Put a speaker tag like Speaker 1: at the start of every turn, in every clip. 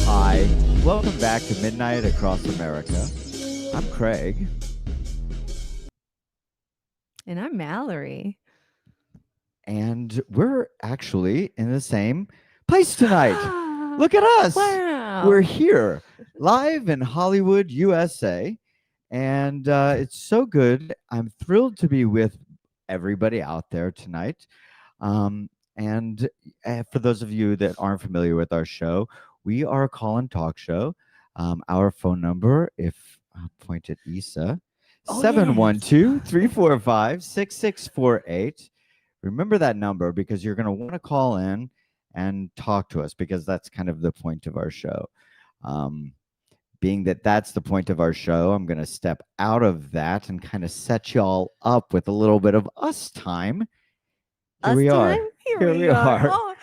Speaker 1: Hi. Welcome back to Midnight Across America. I'm Craig.
Speaker 2: And I'm Mallory.
Speaker 1: And we're actually in the same place tonight. Look at us.
Speaker 2: Wow.
Speaker 1: We're here live in Hollywood, USA. And it's so good. I'm thrilled to be with everybody out there tonight. And for those of you that aren't familiar with our show, we are a call-in talk show. Our phone number, if I'll point at Issa, 712-345-6648. Remember that number because you're going to want to call in and talk to us because that's kind of the point of our show. Being that that's the point of our show, I'm going to step out of that and kind of set y'all up with a little bit of us time. Here we are.
Speaker 2: Here we are. Oh,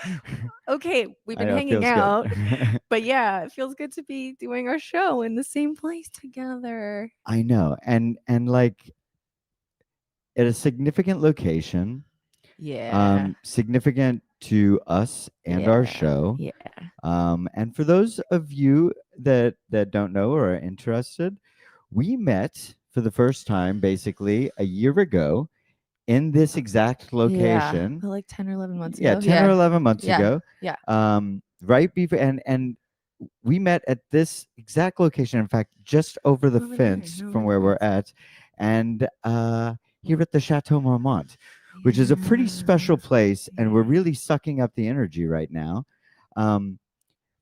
Speaker 2: okay, we've
Speaker 1: I
Speaker 2: been
Speaker 1: know, it
Speaker 2: hanging
Speaker 1: feels
Speaker 2: out.
Speaker 1: good.
Speaker 2: But yeah, it feels good to be doing our show in the same place together.
Speaker 1: I know. And like at a significant location,
Speaker 2: Yeah.
Speaker 1: significant to us and our show.
Speaker 2: Yeah.
Speaker 1: And for those of you that don't know or are interested, we met for the first time basically a year ago in this exact location.
Speaker 2: Yeah, like 10 or 11 months
Speaker 1: Yeah,
Speaker 2: ago.
Speaker 1: 10 or 11 months
Speaker 2: Yeah.
Speaker 1: ago.
Speaker 2: Yeah.
Speaker 1: Right before and we met at this exact location, in fact, just over the
Speaker 2: Over
Speaker 1: fence
Speaker 2: there,
Speaker 1: from
Speaker 2: over
Speaker 1: where
Speaker 2: the
Speaker 1: we're
Speaker 2: fence.
Speaker 1: at. And here at the Chateau Marmont, which is a pretty special place, and we're really sucking up the energy right now.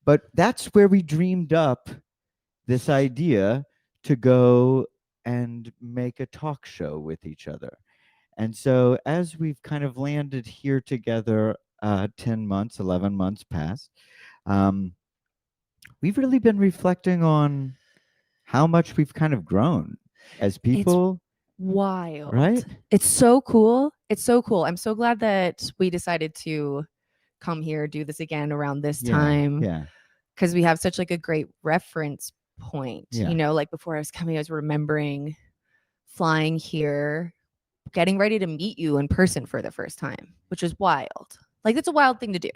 Speaker 1: But that's where we dreamed up this idea to go and make a talk show with each other. And so as we've kind of landed here together, 10 months, 11 months past, we've really been reflecting on how much we've kind of grown as people.
Speaker 2: Wild.
Speaker 1: Right?
Speaker 2: It's so cool. It's so cool. I'm so glad that we decided to come here, do this again around this time.
Speaker 1: Yeah.
Speaker 2: Because we have such like a great reference point.
Speaker 1: Yeah.
Speaker 2: You know, like before I was coming, I was remembering flying here, getting ready to meet you in person for the first time, which is wild. Like that's a wild thing to do.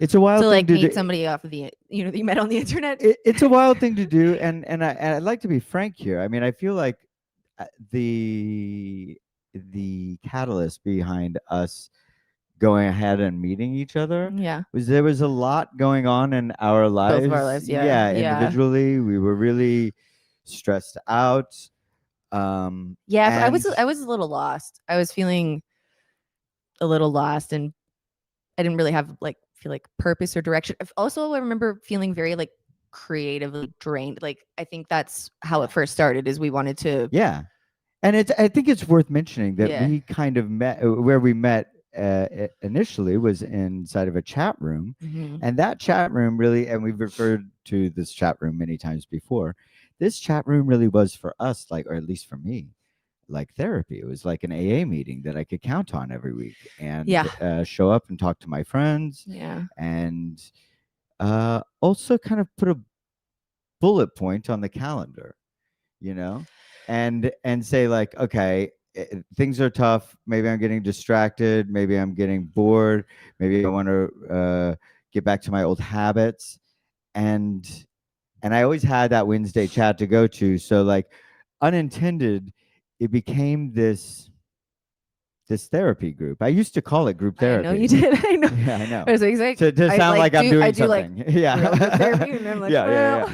Speaker 1: It's a wild
Speaker 2: to
Speaker 1: thing
Speaker 2: like
Speaker 1: to
Speaker 2: meet
Speaker 1: do.
Speaker 2: somebody off of the that you met on the internet.
Speaker 1: It's a wild thing to do, and I'd like to be frank here. I mean, I feel like the catalyst behind us going ahead and meeting each other
Speaker 2: Yeah.
Speaker 1: was there was a lot going on in our lives.
Speaker 2: Both of our lives, yeah.
Speaker 1: Individually, we were really stressed out.
Speaker 2: Yeah, I was a little lost. I was feeling a little lost, and I didn't really have feel like purpose or direction. Also, I remember feeling very like creatively drained. Like I think that's how it first started. Is we wanted to.
Speaker 1: Yeah, and I think it's worth mentioning that
Speaker 2: Yeah.
Speaker 1: we kind of met where we met initially was inside of a chat room, and that chat room really, and we've referred to this chat room many times before. This chat room really was for us, like, or at least for me, like therapy. It was like an AA meeting that I could count on every week and show up and talk to my friends.
Speaker 2: Yeah.
Speaker 1: And also kind of put a bullet point on the calendar, and say like, okay, things are tough. Maybe I'm getting distracted. Maybe I'm getting bored. Maybe I want to get back to my old habits. And I always had that Wednesday chat to go to. So like unintended, it became this therapy group. I used to call it group therapy.
Speaker 2: I know you did. I know.
Speaker 1: Yeah, I know.
Speaker 2: I was like,
Speaker 1: to sound like I'm doing something. Yeah.
Speaker 2: real group therapy, and I'm like,
Speaker 1: Yeah.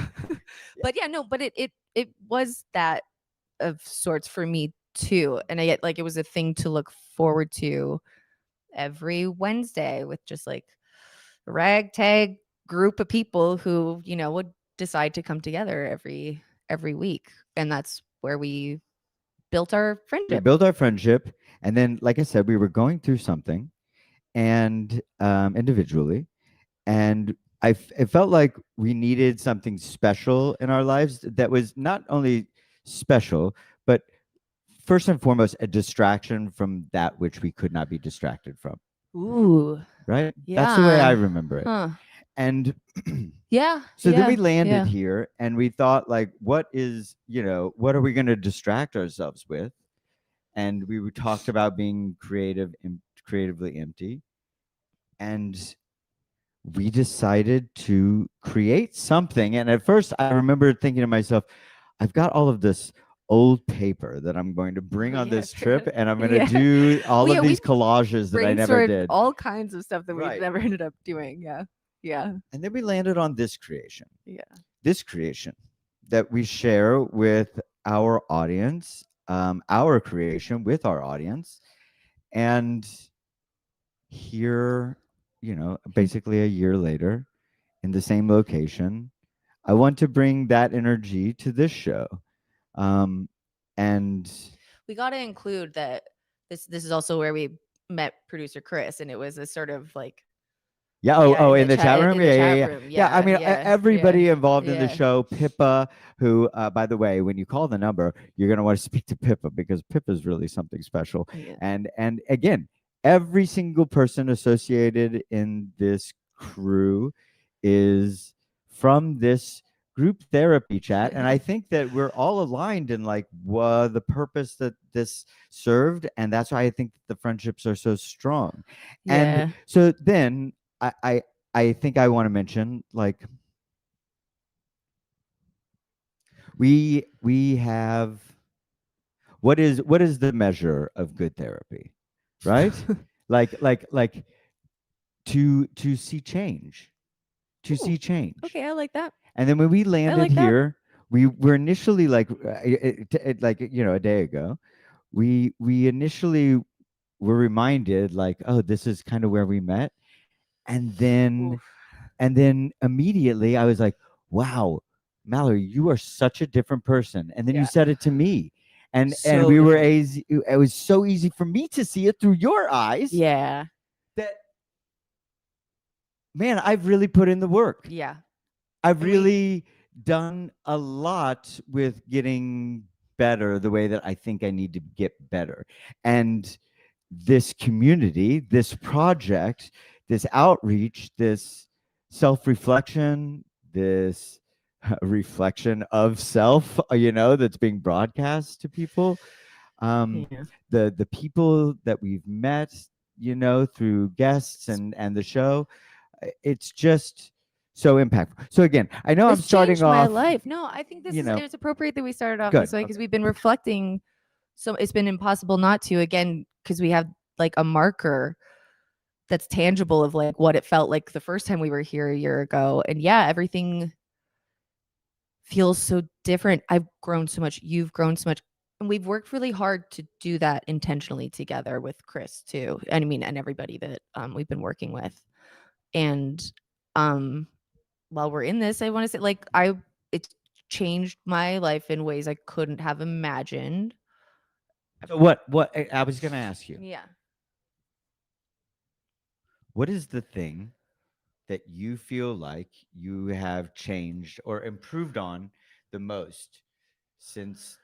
Speaker 2: But yeah, no, but it was that of sorts for me too, and I get like it was a thing to look forward to every Wednesday with just like a ragtag group of people who would decide to come together every week, and that's where we built our friendship.
Speaker 1: We built our friendship, and then, like I said, we were going through something, and individually, and it felt like we needed something special in our lives that was not only special, but first and foremost, a distraction from that which we could not be distracted from.
Speaker 2: Ooh.
Speaker 1: Right?
Speaker 2: Yeah.
Speaker 1: That's the way I remember it.
Speaker 2: Huh.
Speaker 1: And
Speaker 2: yeah.
Speaker 1: So then we landed here, and we thought, like, what are we going to distract ourselves with? And we talked about being creatively empty. And we decided to create something. And at first, I remember thinking to myself, I've got all of this old paper that I'm going to bring
Speaker 2: Oh,
Speaker 1: on
Speaker 2: yeah,
Speaker 1: this trip, and I'm going to
Speaker 2: yeah.
Speaker 1: do all
Speaker 2: Well,
Speaker 1: of
Speaker 2: yeah, we
Speaker 1: these collages that I never
Speaker 2: brainstormed
Speaker 1: did.
Speaker 2: all kinds of stuff that we've
Speaker 1: Right.
Speaker 2: never ended up doing. Yeah, yeah,
Speaker 1: And then we landed on
Speaker 2: yeah.
Speaker 1: this creation that we share with our audience, our creation with our audience. And here, basically a year later in the same location, I want to bring that energy to this show. Um, and
Speaker 2: We got to include that this is also where we met producer Chris, and it was a sort of like
Speaker 1: yeah,
Speaker 2: yeah
Speaker 1: in the chat room,
Speaker 2: in the
Speaker 1: yeah, yeah,
Speaker 2: chat
Speaker 1: yeah,
Speaker 2: room.
Speaker 1: yeah. I
Speaker 2: Yeah,
Speaker 1: mean,
Speaker 2: yeah,
Speaker 1: everybody involved in the
Speaker 2: yeah,
Speaker 1: show, Pippa, who, by the way, when you call the number, you're going to want to speak to Pippa because Pippa is really something special.
Speaker 2: yeah.
Speaker 1: And again, every single person associated in this crew is from this group therapy chat, and I think that we're all aligned in like the purpose that this served, and that's why I think that the friendships are so strong. And
Speaker 2: Yeah.
Speaker 1: so then I I I think I want to mention like we have what is the measure of good therapy, right? like to see change, to
Speaker 2: Ooh,
Speaker 1: see change.
Speaker 2: okay, I like that.
Speaker 1: And then when we
Speaker 2: I
Speaker 1: landed
Speaker 2: like that.
Speaker 1: here, we were initially like like a day ago, we initially were reminded like, oh, this is kind of where we met. And then
Speaker 2: Oof.
Speaker 1: And then immediately I was like, wow, Mallory, you are such a different person. And then you
Speaker 2: Yeah.
Speaker 1: said it to me. And
Speaker 2: So
Speaker 1: we were
Speaker 2: different.
Speaker 1: it was so easy for me to see it through your eyes
Speaker 2: Yeah.
Speaker 1: that, man, I've really put in the work.
Speaker 2: Yeah.
Speaker 1: I've
Speaker 2: And we
Speaker 1: really done a lot with getting better the way that I think I need to get better. And this community, this project, this outreach, this self reflection, this reflection of self, that's being broadcast to people. Um,
Speaker 2: yeah.
Speaker 1: the people that we've met, through guests and the show, it's just so impactful. So again, I know I'm
Speaker 2: It's
Speaker 1: starting
Speaker 2: changed my
Speaker 1: off,
Speaker 2: life. No, I think this
Speaker 1: you
Speaker 2: is
Speaker 1: know,
Speaker 2: it's appropriate that we started off this
Speaker 1: good.
Speaker 2: way because
Speaker 1: Okay.
Speaker 2: we've been reflecting. So it's been impossible not to again because we have like a marker that's tangible of like what it felt like the first time we were here a year ago. And yeah, everything feels so different. I've grown so much. You've grown so much. And we've worked really hard to do that intentionally together with Chris too. And I mean, and everybody that we've been working with. And um, while we're in this, I want to say like it's changed my life in ways I couldn't have imagined.
Speaker 1: So what I was going to ask you,
Speaker 2: Yeah.
Speaker 1: what is the thing that you feel like you have changed or improved on the most since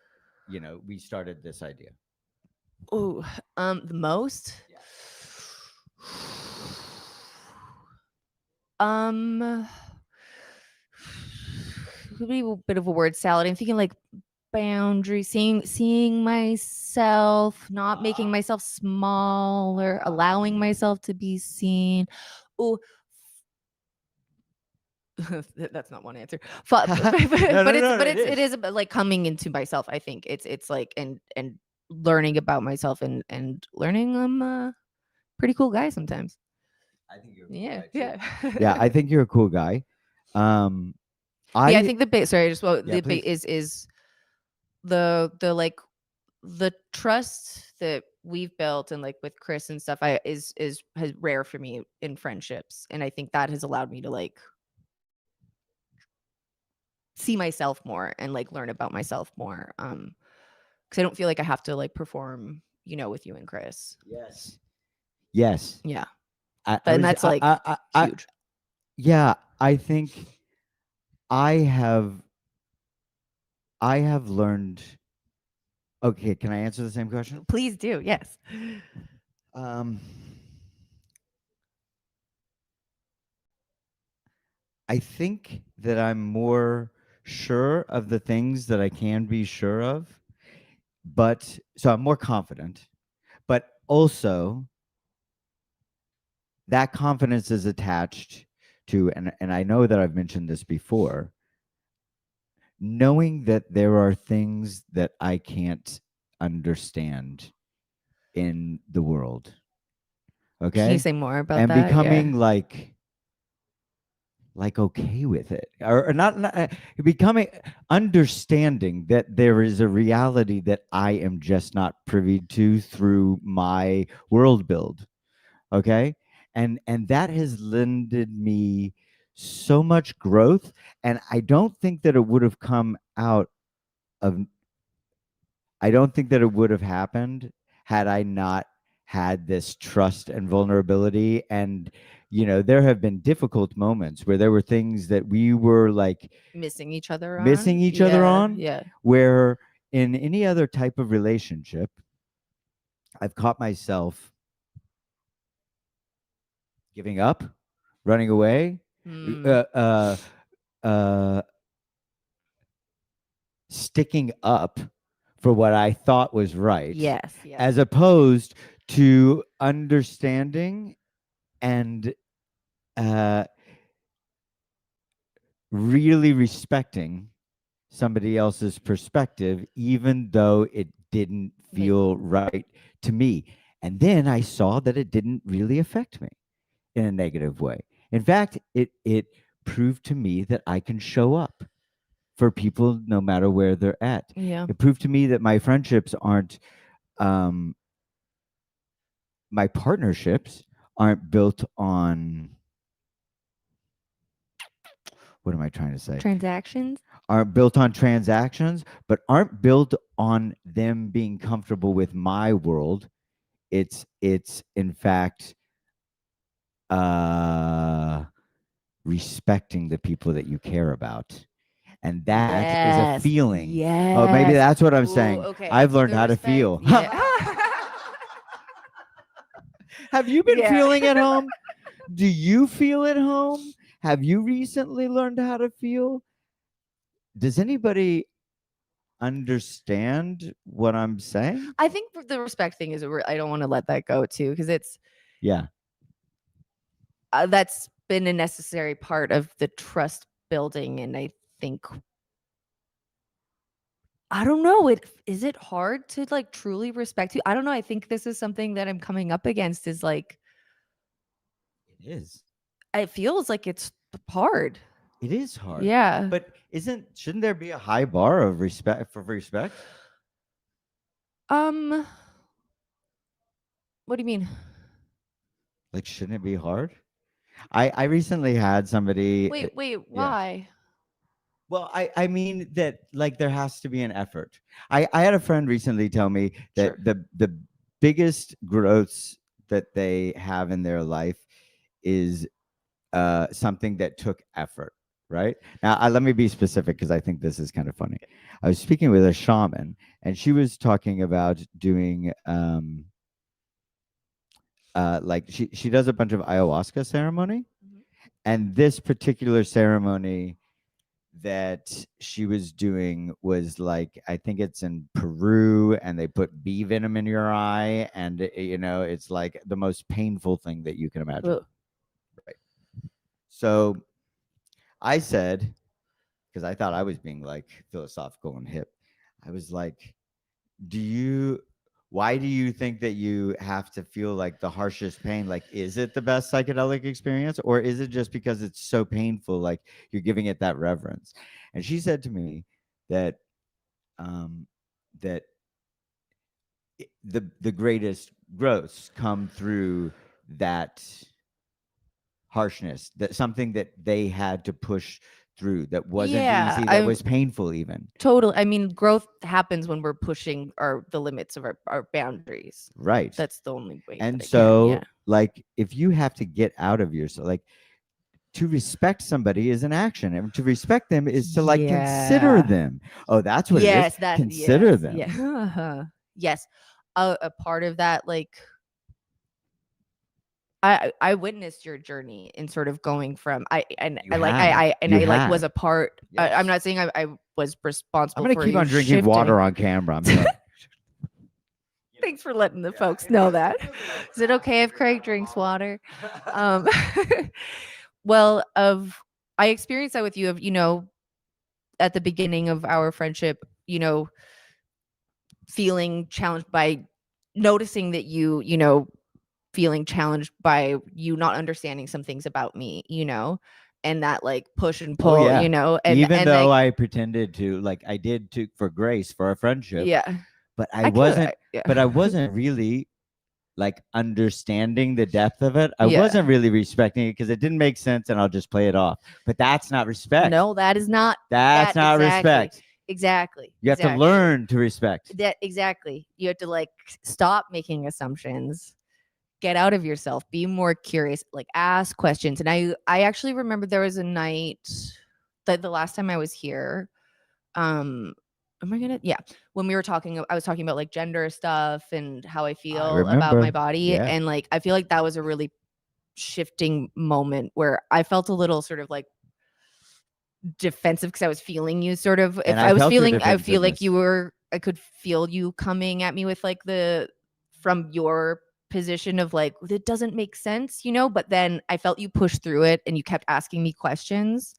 Speaker 1: we started this idea?
Speaker 2: Oh, the most.
Speaker 1: Yeah.
Speaker 2: Um, could be a bit of a word salad. I'm thinking like boundaries, seeing myself, not making myself smaller, allowing myself to be seen. Oh, that's not one answer. But,
Speaker 1: No,
Speaker 2: but
Speaker 1: no,
Speaker 2: it's
Speaker 1: no,
Speaker 2: but
Speaker 1: it
Speaker 2: it
Speaker 1: is.
Speaker 2: is about like coming into myself. I think it's like and learning about myself and learning I'm a pretty cool guy sometimes.
Speaker 1: I think you're a cool
Speaker 2: Yeah,
Speaker 1: guy too.
Speaker 2: yeah.
Speaker 1: Yeah, I think you're a cool guy. Um,
Speaker 2: But yeah, I
Speaker 1: I
Speaker 2: think the base. Sorry, just what
Speaker 1: yeah,
Speaker 2: the
Speaker 1: please.
Speaker 2: base is the like the trust that we've built and like with Chris and stuff. I is has rare for me in friendships, and I think that has allowed me to like see myself more and like learn about myself more. Because I don't feel like I have to like perform, with you and Chris.
Speaker 1: Yes. Yes.
Speaker 2: Yeah,
Speaker 1: I
Speaker 2: but and
Speaker 1: was
Speaker 2: that's like huge.
Speaker 1: yeah, I think I have I have learned. Okay, can I answer the same question?
Speaker 2: Please do. Yes.
Speaker 1: Um, I think that I'm more sure of the things that I can be sure of, but so I'm more confident, but also that confidence is attached to, and I know that I've mentioned this before, knowing that there are things that I can't understand in the world.
Speaker 2: Can you
Speaker 1: Okay.
Speaker 2: say more about
Speaker 1: And
Speaker 2: that? Yeah.
Speaker 1: becoming like okay with it, or not becoming understanding that there is a reality that I am just not privy to through my world build. Okay. And that has lended me so much growth, and I don't think that it would have come out of I don't think that it would have happened had I not had this trust and vulnerability. And, there have been difficult moments where there were things that we were like
Speaker 2: Missing each other
Speaker 1: missing
Speaker 2: on.
Speaker 1: each other
Speaker 2: Yeah.
Speaker 1: on,
Speaker 2: Yeah.
Speaker 1: where in any other type of relationship, I've caught myself giving up, running away,
Speaker 2: Mm.
Speaker 1: uh, uh, sticking up for what I thought was right,
Speaker 2: Yes. Yes.
Speaker 1: as opposed to understanding and uh, really respecting somebody else's perspective, even though it didn't
Speaker 2: Make
Speaker 1: feel right to me. And then I saw that it didn't really affect me in a negative way. In fact, it proved to me that I can show up for people no matter where they're at.
Speaker 2: Yeah.
Speaker 1: It proved to me that my friendships aren't um, my partnerships aren't built on, what am I trying to say?
Speaker 2: Transactions.
Speaker 1: Aren't built on transactions, but aren't built on them being comfortable with my world. It's in fact uh respecting the people that you care about. And that is a
Speaker 2: Yes.
Speaker 1: feeling. Oh, maybe
Speaker 2: Yes.
Speaker 1: that's what I'm
Speaker 2: Ooh,
Speaker 1: saying.
Speaker 2: okay.
Speaker 1: I've learned
Speaker 2: The
Speaker 1: how to
Speaker 2: respect.
Speaker 1: feel.
Speaker 2: Yeah.
Speaker 1: Have you been
Speaker 2: Yeah.
Speaker 1: feeling at home? Do you feel at home? Have you recently learned how to feel? Does anybody understand what I'm saying?
Speaker 2: I think the respect thing is I don't want to let that go too, because it's
Speaker 1: Yeah.
Speaker 2: that's been a necessary part of the trust building. And I think, I don't know, is it hard to like truly respect you? I don't know. I think this is something that I'm coming up against, is like,
Speaker 1: It is.
Speaker 2: it feels like it's hard.
Speaker 1: It is hard.
Speaker 2: Yeah.
Speaker 1: But shouldn't there be a high bar of respect for respect?
Speaker 2: Um, what do you mean?
Speaker 1: Like, shouldn't it be hard? I recently had somebody
Speaker 2: Wait,
Speaker 1: yeah.
Speaker 2: why?
Speaker 1: Well, I mean that like there has to be an effort. I had a friend recently tell me that
Speaker 2: Sure.
Speaker 1: the biggest growths that they have in their life is something that took effort. Right now, let me be specific because I think this is kind of funny. I was speaking with a shaman, and she was talking about doing like she does a bunch of ayahuasca ceremony,
Speaker 2: Mhm.
Speaker 1: and this particular ceremony that she was doing was like, I think it's in Peru, and they put bee venom in your eye, and it's like the most painful thing that you can imagine.
Speaker 2: Ugh.
Speaker 1: Right. So I said, because I thought I was being like philosophical and hip, I was like, why do you think that you have to feel like the harshest pain? Like, is it the best psychedelic experience, or is it just because it's so painful, like you're giving it that reverence? And she said to me that um that the greatest growths come through that harshness, that something that they had to push through, that wasn't
Speaker 2: Yeah,
Speaker 1: easy, that was painful even.
Speaker 2: totally. I mean, growth happens when we're pushing the limits of our boundaries.
Speaker 1: Right.
Speaker 2: That's the only way
Speaker 1: And
Speaker 2: that it can. Yeah.
Speaker 1: so like if you have to get out of yourself, like to respect somebody is an action, and to respect them is to like consider
Speaker 2: Yeah.
Speaker 1: them. Oh, that's what it is.
Speaker 2: Yes, that
Speaker 1: Consider
Speaker 2: yes,
Speaker 1: them.
Speaker 2: yeah. Yes. A part of that, like, I witnessed your journey in sort of going from
Speaker 1: You
Speaker 2: I like
Speaker 1: have.
Speaker 2: I and
Speaker 1: You
Speaker 2: I like was
Speaker 1: have.
Speaker 2: a part.
Speaker 1: Yes.
Speaker 2: I'm not saying I was
Speaker 1: I'm
Speaker 2: responsible
Speaker 1: gonna
Speaker 2: for
Speaker 1: keep
Speaker 2: you
Speaker 1: on drinking
Speaker 2: shifting.
Speaker 1: water on camera. I'm gonna,
Speaker 2: Thanks for letting the folks know that. Is it okay if Craig drinks water? Um, Well, I experienced that with you of, at the beginning of our friendship, feeling challenged by noticing that feeling challenged by you not understanding some things about me, and that like push and
Speaker 1: Oh
Speaker 2: pull,
Speaker 1: yeah. Even
Speaker 2: and
Speaker 1: though
Speaker 2: like,
Speaker 1: I pretended to, like I did to for grace for our friendship,
Speaker 2: yeah,
Speaker 1: but
Speaker 2: I could, yeah,
Speaker 1: I wasn't really like understanding the depth of it. I
Speaker 2: yeah.
Speaker 1: wasn't really respecting it because it didn't make sense and I'll just play it off. But that's not respect.
Speaker 2: No, that is not
Speaker 1: That's
Speaker 2: that
Speaker 1: not
Speaker 2: exactly.
Speaker 1: respect.
Speaker 2: Exactly.
Speaker 1: You have to learn to respect.
Speaker 2: That exactly. You have to like stop making assumptions. Get out of yourself. Be more curious. Like ask questions. And I actually remember there was a night that the last time I was here. Am I gonna? Yeah, when we were talking, I was talking about like gender stuff and how I
Speaker 1: I
Speaker 2: feel about my
Speaker 1: remember.
Speaker 2: body,
Speaker 1: Yeah.
Speaker 2: and like I feel like that was a really shifting moment where I felt a little sort of like defensive because I was feeling you sort of.
Speaker 1: And
Speaker 2: If
Speaker 1: I
Speaker 2: I was
Speaker 1: felt your
Speaker 2: feeling, I feel like
Speaker 1: defensiveness.
Speaker 2: I could feel you coming at me with like from your position of like, it doesn't make sense, but then I felt you push through it and you kept asking me questions.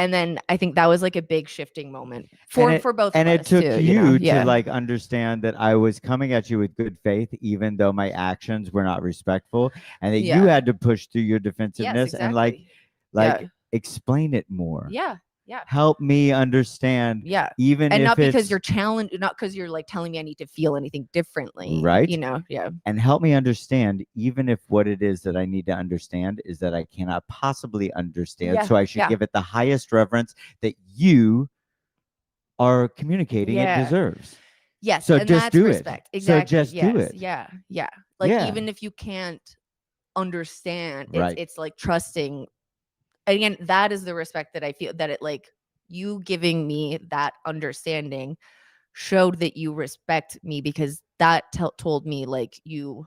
Speaker 2: And then I think that was like a big shifting moment for both of
Speaker 1: And it
Speaker 2: us
Speaker 1: took
Speaker 2: too,
Speaker 1: you to
Speaker 2: Yeah.
Speaker 1: like understand that I was coming at you with good faith, even though my actions were not respectful, and that you
Speaker 2: Yeah.
Speaker 1: had to push through your
Speaker 2: Yes,
Speaker 1: defensiveness and
Speaker 2: exactly.
Speaker 1: like
Speaker 2: Yeah.
Speaker 1: explain it more.
Speaker 2: Yeah. Yeah.
Speaker 1: Help me understand,
Speaker 2: Yeah.
Speaker 1: even
Speaker 2: And
Speaker 1: if
Speaker 2: not because
Speaker 1: it's
Speaker 2: you're challenged, not because you're like telling me I need to feel anything differently,
Speaker 1: right.
Speaker 2: Yeah.
Speaker 1: And help me understand, even if what it is that I need to understand is that I cannot possibly understand.
Speaker 2: Yeah.
Speaker 1: So I should
Speaker 2: Yeah.
Speaker 1: give it the highest reverence that you are communicating it
Speaker 2: Yeah.
Speaker 1: deserves.
Speaker 2: Yes.
Speaker 1: So
Speaker 2: And
Speaker 1: just
Speaker 2: that's
Speaker 1: do it.
Speaker 2: respect.
Speaker 1: So
Speaker 2: Exactly.
Speaker 1: just do
Speaker 2: Yes.
Speaker 1: it.
Speaker 2: Yeah. Yeah. Like
Speaker 1: Yeah.
Speaker 2: even if you can't understand,
Speaker 1: Right.
Speaker 2: it's like trusting. Again, that is the respect that I feel that it like you giving me that understanding showed that you respect me because that told me like you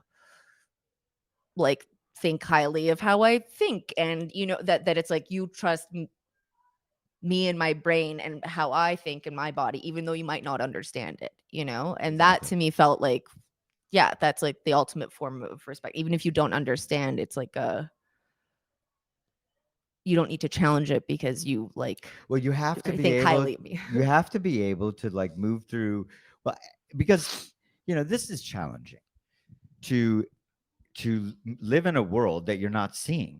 Speaker 2: like think highly of how I think, and that it's like you trust me and my brain and how I think in my body, even though you might not understand it, and that to me felt like, yeah, that's like the ultimate form of respect. Even if you don't understand, it's like you don't need to challenge it because you like,
Speaker 1: well, you have to be
Speaker 2: think
Speaker 1: able
Speaker 2: highly of me.
Speaker 1: you have to be able to like move through, well, because this is challenging to live in a world that you're not seeing,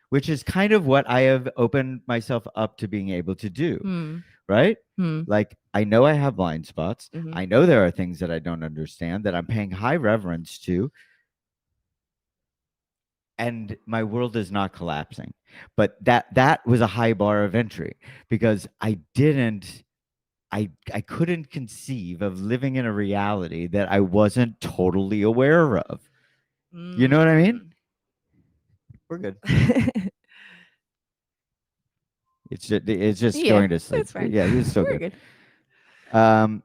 Speaker 1: which is kind of what I have opened myself up to being able to do. Right? Like, I know I have blind spots. I know there are things that I don't understand that I'm paying high reverence to, and my world is not collapsing. But that was a high bar of entry because I couldn't conceive of living in a reality that I wasn't totally aware of. You know what I mean? We're good. It's just
Speaker 2: Yeah,
Speaker 1: going to sleep.
Speaker 2: that's fine.
Speaker 1: Yeah, it's still
Speaker 2: We're
Speaker 1: good.
Speaker 2: good.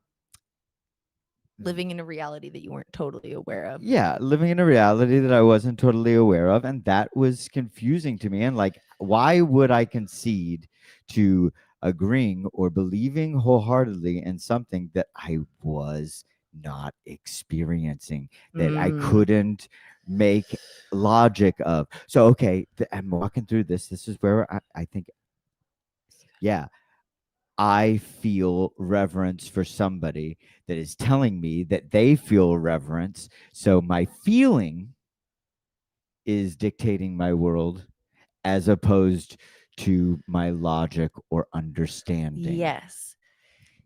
Speaker 2: Living in a reality that you weren't totally aware of.
Speaker 1: Yeah, living in a reality that I wasn't totally aware of, and that was confusing to me. And like, why would I concede to agreeing or believing wholeheartedly in something that I was not experiencing, that I couldn't make logic of? So okay, I'm walking through this. This is where I think, yeah, I feel reverence for somebody that is telling me that they feel reverence. So my feeling is dictating my world as opposed to my logic or understanding.
Speaker 2: Yes.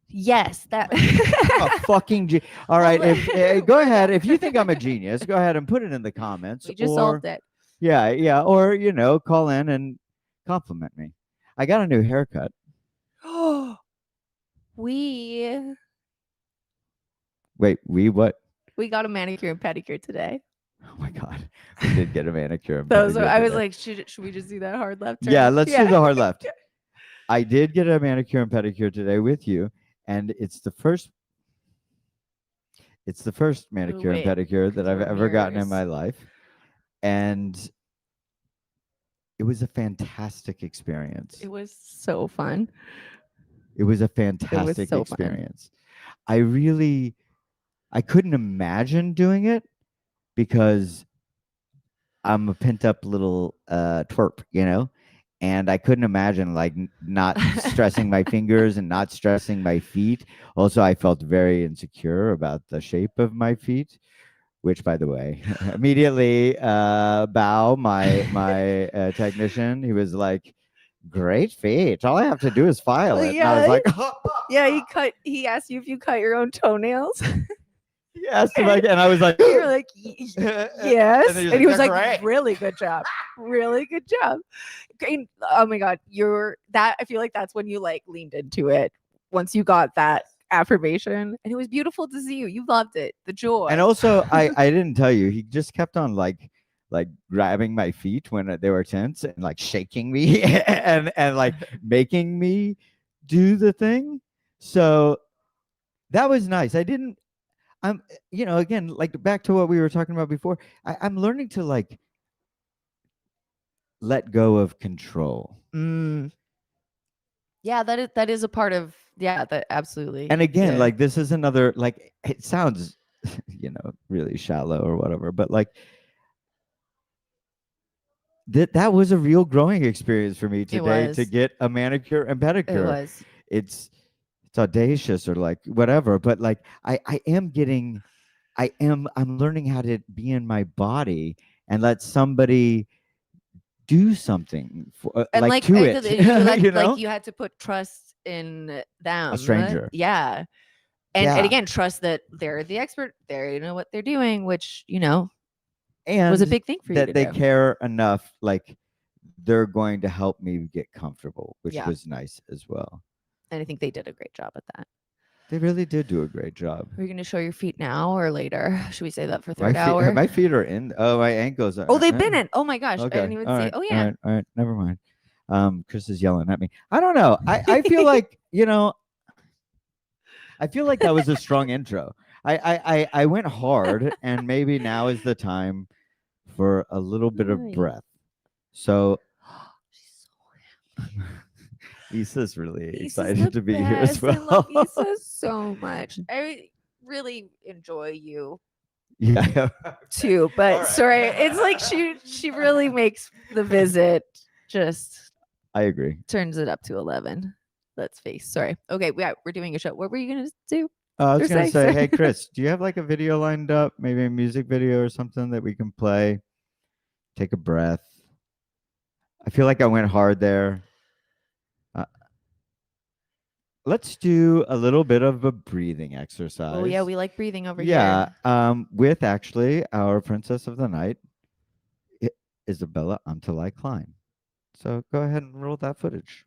Speaker 2: Yes, that
Speaker 1: I'm a fucking all right. If go ahead, if you think I'm a genius, go ahead and put it in the comments.
Speaker 2: We just
Speaker 1: or
Speaker 2: solved it.
Speaker 1: yeah, or call in and compliment me. I got a new haircut.
Speaker 2: we
Speaker 1: Wait, what?
Speaker 2: we got a manicure and pedicure today.
Speaker 1: Oh my god, we did get a manicure and
Speaker 2: Those
Speaker 1: pedicure
Speaker 2: I was
Speaker 1: today.
Speaker 2: like, should we just do that hard left turn?
Speaker 1: Yeah, let's do the hard left. I did get a manicure and pedicure today with you, and it's the first manicure and pedicure that I've ever gotten in my life, and it was a fantastic experience.
Speaker 2: It was so fun.
Speaker 1: It was a
Speaker 2: It was
Speaker 1: fantastic
Speaker 2: so fun.
Speaker 1: experience. I couldn't imagine doing it because I'm a pent up little twerp, and I couldn't imagine like not stressing my fingers and not stressing my feet. Also, I felt very insecure about the shape of my feet, which, by the way, immediately Bao, my technician, he was like, "Great feet. All I have to do is file
Speaker 2: Oh,
Speaker 1: it." And I was
Speaker 2: yeah.
Speaker 1: like,
Speaker 2: Yeah, he asked you if you cut your own toenails.
Speaker 1: "He asked him again," and I was like,
Speaker 2: You're like, yes.
Speaker 1: And then
Speaker 2: And he was
Speaker 1: "They're
Speaker 2: like,
Speaker 1: great."
Speaker 2: really good job. Really good job. Okay, oh my God. I feel like that's when you like leaned into it once you got that affirmation. And it was beautiful to see you. You loved it. The joy.
Speaker 1: And also, I didn't tell you, he just kept on like grabbing my feet when they were tense and like shaking me and like making me do the thing. So that was nice. I didn't. I'm, again, like back to what we were talking about before. I'm learning to like let go of control.
Speaker 2: Mm. Yeah, that is a part of, yeah, that absolutely.
Speaker 1: And again,
Speaker 2: Yeah.
Speaker 1: like this is another, like it sounds, really shallow or whatever, but like that was a real growing experience for me
Speaker 2: It
Speaker 1: today to
Speaker 2: was.
Speaker 1: get a manicure and
Speaker 2: It
Speaker 1: pedicure.
Speaker 2: was.
Speaker 1: It's audacious or like whatever, but like I'm learning how to be in my body and let somebody do something for
Speaker 2: And
Speaker 1: like
Speaker 2: like
Speaker 1: to
Speaker 2: because
Speaker 1: it.
Speaker 2: like you had to put trust in
Speaker 1: A
Speaker 2: them.
Speaker 1: stranger.
Speaker 2: Yeah. And
Speaker 1: Yeah.
Speaker 2: again, trust that they're the expert, they know what they're doing, which, was a
Speaker 1: And
Speaker 2: big thing for you
Speaker 1: that
Speaker 2: to
Speaker 1: they
Speaker 2: do.
Speaker 1: care enough, like they're going to help me get comfortable, which
Speaker 2: Yeah.
Speaker 1: was nice as well.
Speaker 2: And I think they did a great job at that.
Speaker 1: They really did do a great job.
Speaker 2: Are you going to show your feet now or later? Should we say that for
Speaker 1: My
Speaker 2: third
Speaker 1: feet,
Speaker 2: hour?
Speaker 1: my feet are in. Oh, my ankles are.
Speaker 2: Oh, they've been in. Oh my gosh. I
Speaker 1: Okay.
Speaker 2: didn't even
Speaker 1: All
Speaker 2: see.
Speaker 1: right.
Speaker 2: Oh
Speaker 1: All
Speaker 2: yeah.
Speaker 1: right. All right. Never mind. Chris is yelling at me. I don't know. I feel like, I feel like that was a strong intro. I went hard, and maybe now is the time for a little bit of
Speaker 2: Hi.
Speaker 1: breath. So
Speaker 2: She's so
Speaker 1: Issa's really
Speaker 2: Issa's
Speaker 1: excited
Speaker 2: the
Speaker 1: to be here as
Speaker 2: best. I love
Speaker 1: well.
Speaker 2: Issa so much. I really enjoy you
Speaker 1: Yeah.
Speaker 2: too, but
Speaker 1: All right.
Speaker 2: sorry, it's like she really makes the visit just
Speaker 1: I agree.
Speaker 2: turns it up to 11. Let's face. Sorry. Okay, we're doing a show. What were you gonna do?
Speaker 1: I was
Speaker 2: Or
Speaker 1: gonna
Speaker 2: say?
Speaker 1: say,
Speaker 2: Sorry.
Speaker 1: hey Chris, do you have like a video lined up? Maybe a music video or something that we can play? Take a breath. I feel like I went hard there. Uh, let's do a little bit of a breathing exercise.
Speaker 2: Oh yeah, we like breathing over
Speaker 1: Yeah,
Speaker 2: here.
Speaker 1: with actually our princess of the night, Isabella Antalai Klein. So go ahead and roll that footage.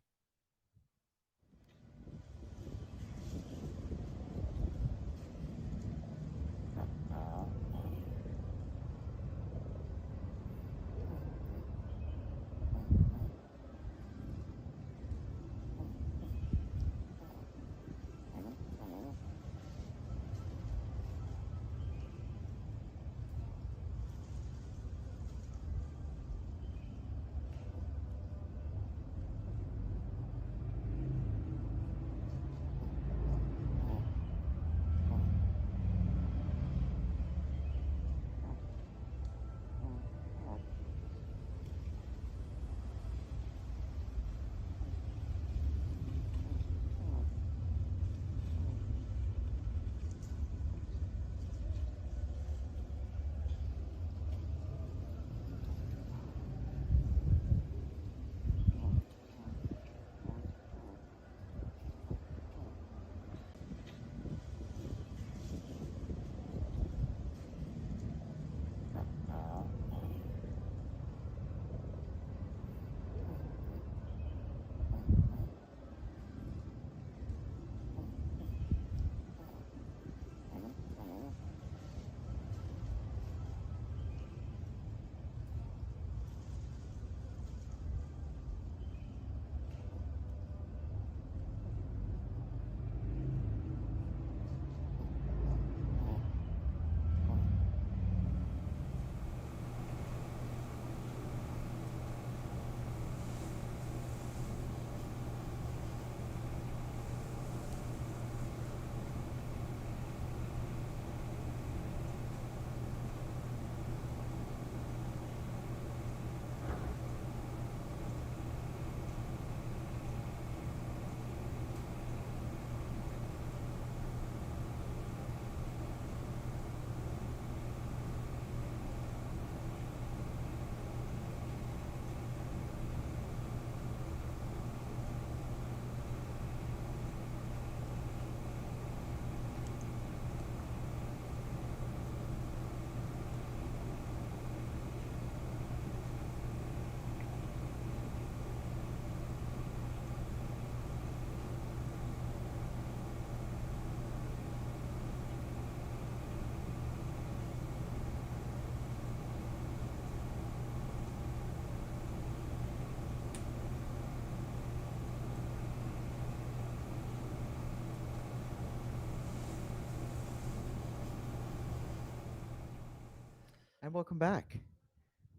Speaker 1: And welcome back.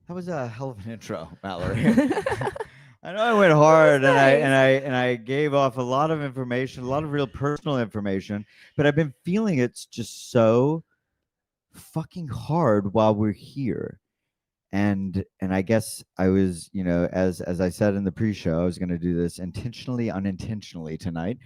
Speaker 1: That was a hell of an intro, Mallory. I know I went hard and I gave off a lot of information, a lot of real personal information, but I've been feeling it's just so fucking hard while we're here. And I guess I was, as I said in the pre-show, I was going to do this intentionally, unintentionally tonight,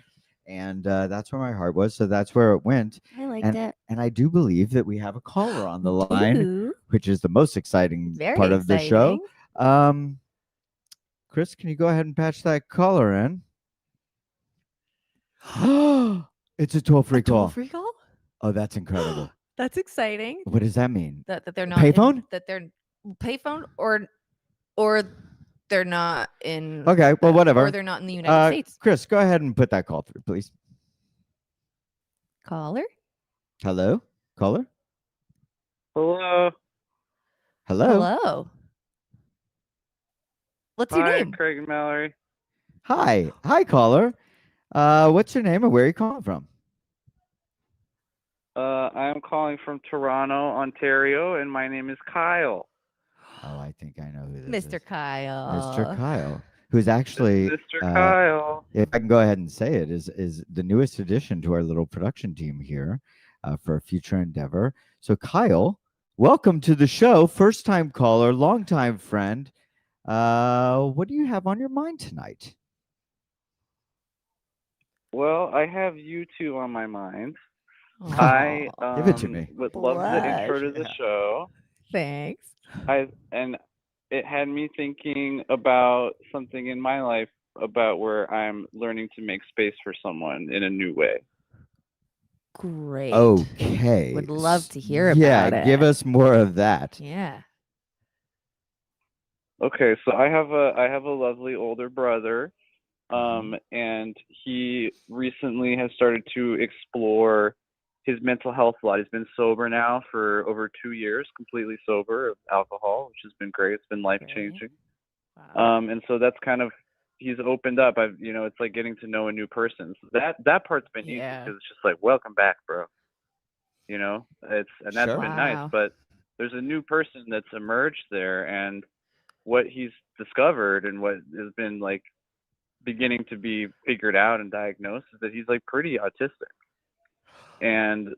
Speaker 1: and that's where my heart was. So that's where it went.
Speaker 2: I liked
Speaker 1: and
Speaker 2: it.
Speaker 1: and I do believe that we have a caller on the
Speaker 2: We
Speaker 1: line,
Speaker 2: do.
Speaker 1: which is the most exciting
Speaker 2: Very
Speaker 1: part of the show.
Speaker 2: exciting.
Speaker 1: Chris, can you go ahead and patch that caller in? It's a toll-free call.
Speaker 2: Toll-free call?
Speaker 1: Oh, that's incredible.
Speaker 2: That's exciting.
Speaker 1: What does that mean?
Speaker 2: That they're not
Speaker 1: Payphone?
Speaker 2: That they're payphone or they're not in.
Speaker 1: Okay, well, whatever.
Speaker 2: Or they're not in the United States.
Speaker 1: Chris, go ahead and put that call through, please.
Speaker 2: Caller?
Speaker 1: Hello? Caller?
Speaker 3: Hello.
Speaker 1: Hello?
Speaker 2: Hello. What's your
Speaker 3: Hi,
Speaker 2: name?
Speaker 3: Craig and Mallory.
Speaker 1: Hi. Hi, caller. What's your name and where are you calling from?
Speaker 3: I am calling from Toronto, Ontario, and my name is Kyle.
Speaker 1: Oh, I think I know who this
Speaker 2: Mr.
Speaker 1: is.
Speaker 2: Kyle.
Speaker 1: Mr. Kyle, who's actually,
Speaker 3: Mr. Kyle.
Speaker 1: if I can go ahead and say it, is the newest addition to our little production team here for a future endeavor. So, Kyle, welcome to the show. First time caller, long time friend. What do you have on your mind tonight?
Speaker 3: Well, I have you two on my mind.
Speaker 2: Aw,
Speaker 3: I
Speaker 1: Give it to me.
Speaker 3: would love the intro to the
Speaker 1: Yeah.
Speaker 3: show.
Speaker 2: Thanks.
Speaker 3: And it had me thinking about something in my life about where I'm learning to make space for someone in a new way.
Speaker 2: Great.
Speaker 1: Okay.
Speaker 2: Would love to hear
Speaker 1: Yeah,
Speaker 2: about
Speaker 1: give
Speaker 2: it.
Speaker 1: us more of that.
Speaker 2: Yeah.
Speaker 3: Okay, so I have a lovely older brother,
Speaker 1: Mhm.
Speaker 3: and he recently has started to explore his mental health a lot. He's been sober now for over 2 years, completely sober of alcohol, which has been great. It's been life changing.
Speaker 2: Wow.
Speaker 3: And so that's kind of he's opened up. It's like getting to know a new person. So that part's been easy
Speaker 2: Yeah.
Speaker 3: because it's just like, welcome back, bro. That's
Speaker 1: Sure.
Speaker 3: been nice.
Speaker 2: Wow.
Speaker 3: But there's a new person that's emerged there, and what he's discovered and what has been like beginning to be figured out and diagnosed is that he's like pretty autistic. And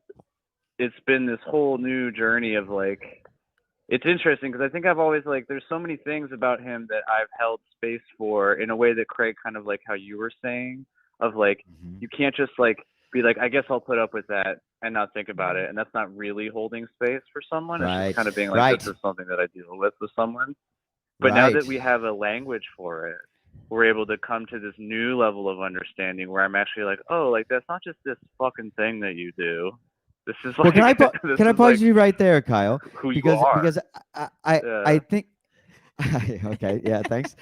Speaker 3: it's been this whole new journey of like, it's interesting because I think I've always like, there's so many things about him that I've held space for in a way that Craig, kind of like how you were saying, of like,
Speaker 1: Mhm.
Speaker 3: you can't just like be like, I guess I'll put up with that and not think about it. And that's not really holding space for someone. It's
Speaker 1: Right.
Speaker 3: just kind of being like,
Speaker 1: Right.
Speaker 3: this is something that I deal with someone. But now that we have a language for it, we're able to come to this new level of understanding where I'm actually like, oh, like that's not just this fucking thing that you do. This is like,
Speaker 1: Well, can I
Speaker 3: this
Speaker 1: can I
Speaker 3: is
Speaker 1: pause
Speaker 3: like
Speaker 1: you right there, Kyle?
Speaker 3: who
Speaker 1: Because
Speaker 3: you are.
Speaker 1: because I
Speaker 3: Yeah.
Speaker 1: think okay, yeah, thanks.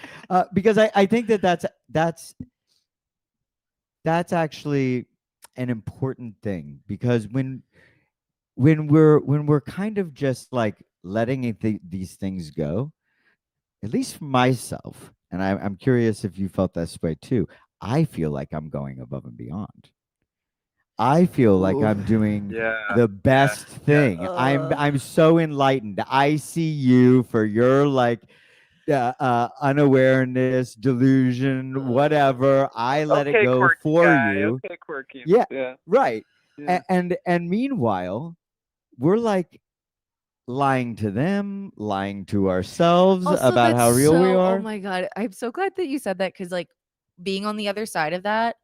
Speaker 1: Because I think that's actually an important thing, because when we're kind of just like letting these things go, at least for myself, and I'm curious if you felt this way too. I feel like I'm going above and beyond. I feel like
Speaker 2: Ooh.
Speaker 1: I'm doing
Speaker 3: Yeah.
Speaker 1: the best thing. I'm so enlightened. I see you for your like unawareness, delusion, whatever. I let it
Speaker 3: Okay,
Speaker 1: go
Speaker 3: quirky
Speaker 1: for
Speaker 3: guy.
Speaker 1: you.
Speaker 3: Okay, quirky.
Speaker 1: Yeah,
Speaker 3: Yeah.
Speaker 1: right.
Speaker 3: Yeah.
Speaker 1: And meanwhile, we're like lying to them, lying to ourselves
Speaker 2: Also,
Speaker 1: about how
Speaker 2: that's
Speaker 1: real we
Speaker 2: so,
Speaker 1: are.
Speaker 2: oh my God. I'm so glad that you said that because, like, being on the other side of that,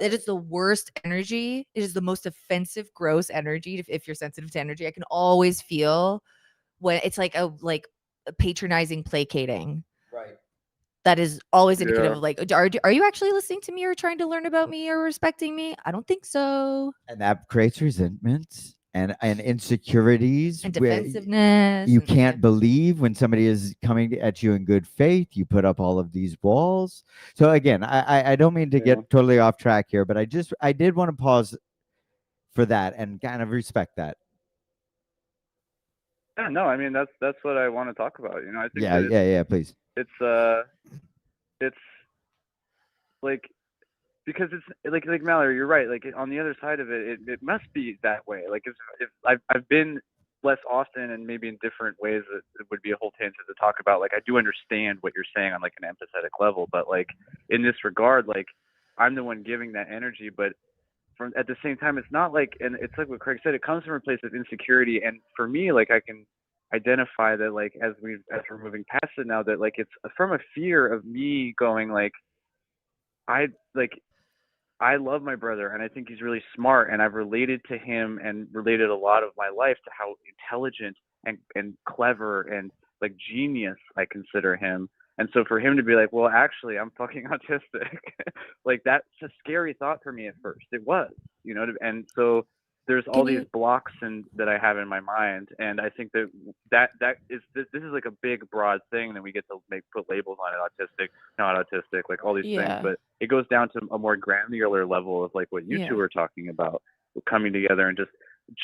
Speaker 2: it is the worst energy. It is the most offensive, gross energy. If you're sensitive to energy, I can always feel when it's like a patronizing, placating.
Speaker 1: Right.
Speaker 2: That is always indicative
Speaker 3: Yeah.
Speaker 2: of like, are you actually listening to me or trying to learn about me or respecting me? I don't think so.
Speaker 1: And that creates resentments and insecurities.
Speaker 2: And
Speaker 1: where
Speaker 2: defensiveness.
Speaker 1: you
Speaker 2: and,
Speaker 1: can't believe when somebody is coming at you in good faith. You put up all of these walls. So again, I don't mean to
Speaker 3: Yeah.
Speaker 1: get totally off track here, but I did want to pause for that and kind of respect that.
Speaker 3: Yeah, no, I mean that's what I want to talk about. I think
Speaker 1: Yeah,
Speaker 3: that
Speaker 1: yeah, please.
Speaker 3: it's like, because it's like Mallory, you're right. Like on the other side of it, it must be that way. Like if I've been less often and maybe in different ways that it would be a whole tangent to talk about. Like, I do understand what you're saying on like an empathetic level, but like in this regard, like I'm the one giving that energy, but from at the same time, it's not like, and it's like what Craig said, it comes from a place of insecurity. And for me, like I can identify that like as we're moving past it now, that like it's from a fear of me going like, I like I love my brother and I think he's really smart, and I've related to him and related a lot of my life to how intelligent and clever and like genius I consider him. And so for him to be like, well, actually, I'm fucking autistic, like that's a scary thought for me at first. It was, you know, and so there's all these blocks and that I have in my mind, and I think that is this is like a big broad thing that we get to put labels on it: autistic, not autistic, like all these things. But it goes down to a more granular level of like what you two are talking about, coming together and just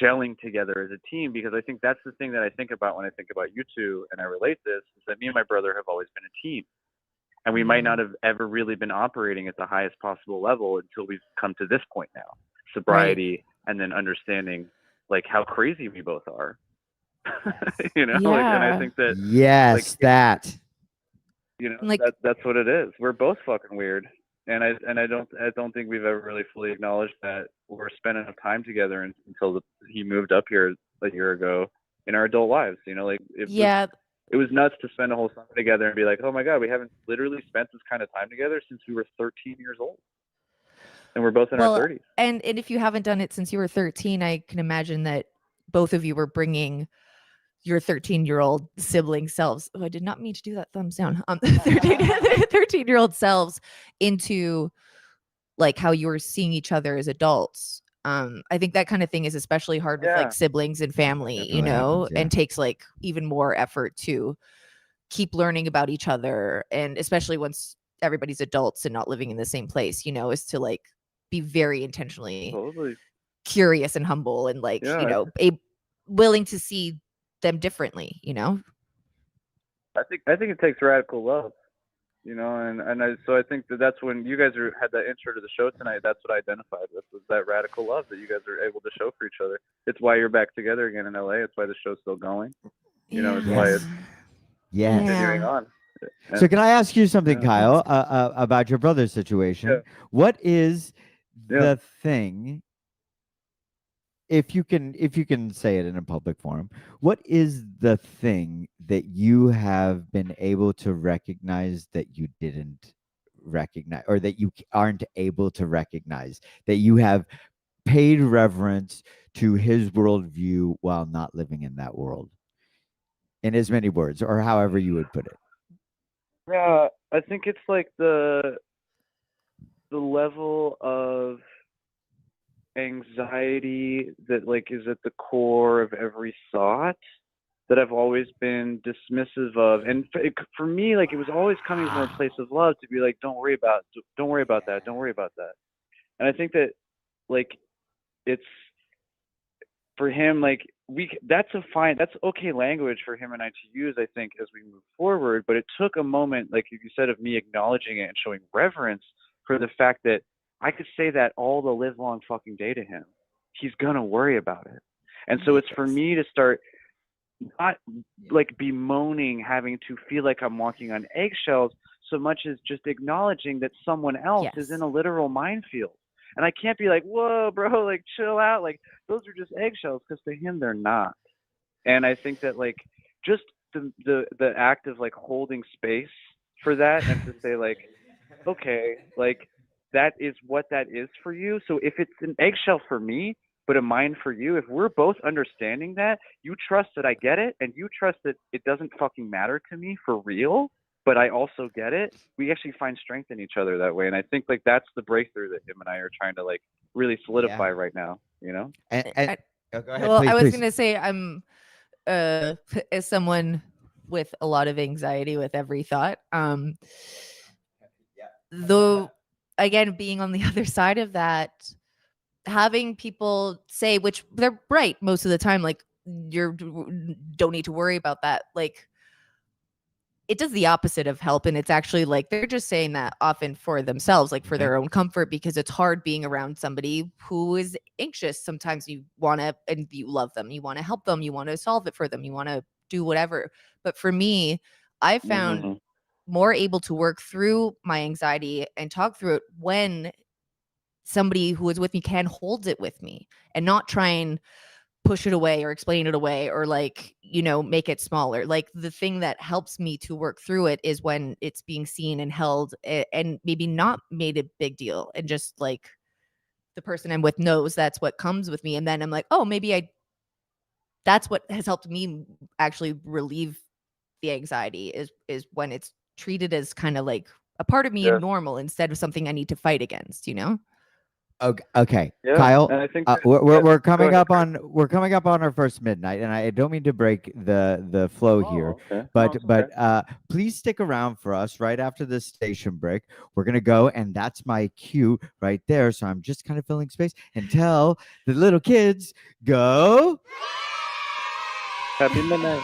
Speaker 3: gelling together as a team, because I think that's the thing that I think about when I think about you two, and I relate this, is that me and my brother have always been a team, and we might not have ever really been operating at the highest possible level until we've come to this point now, sobriety, and then understanding like how crazy we both are. You know, like, and I think that like,
Speaker 1: that
Speaker 3: you know, like that's what it is. We're both fucking weird. And I don't think we've ever really fully acknowledged that we're spending enough time together until he moved up here a year ago in our adult lives. You know, like it was nuts to spend a whole summer together and be like, oh my God, we haven't literally spent this kind of time together since we were 13 years old, and we're both in our 30s.
Speaker 2: And if you haven't done it since you were 13, I can imagine that both of you were bringing your 13-year-old sibling selves. Oh, I did not mean to do that thumbs down. 13-year-old selves into like how you were seeing each other as adults. I think that kind of thing is especially hard with like siblings and family, you know, and takes like even more effort to keep learning about each other. And especially once everybody's adults and not living in the same place, you know, is to like be very intentionally curious and humble and like, you know, willing to see them differently, you know.
Speaker 3: I think it takes radical love, you know, so I think that's when you guys had that intro to the show tonight. That's what I identified with, was that radical love that you guys are able to show for each other. It's why you're back together again in LA. It's why the show's still going. You know, it's why it's continuing on.
Speaker 1: So can I ask you something, Kyle, about your brother's situation? What is the thing, if you can say it in a public forum, what is the thing that you have been able to recognize that you didn't recognize, or that you aren't able to recognize, that you have paid reverence to his worldview while not living in that world, in as many words, or however you would put it?
Speaker 3: Yeah, I think it's like the level of anxiety that like is at the core of every thought that I've always been dismissive of. And for me, like, it was always coming from a place of love to be like, don't worry about that, don't worry about that. And I think that like it's for him, like that's okay language for him and I to use, I think, as we move forward. But it took a moment, like you said, of me acknowledging it and showing reverence for the fact that I could say that all the live long fucking day to him. He's gonna worry about it. And so it's for me to start not like bemoaning having to feel like I'm walking on eggshells so much as just acknowledging that someone else is in a literal minefield. And I can't be like, whoa, bro, like chill out. Like those are just eggshells, because to him they're not. And I think that like just the act of like holding space for that and to say like, okay, like that is what that is for you. So if it's an eggshell for me, but a mine for you, if we're both understanding that, you trust that I get it, and you trust that it doesn't fucking matter to me for real, but I also get it, we actually find strength in each other that way. And I think like that's the breakthrough that him and I are trying to like really solidify right now, you know?
Speaker 1: Go ahead,
Speaker 2: well,
Speaker 1: please,
Speaker 2: I was
Speaker 1: please.
Speaker 2: going to say, I'm as someone with a lot of anxiety with every thought, though, again, being on the other side of that, having people say, which they're right most of the time, like, don't need to worry about that. Like, it does the opposite of help. And it's actually like they're just saying that often for themselves, like for their own comfort, because it's hard being around somebody who is anxious. Sometimes you want to, and you love them, you want to help them, you want to solve it for them, you want to do whatever. But for me, I found more able to work through my anxiety and talk through it when somebody who is with me can hold it with me and not try and push it away or explain it away or like, you know, make it smaller. Like the thing that helps me to work through it is when it's being seen and held and maybe not made a big deal, and just like the person I'm with knows that's what comes with me. And then I'm like, oh, that's what has helped me actually relieve the anxiety is when it's treated as kind of like a part of me and normal instead of something I need to fight against, you know?
Speaker 1: Okay.
Speaker 3: Yeah,
Speaker 1: Kyle,
Speaker 3: and I think
Speaker 1: we're coming
Speaker 3: ahead,
Speaker 1: up on our first midnight, and I don't mean to break the flow here,
Speaker 3: okay.
Speaker 1: but please stick around for us right after this station break. We're gonna go, and that's my cue right there. So I'm just kind of filling space and tell the little kids go.
Speaker 3: Happy midnight.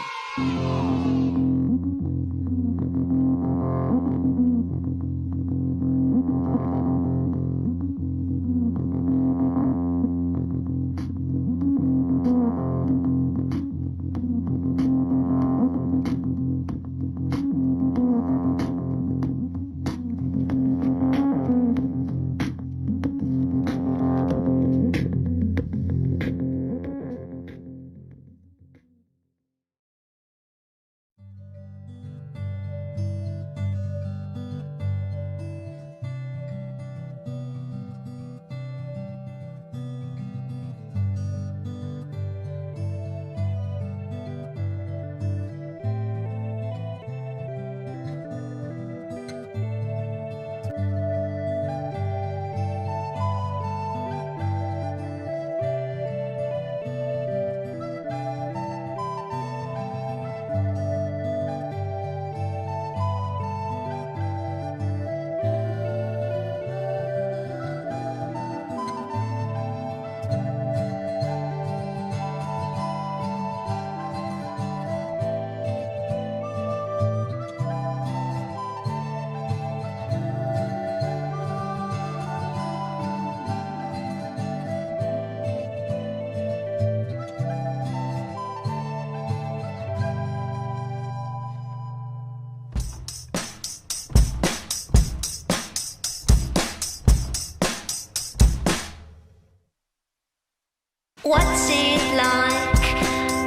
Speaker 4: What's it like?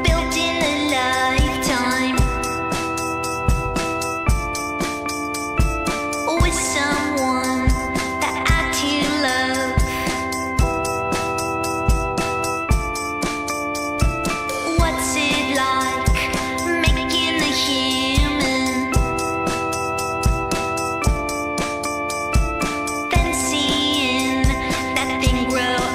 Speaker 4: Built in a lifetime with someone that you love. What's it like making a human, then seeing that thing grow up?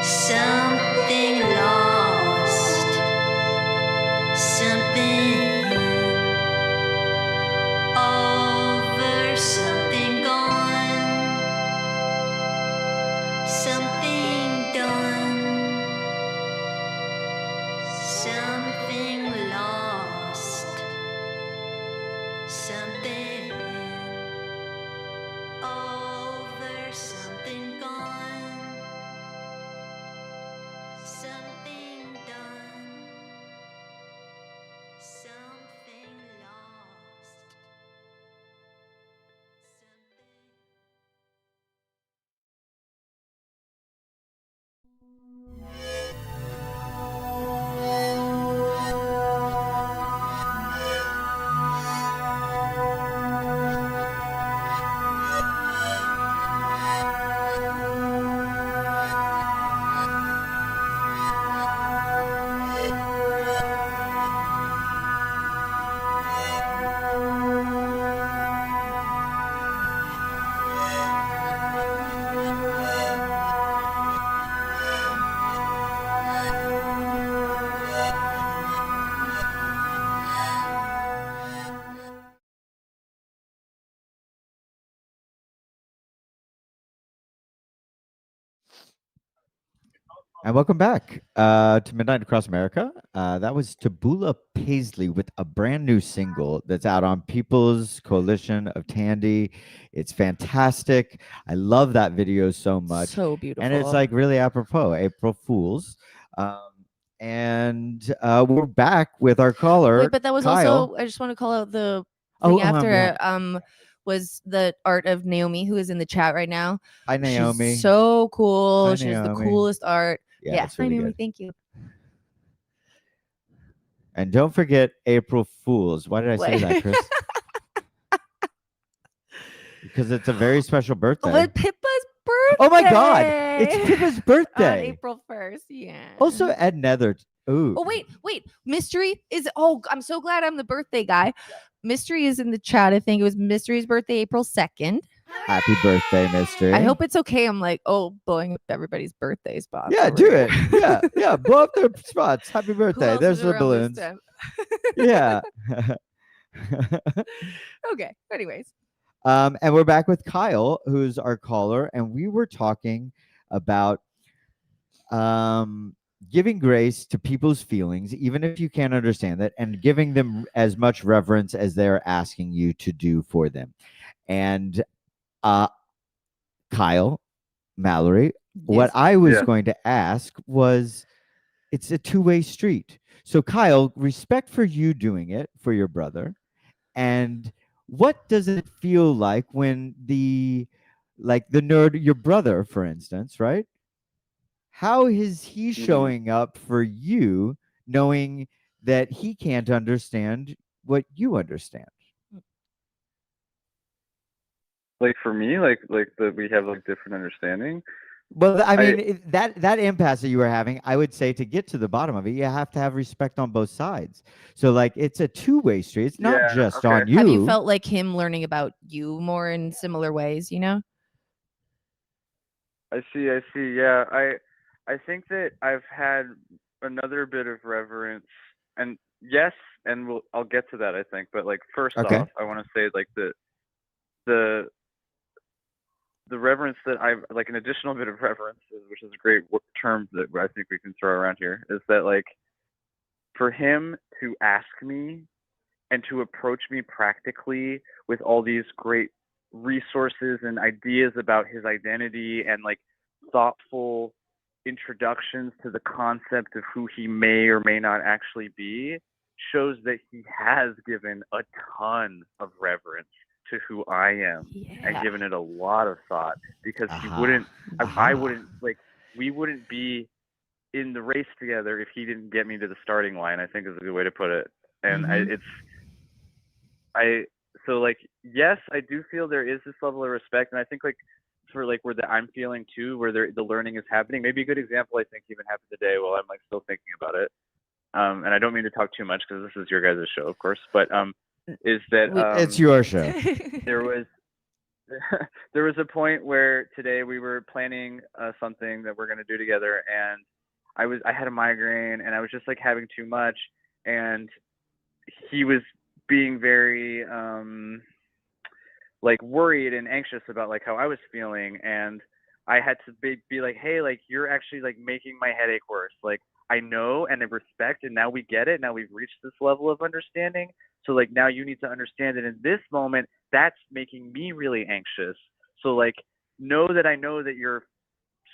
Speaker 4: Something lost, something over, something gone, something done, something lost, something over, something gone, something done, something lost, something.
Speaker 1: And welcome back to Midnight Across America. That was Tabula Paisley with a brand new single that's out on People's Coalition of Tandy. It's fantastic. I love that video so much.
Speaker 2: So beautiful.
Speaker 1: And it's like really apropos, April Fools. And we're back with our caller.
Speaker 2: Wait, but that was
Speaker 1: Kyle.
Speaker 2: also, I just want to call out the
Speaker 1: Oh,
Speaker 2: thing
Speaker 1: yeah.
Speaker 2: after was the art of Naomi, who is in the chat right now.
Speaker 1: Hi, Naomi.
Speaker 2: She's so cool.
Speaker 1: Hi,
Speaker 2: She has the
Speaker 1: Naomi.
Speaker 2: coolest art.
Speaker 1: Yeah, it's really
Speaker 2: hi, Naomi.
Speaker 1: good.
Speaker 2: Thank you.
Speaker 1: And don't forget April Fools. Why did I say that, Chris? Because it's a very special birthday.
Speaker 2: What, Pippa's birthday?
Speaker 1: Oh my God! It's Pippa's
Speaker 2: On
Speaker 1: birthday.
Speaker 2: April 1st. Yeah.
Speaker 1: Also, Ed Nether. Ooh.
Speaker 2: Oh, wait. Mystery is. Oh, I'm so glad I'm the birthday guy. Mystery is in the chat. I think it was Mystery's birthday, April 2nd.
Speaker 1: Happy birthday, Mystery.
Speaker 2: I hope it's okay. I'm like, blowing up everybody's birthday spots.
Speaker 1: Yeah,
Speaker 2: over
Speaker 1: do
Speaker 2: here.
Speaker 1: it. Yeah. Blow up their spots. Happy
Speaker 2: Who
Speaker 1: birthday.
Speaker 2: else
Speaker 1: There's
Speaker 2: is
Speaker 1: the
Speaker 2: around this
Speaker 1: balloons.
Speaker 2: time?
Speaker 1: Yeah.
Speaker 2: Okay. Anyways.
Speaker 1: And we're back with Kyle, who's our caller, and we were talking about giving grace to people's feelings, even if you can't understand it, and giving them as much reverence as they're asking you to do for them. And Kyle, Mallory, what I was
Speaker 3: Yeah.
Speaker 1: going to ask was, it's a two-way street. So Kyle, respect for you doing it for your brother. And what does it feel like when the nerd, your brother, for instance, right? How is he showing up for you, knowing that he can't understand what you understand?
Speaker 3: Like for me, like that we have like different understanding.
Speaker 1: Well, I mean, that impasse that you were having, I would say to get to the bottom of it, you have to have respect on both sides. So, like, it's a two-way street. It's not just on you.
Speaker 2: Have you felt like him learning about you more in similar ways, you know?
Speaker 3: I see. Yeah, I think that I've had another bit of reverence, and yes, and I'll get to that, I think. But like first off, I want to say like the reverence that I've like an additional bit of reverence, which is a great term that I think we can throw around here, is that like for him to ask me and to approach me practically with all these great resources and ideas about his identity and like thoughtful introductions to the concept of who he may or may not actually be shows that he has given a ton of reverence to who I am and given it a lot of thought, because he wouldn't, I wouldn't, like, we wouldn't be in the race together if he didn't get me to the starting line, I think is a good way to put it. And so like, yes, I do feel there is this level of respect. And I think like for like where I'm feeling too, where the learning is happening, maybe a good example, I think even happened today while I'm like still thinking about it. And I don't mean to talk too much because this is your guys' show, of course, but is that
Speaker 1: it's your show.
Speaker 3: there was there was a point where today we were planning something that we're going to do together, and I had a migraine, and I was just like having too much, and he was being very like worried and anxious about like how I was feeling, and I had to be like, hey, like you're actually like making my headache worse. Like I know and I respect, and now we get it. Now we've reached this level of understanding. So like now you need to understand that in this moment, that's making me really anxious. So like know that I know that you're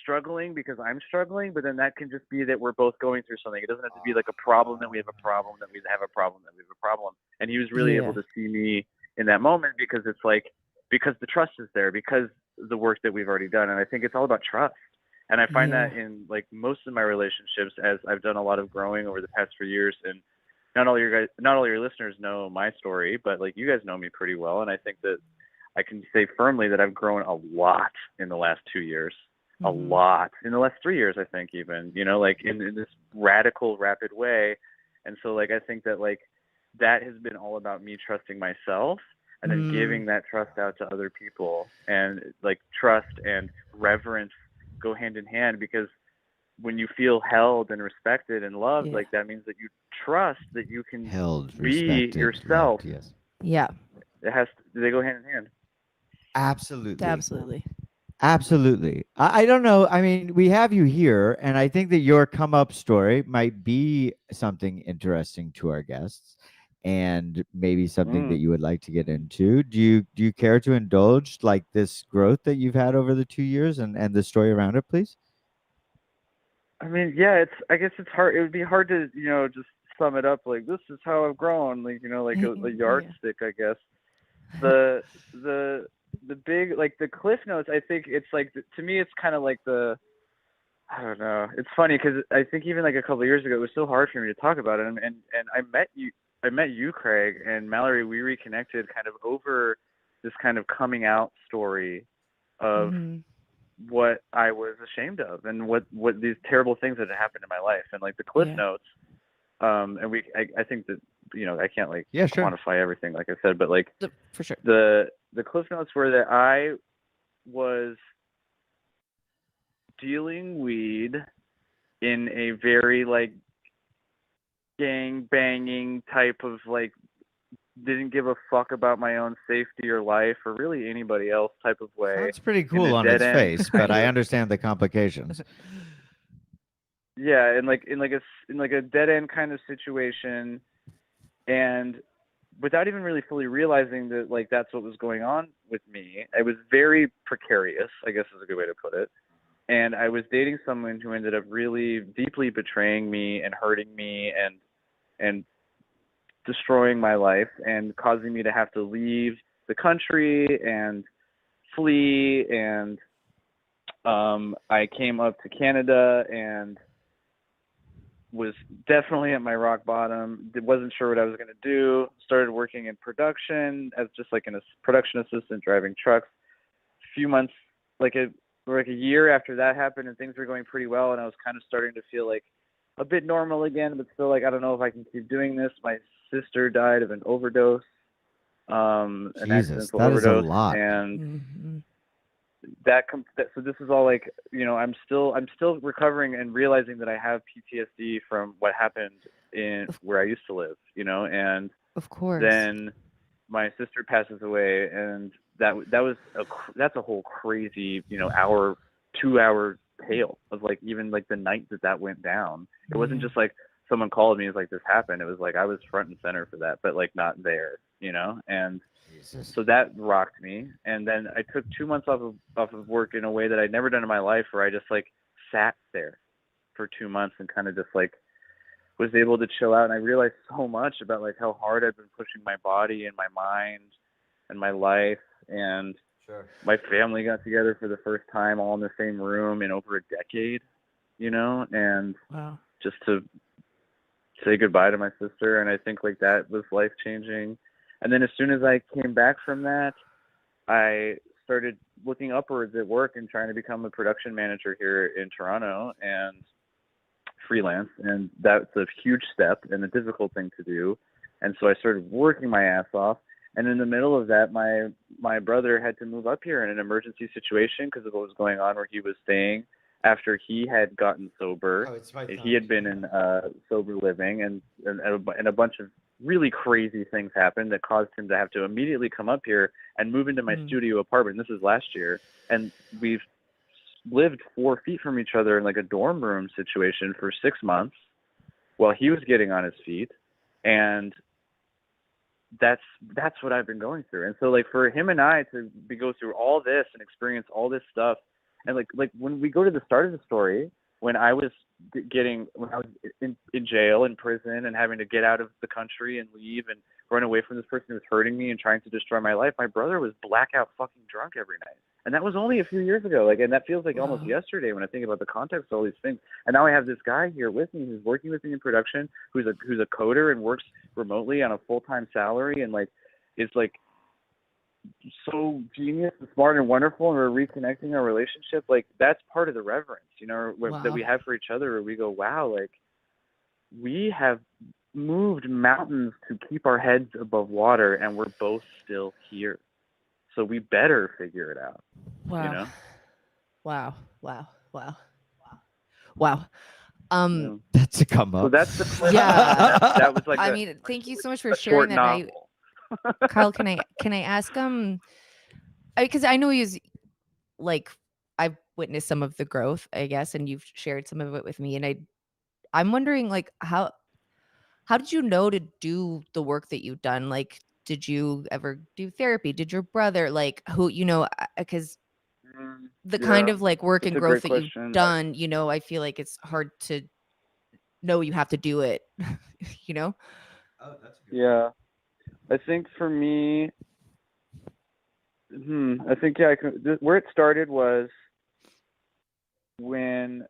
Speaker 3: struggling because I'm struggling, but then that can just be that we're both going through something. It doesn't have to be like a problem that we have a problem that we have a problem that we have a problem. And he was really able to see me in that moment because it's like, because the trust is there, because the work that we've already done. And I think it's all about trust. And I find that in like most of my relationships, as I've done a lot of growing over the past 4 years, and not all your listeners know my story, but like you guys know me pretty well. And I think that I can say firmly that I've grown a lot in the last 2 years, a lot in the last 3 years, I think even, you know, like in this radical, rapid way. And so like, I think that like, that has been all about me trusting myself and then giving that trust out to other people, and like trust and reverence go hand in hand, because when you feel held and respected and loved, like that means that you trust that you can be
Speaker 1: respected,
Speaker 3: yourself.
Speaker 1: loved, yes.
Speaker 2: Yeah.
Speaker 3: They go hand in hand.
Speaker 1: Absolutely.
Speaker 2: Absolutely.
Speaker 1: Absolutely. I don't know. I mean, we have you here, and I think that your come up story might be something interesting to our guests, and maybe something that you would like to get into. Do you care to indulge like this growth that you've had over the 2 years and the story around it, please?
Speaker 3: I mean, yeah, I guess it's hard. It would be hard to, you know, just sum it up like, this is how I've grown, like, you know, like a yardstick, I guess. The big, like the cliff notes, I think it's like, to me, it's kind of like I don't know. It's funny because I think even like a couple of years ago, it was so hard for me to talk about it. And I met you, Craig, and Mallory. We reconnected kind of over this kind of coming out story of what I was ashamed of and what these terrible things that had happened in my life, and like the cliff notes. And I think that, you know, I can't like quantify everything, like I said, but like
Speaker 2: for sure,
Speaker 3: the cliff notes were that I was dealing weed in a very like gang banging type of like, didn't give a fuck about my own safety or life or really anybody else type of way.
Speaker 1: Sounds pretty cool on its face, but I understand the complications.
Speaker 3: Yeah, in like a dead end kind of situation, and without even really fully realizing that like that's what was going on with me. It was very precarious, I guess is a good way to put it. And I was dating someone who ended up really deeply betraying me and hurting me and destroying my life and causing me to have to leave the country and flee. And I came up to Canada and was definitely at my rock bottom. Wasn't sure what I was going to do. Started working in production as just like a production assistant driving trucks. A few months, like a year after that happened, and things were going pretty well, and I was kind of starting to feel like a bit normal again, but still like, I don't know if I can keep doing this. My sister died of an overdose, an accidental overdose,
Speaker 1: is a lot.
Speaker 3: and so this is all like, you know, I'm still recovering and realizing that I have PTSD from what happened in where I used to live, you know, and
Speaker 2: of course,
Speaker 3: then my sister passes away, and that's a whole crazy, you know, 2-hour tale of like, even like the night that went down. It wasn't just like someone called me, it's like this happened. It was like I was front and center for that, but like not there, you know. And so that rocked me. And then I took 2 months off of work in a way that I'd never done in my life, where I just like sat there for 2 months and kind of just like was able to chill out. And I realized so much about like how hard I've been pushing my body and my mind and my life. And my family got together for the first time all in the same room in over a decade, you know, and just to say goodbye to my sister. And I think like that was life changing. And then as soon as I came back from that, I started looking upwards at work and trying to become a production manager here in Toronto and freelance. And that's a huge step and a difficult thing to do. And so I started working my ass off. And in the middle of that, my brother had to move up here in an emergency situation because of what was going on where he was staying after he had gotten sober.
Speaker 1: Oh, it's my
Speaker 3: And he had been in sober living, and a bunch of really crazy things happened that caused him to have to immediately come up here and move into my studio apartment. This is last year, and we've lived 4 feet from each other in like a dorm room situation for 6 months while he was getting on his feet. And that's what I've been going through. And so like for him and I to go through all this and experience all this stuff, and like when we go to the start of the story, when I was in jail, in prison, and having to get out of the country and leave and run away from this person who was hurting me and trying to destroy my life, my brother was blackout fucking drunk every night. And that was only a few years ago. Like, and that feels like almost yesterday when I think about the context of all these things. And now I have this guy here with me who's working with me in production, who's a coder and works remotely on a full-time salary, and like is like so genius and smart and wonderful, and we're reconnecting our relationship. Like, that's part of the reverence, you know, that we have for each other, where we go, wow, like we have moved mountains to keep our heads above water, and we're both still here. So we better figure it out.
Speaker 2: Wow.
Speaker 3: You know?
Speaker 2: Wow. Wow. Wow. Wow.
Speaker 1: That's a come up.
Speaker 3: So that's the clip.
Speaker 2: Yeah.
Speaker 3: That was like
Speaker 2: I mean, thank you so much for sharing
Speaker 3: short
Speaker 2: that.
Speaker 3: novel.
Speaker 2: Kyle, can I ask because I know he's like, I've witnessed some of the growth, I guess, and you've shared some of it with me, and I'm wondering, like, how did you know to do the work that you've done? Like, did you ever do therapy? Did your brother, like, who, you know, because the kind of like work and growth that you've done, you know, I feel like it's hard to know you have to do it, you know?
Speaker 1: Oh, that's good.
Speaker 3: Yeah. I think for me, I think, yeah, where it started was when,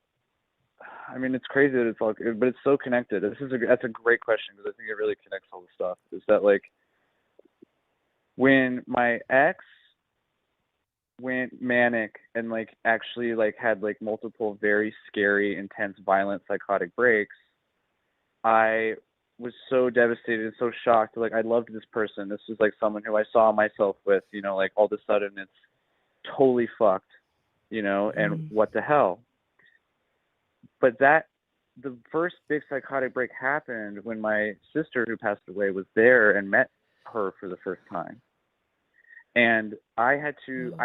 Speaker 3: I mean, it's crazy that it's all, but it's so connected. That's a great question, because I think it really connects all the stuff. Is that like when my ex went manic and like actually like had like multiple very scary, intense, violent, psychotic breaks, I was so devastated and so shocked. Like, I loved this person. This was like someone who I saw myself with, you know, like all of a sudden it's totally fucked, you know, and what the hell? But the first big psychotic break happened when my sister, who passed away, was there and met her for the first time. And I had to,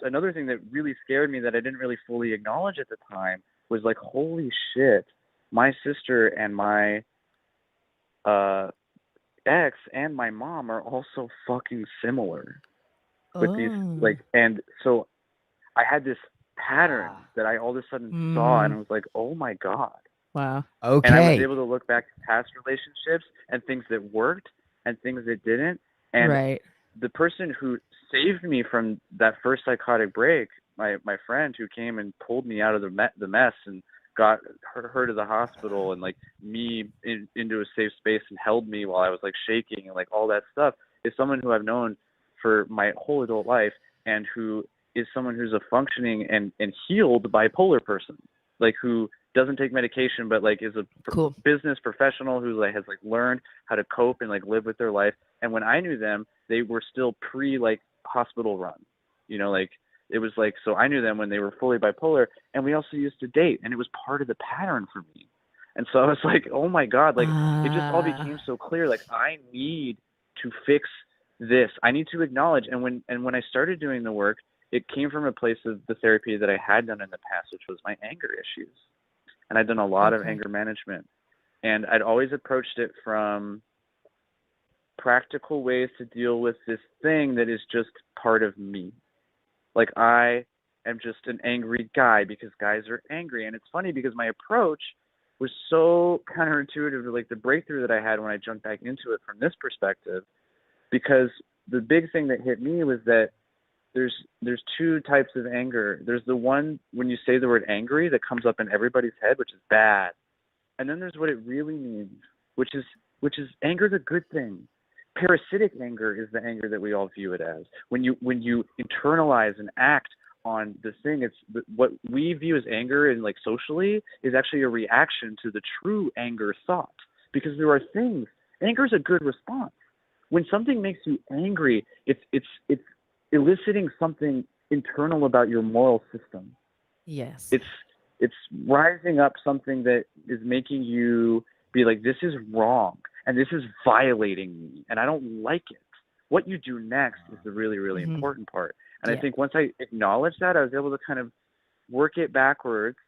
Speaker 3: another thing that really scared me that I didn't really fully acknowledge at the time was like, holy shit, my sister and my ex and my mom are also fucking similar with these, like, and so I had this pattern that I all of a sudden saw, and I was like, oh my God.
Speaker 2: Wow.
Speaker 1: Okay.
Speaker 3: And I was able to look back at past relationships and things that worked and things that didn't. And the person who saved me from that first psychotic break, my friend who came and pulled me out of the mess and got her to the hospital and like me into a safe space and held me while I was like shaking and like all that stuff, is someone who I've known for my whole adult life, and who is someone who's a functioning and healed bipolar person, like who doesn't take medication, but like is a business professional who like has like learned how to cope and like live with their life. And when I knew them, they were still pre like hospital run, you know, like it was like, so I knew them when they were fully bipolar, and we also used to date, and it was part of the pattern for me. And so I was like, oh my God, like it just all became so clear. Like, I need to fix this. I need to acknowledge. And when I started doing the work, it came from a place of the therapy that I had done in the past, which was my anger issues. And I'd done a lot of anger management, and I'd always approached it from practical ways to deal with this thing that is just part of me. Like, I am just an angry guy because guys are angry. And it's funny because my approach was so counterintuitive to like the breakthrough that I had when I jumped back into it from this perspective, because the big thing that hit me was that there's two types of anger. There's the one when you say the word angry that comes up in everybody's head, which is bad. And then there's what it really means, which is anger is a good thing. Parasitic anger is the anger that we all view it as. When you internalize and act on the thing, it's what we view as anger, and like socially, is actually a reaction to the true anger thought. Because there are things, anger is a good response. when something makes you angry, it's eliciting something internal about your moral system.
Speaker 2: Yes.
Speaker 3: It's rising up something that is making you be like, this is wrong and this is violating me and I don't like it. What you do next is the really, really
Speaker 2: Mhm.
Speaker 3: important part. And
Speaker 2: Yeah.
Speaker 3: I think once I acknowledged that, I was able to kind of work it backwards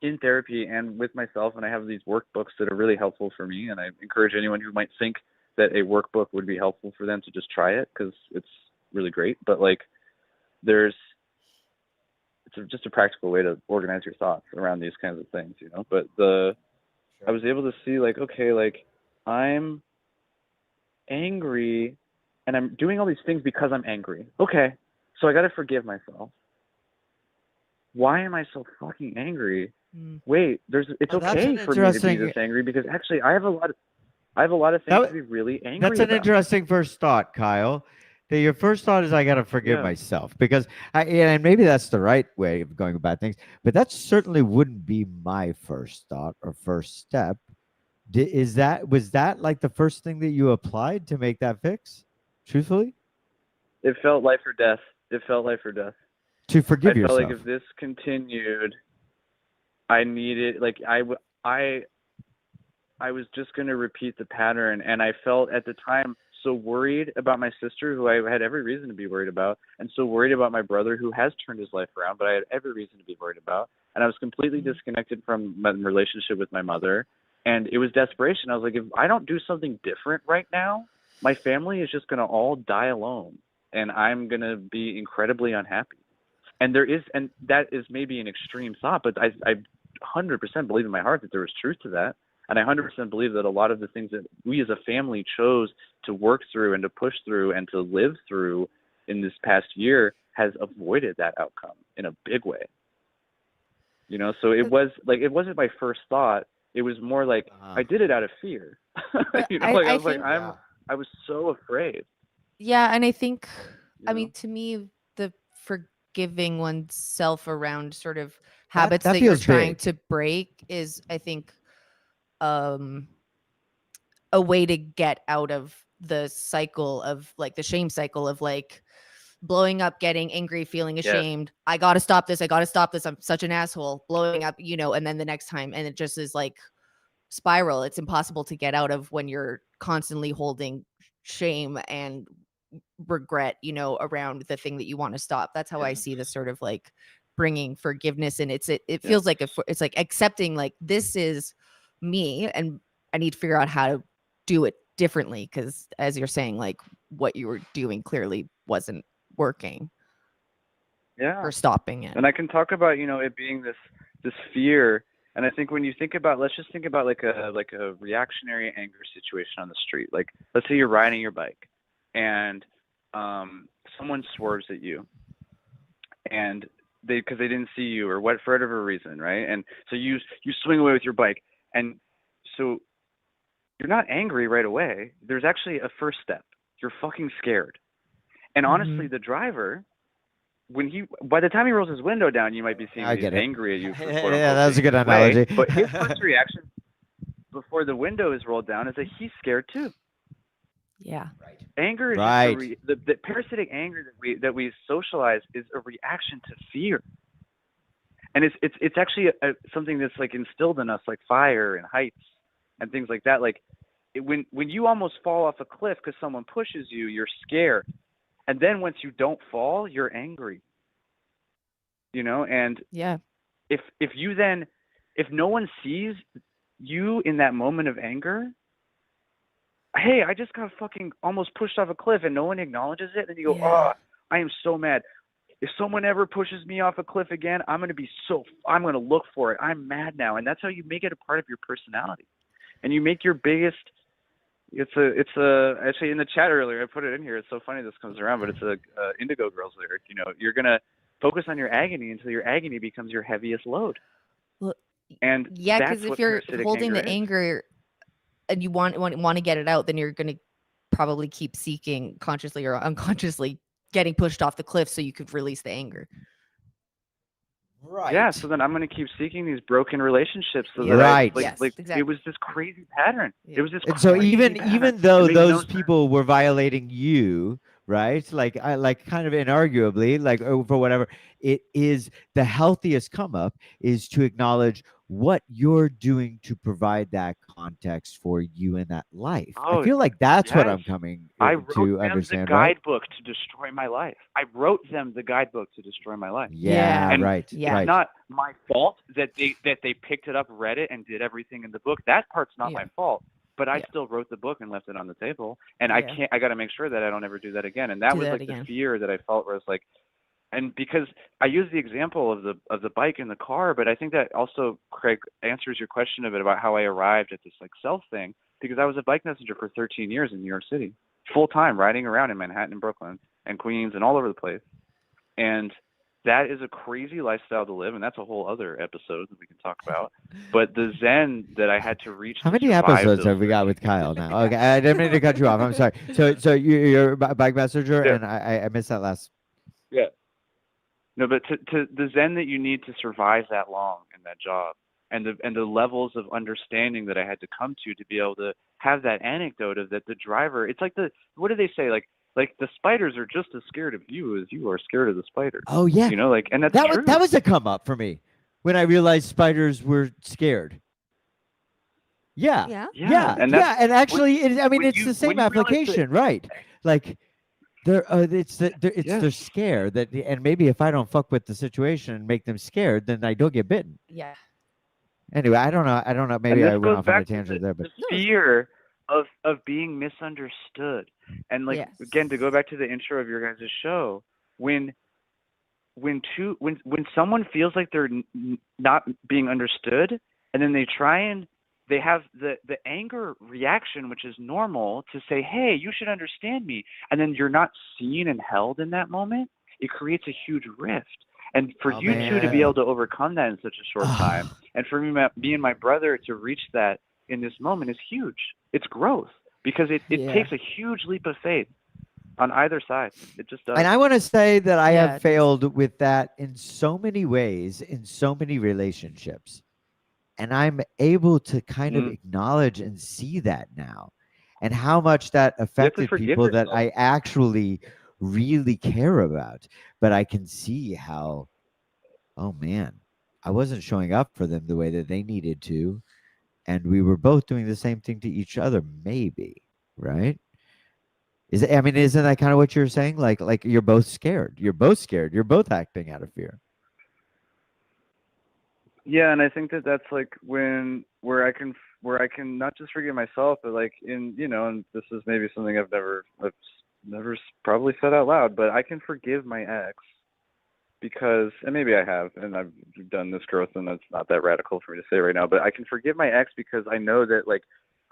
Speaker 3: in therapy and with myself. And I have these workbooks that are really helpful for me. And I encourage anyone who might think that a workbook would be helpful for them to just try it, because it's really great. But like, just a practical way to organize your thoughts around these kinds of things, you know. But I was able to see, like, okay, like, I'm angry and I'm doing all these things because I'm angry. Okay, so I got to forgive myself. Why am I so fucking angry? Wait, it's
Speaker 1: Oh, that's
Speaker 3: okay
Speaker 1: an
Speaker 3: for me to be
Speaker 1: interesting-
Speaker 3: this angry, because actually I have a lot of things to be really angry
Speaker 1: That's an
Speaker 3: about.
Speaker 1: interesting first thought, Kyle. That your first thought is I got to forgive
Speaker 3: Yeah.
Speaker 1: myself, because and maybe that's the right way of going about things, but that certainly wouldn't be my first thought or first step. Was that like the first thing that you applied to make that fix? Truthfully,
Speaker 3: It felt life or death. It felt life or death.
Speaker 1: to forgive
Speaker 3: I felt
Speaker 1: yourself.
Speaker 3: like if this continued, I needed, like, I was just going to repeat the pattern. And I felt at the time so worried about my sister, who I had every reason to be worried about, and so worried about my brother, who has turned his life around, but I had every reason to be worried about. And I was completely disconnected from my relationship with my mother. And it was desperation. I was like, if I don't do something different right now, my family is just going to all die alone, and I'm going to be incredibly unhappy. And that is maybe an extreme thought, but I 100% believe in my heart that there was truth to that. And I 100% believe that a lot of the things that we as a family chose to work through and to push through and to live through in this past year has avoided that outcome in a big way. You know, so it wasn't my first thought. It was more like I did it out of fear. You know, I was so afraid.
Speaker 2: Yeah, and I think,
Speaker 3: You
Speaker 2: I
Speaker 3: know?
Speaker 2: mean, to me, the forgiving oneself around sort of habits
Speaker 1: that
Speaker 2: that you're
Speaker 1: feels
Speaker 2: trying
Speaker 1: big.
Speaker 2: to break is, I think, a way to get out of the cycle of, like, the shame cycle of, like, blowing up, getting angry, feeling ashamed. I got to stop this. I'm such an asshole. Blowing up, you know, and then the next time, and it just is like spiral. It's impossible to get out of when you're constantly holding shame and regret, you know, around the thing that you want to stop. That's how I see this sort of like bringing forgiveness. And it feels like it's like accepting, like, this is me and I need to figure out how to do it differently, because as you're saying, like, what you were doing clearly wasn't working or stopping it.
Speaker 3: And I can talk about, you know, it being this fear. And I think when you think about, let's just think about like a reactionary anger situation on the street. Like, let's say you're riding your bike and someone swerves at you, and because they didn't see you or what, for whatever reason, right? And so you swing away with your bike, and so you're not angry right away. There's actually a first step. You're fucking scared. And honestly, the driver, by the time he rolls his window down, you might be seeing he's angry at you for quote unquote.
Speaker 1: That was a good analogy.
Speaker 3: But his first reaction before the window is rolled down is that he's scared too.
Speaker 2: Yeah.
Speaker 3: Anger is just the parasitic anger that we socialize is a reaction to fear. And it's actually something that's like instilled in us, like fire and heights and things like that. Like when you almost fall off a cliff because someone pushes you, you're scared. And then once you don't fall, you're angry. You know, and if no one sees you in that moment of anger, hey, I just got fucking almost pushed off a cliff and no one acknowledges it, and you go, oh, I am so mad. If someone ever pushes me off a cliff again, I'm going to look for it. I'm mad now. And that's how you make it a part of your personality. And you make your biggest, actually in the chat earlier, I put it in here. It's so funny this comes around, but it's a Indigo Girls lyric. You know, you're going to focus on your agony until your agony becomes your heaviest load.
Speaker 2: Well,
Speaker 3: and
Speaker 2: yeah, because if you're holding the anger and you want to get it out, then you're going to probably keep seeking, consciously or unconsciously, getting pushed off the cliff so you could release the anger.
Speaker 1: Right.
Speaker 3: Yeah, so then I'm gonna keep seeking these broken relationships so that
Speaker 1: Right.
Speaker 3: I
Speaker 2: Yes,
Speaker 3: it
Speaker 2: exactly.
Speaker 3: was this crazy pattern.
Speaker 2: Yeah.
Speaker 3: It was this
Speaker 1: And so
Speaker 3: crazy
Speaker 1: even
Speaker 3: pattern.
Speaker 1: though
Speaker 3: It made no
Speaker 1: those
Speaker 3: sense.
Speaker 1: people were violating you, right? Like I like kind of inarguably, like for whatever, it is the healthiest come up is to acknowledge what you're doing to provide that context for you in that life. I
Speaker 3: Oh,
Speaker 1: feel like that's what
Speaker 3: yes.
Speaker 1: I'm coming
Speaker 3: I wrote
Speaker 1: to
Speaker 3: them the
Speaker 1: understand, right?
Speaker 3: guidebook to destroy my life. I wrote them the guidebook to destroy my life.
Speaker 1: Yeah,
Speaker 3: And
Speaker 1: right.
Speaker 2: Yeah.
Speaker 3: it's
Speaker 1: Right.
Speaker 3: not my fault that they picked it up, read it, and did everything in the book. That part's not
Speaker 2: Yeah.
Speaker 3: my fault. But I
Speaker 2: Yeah.
Speaker 3: still wrote the book and left it on the table. And
Speaker 2: Yeah.
Speaker 3: I got to make sure that I don't ever do that again. And that
Speaker 2: Do
Speaker 3: was
Speaker 2: that
Speaker 3: like
Speaker 2: again.
Speaker 3: the fear that I felt, where it's like, and because I use the example of the bike and the car, but I think that also, Craig, answers your question a bit about how I arrived at this like self thing, because I was a bike messenger for 13 years in New York City, full time, riding around in Manhattan and Brooklyn and Queens and all over the place. And that is a crazy lifestyle to live, and that's a whole other episode that we can talk about. But the zen that I had to reach
Speaker 1: How
Speaker 3: to
Speaker 1: many
Speaker 3: survive
Speaker 1: episodes
Speaker 3: those
Speaker 1: have we got
Speaker 3: 13
Speaker 1: with
Speaker 3: years.
Speaker 1: Kyle now? Okay, I didn't mean to cut you off. I'm sorry. So you're a bike messenger,
Speaker 3: Yeah.
Speaker 1: and I missed that last.
Speaker 3: Yeah. No, but to the zen that you need to survive that long in that job, and the levels of understanding that I had to come to be able to have that anecdote of that the driver. It's like what do they say? Like the spiders are just as scared of you as you are scared of the spiders.
Speaker 1: Oh yeah,
Speaker 3: You know, like, and that's
Speaker 1: that
Speaker 3: true.
Speaker 1: that was a come up for me when I realized spiders were scared. Yeah,
Speaker 2: Yeah.
Speaker 3: Yeah, and that's
Speaker 1: and actually, I mean,
Speaker 3: when
Speaker 1: it's the same
Speaker 3: you realize that-
Speaker 1: application, right? Like, it's
Speaker 3: Yes.
Speaker 1: their scare that, and maybe if I don't fuck with the situation and make them scared, then I don't get bitten.
Speaker 2: Yeah.
Speaker 1: Anyway, I don't know. Maybe
Speaker 3: and this
Speaker 1: I went
Speaker 3: goes
Speaker 1: off on a
Speaker 3: back to
Speaker 1: tangent there, but
Speaker 3: the fear of being misunderstood. And like,
Speaker 2: Yes.
Speaker 3: again, to go back to the intro of your guys' show, when someone feels like they're not being understood, and then they have the anger reaction, which is normal, to say, hey, you should understand me, and then you're not seen and held in that moment, it creates a huge rift. And for
Speaker 1: Oh,
Speaker 3: you two to be
Speaker 1: man.
Speaker 3: able to overcome that in such a short time, and for me and my brother to reach that in this moment is huge. It's growth, because it
Speaker 2: Yeah.
Speaker 3: takes a huge leap of faith on either side. It just does.
Speaker 1: and I want to say that I
Speaker 2: Yeah, it
Speaker 1: have
Speaker 2: does.
Speaker 1: failed with that in so many ways, in so many relationships. And I'm able to kind of acknowledge and see that now, and how much that affected
Speaker 3: forgive
Speaker 1: people that
Speaker 3: yourself.
Speaker 1: I actually really care about. But I can see how, oh man, I wasn't showing up for them the way that they needed to. And we were both doing the same thing to each other, maybe, right? Isn't that kind of what you're saying? Like you're both scared. You're both scared. You're both acting out of fear.
Speaker 3: Yeah, and I think that that's like where I can not just forgive myself, but like and this is maybe something I've never probably said out loud, but I can forgive my ex because, and maybe I have, and I've done this growth, and that's not that radical for me to say right now, but I can forgive my ex because I know that like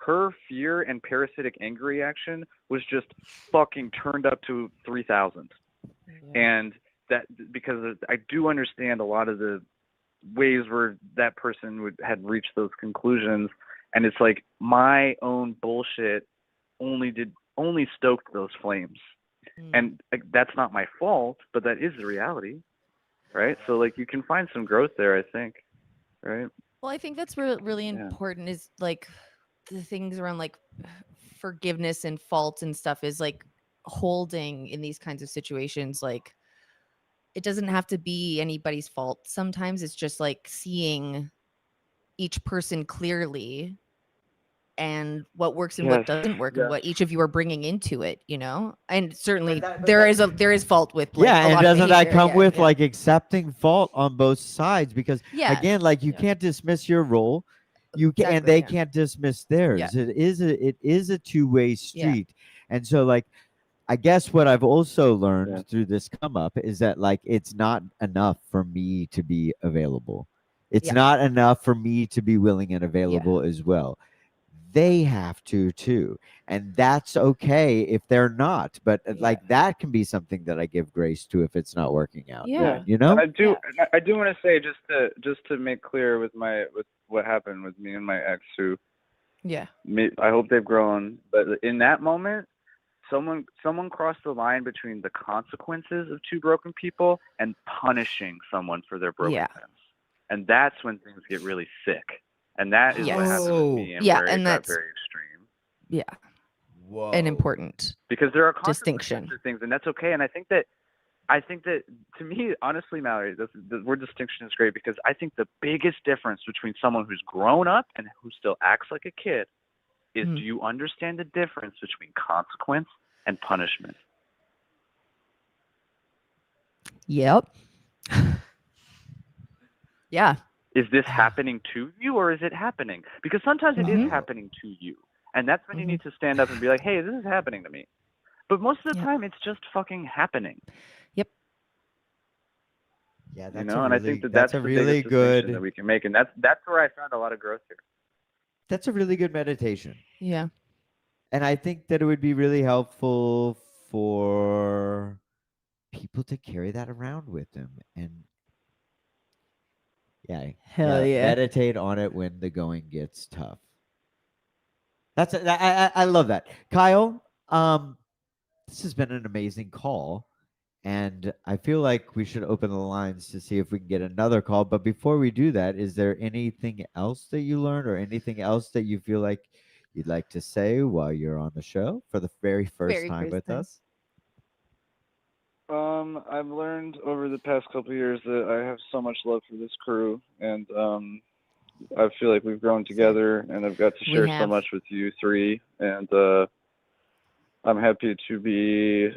Speaker 3: her fear and parasitic anger reaction was just fucking turned up to 3,000. And that, because I do understand a lot of the ways where that person had reached those conclusions, and it's like my own bullshit only stoked those flames. And like, that's not my fault, but that is the reality, right? So like you can find some growth there, I think, right?
Speaker 2: Well, I think that's really important, is like the things around like forgiveness and fault and stuff, is like holding in these kinds of situations. Like, it doesn't have to be anybody's fault. Sometimes it's just like seeing each person clearly, and what works and what doesn't work, and what each of you are bringing into it, and certainly there is fault with like,
Speaker 1: Yeah,
Speaker 2: a
Speaker 1: and
Speaker 2: lot of
Speaker 1: doesn't that
Speaker 2: behavior.
Speaker 1: come
Speaker 2: Yeah,
Speaker 1: with
Speaker 2: yeah.
Speaker 1: like accepting fault on both sides? Because
Speaker 2: Yeah,
Speaker 1: again, like you
Speaker 2: yeah.
Speaker 1: can't dismiss your role, and
Speaker 2: Exactly,
Speaker 1: they
Speaker 2: yeah.
Speaker 1: can't dismiss theirs.
Speaker 2: Yeah.
Speaker 1: It is a two-way street. And so like I guess what I've also learned through this come up is that like it's not enough for me to be available. It's
Speaker 2: Yeah.
Speaker 1: not enough for me to be willing and available as well. They have to too, and that's okay if they're not, but like that can be something that I give grace to if it's not working out.
Speaker 2: Yeah.
Speaker 1: You know.
Speaker 3: And I do want to say, just to make clear with what happened with me and my ex, who
Speaker 2: Yeah.
Speaker 3: I hope they've grown, but in that moment, someone crossed the line between the consequences of two broken people and punishing someone for their brokenness. And that's when things get really sick. And that is what happened with me, and where it got very extreme.
Speaker 2: Yeah.
Speaker 1: Whoa.
Speaker 2: An important
Speaker 3: Because there are consequences
Speaker 2: distinction
Speaker 3: to things, and that's okay. And I think that to me, honestly, Mallory, the word distinction is great, because I think the biggest difference between someone who's grown up and who still acts like a kid is, do you understand the difference between consequence and punishment?
Speaker 2: Yep. Yeah.
Speaker 3: Is this happening to you, or is it happening? Because sometimes it is happening to you. And that's when you need to stand up and be like, hey, this is happening to me. But most of the time, it's just fucking happening.
Speaker 2: Yep.
Speaker 1: Yeah,
Speaker 3: and I think that's
Speaker 1: a
Speaker 3: the
Speaker 1: really
Speaker 3: biggest
Speaker 1: good
Speaker 3: distinction that we can make. And that's where I found a lot of growth here.
Speaker 1: That's a really good meditation.
Speaker 2: Yeah.
Speaker 1: And I think that it would be really helpful for people to carry that around with them. And
Speaker 2: Hell yeah.
Speaker 1: meditate on it when the going gets tough. I love that. Kyle, this has been an amazing call. And I feel like we should open the lines to see if we can get another call. But before we do that, is there anything else that you learned, or anything else that you feel like you'd like to say while you're on the show for the very first time with us?
Speaker 3: I've learned over the past couple of years that I have so much love for this crew, and I feel like we've grown together, and I've got to share so much with you three, and I'm happy to be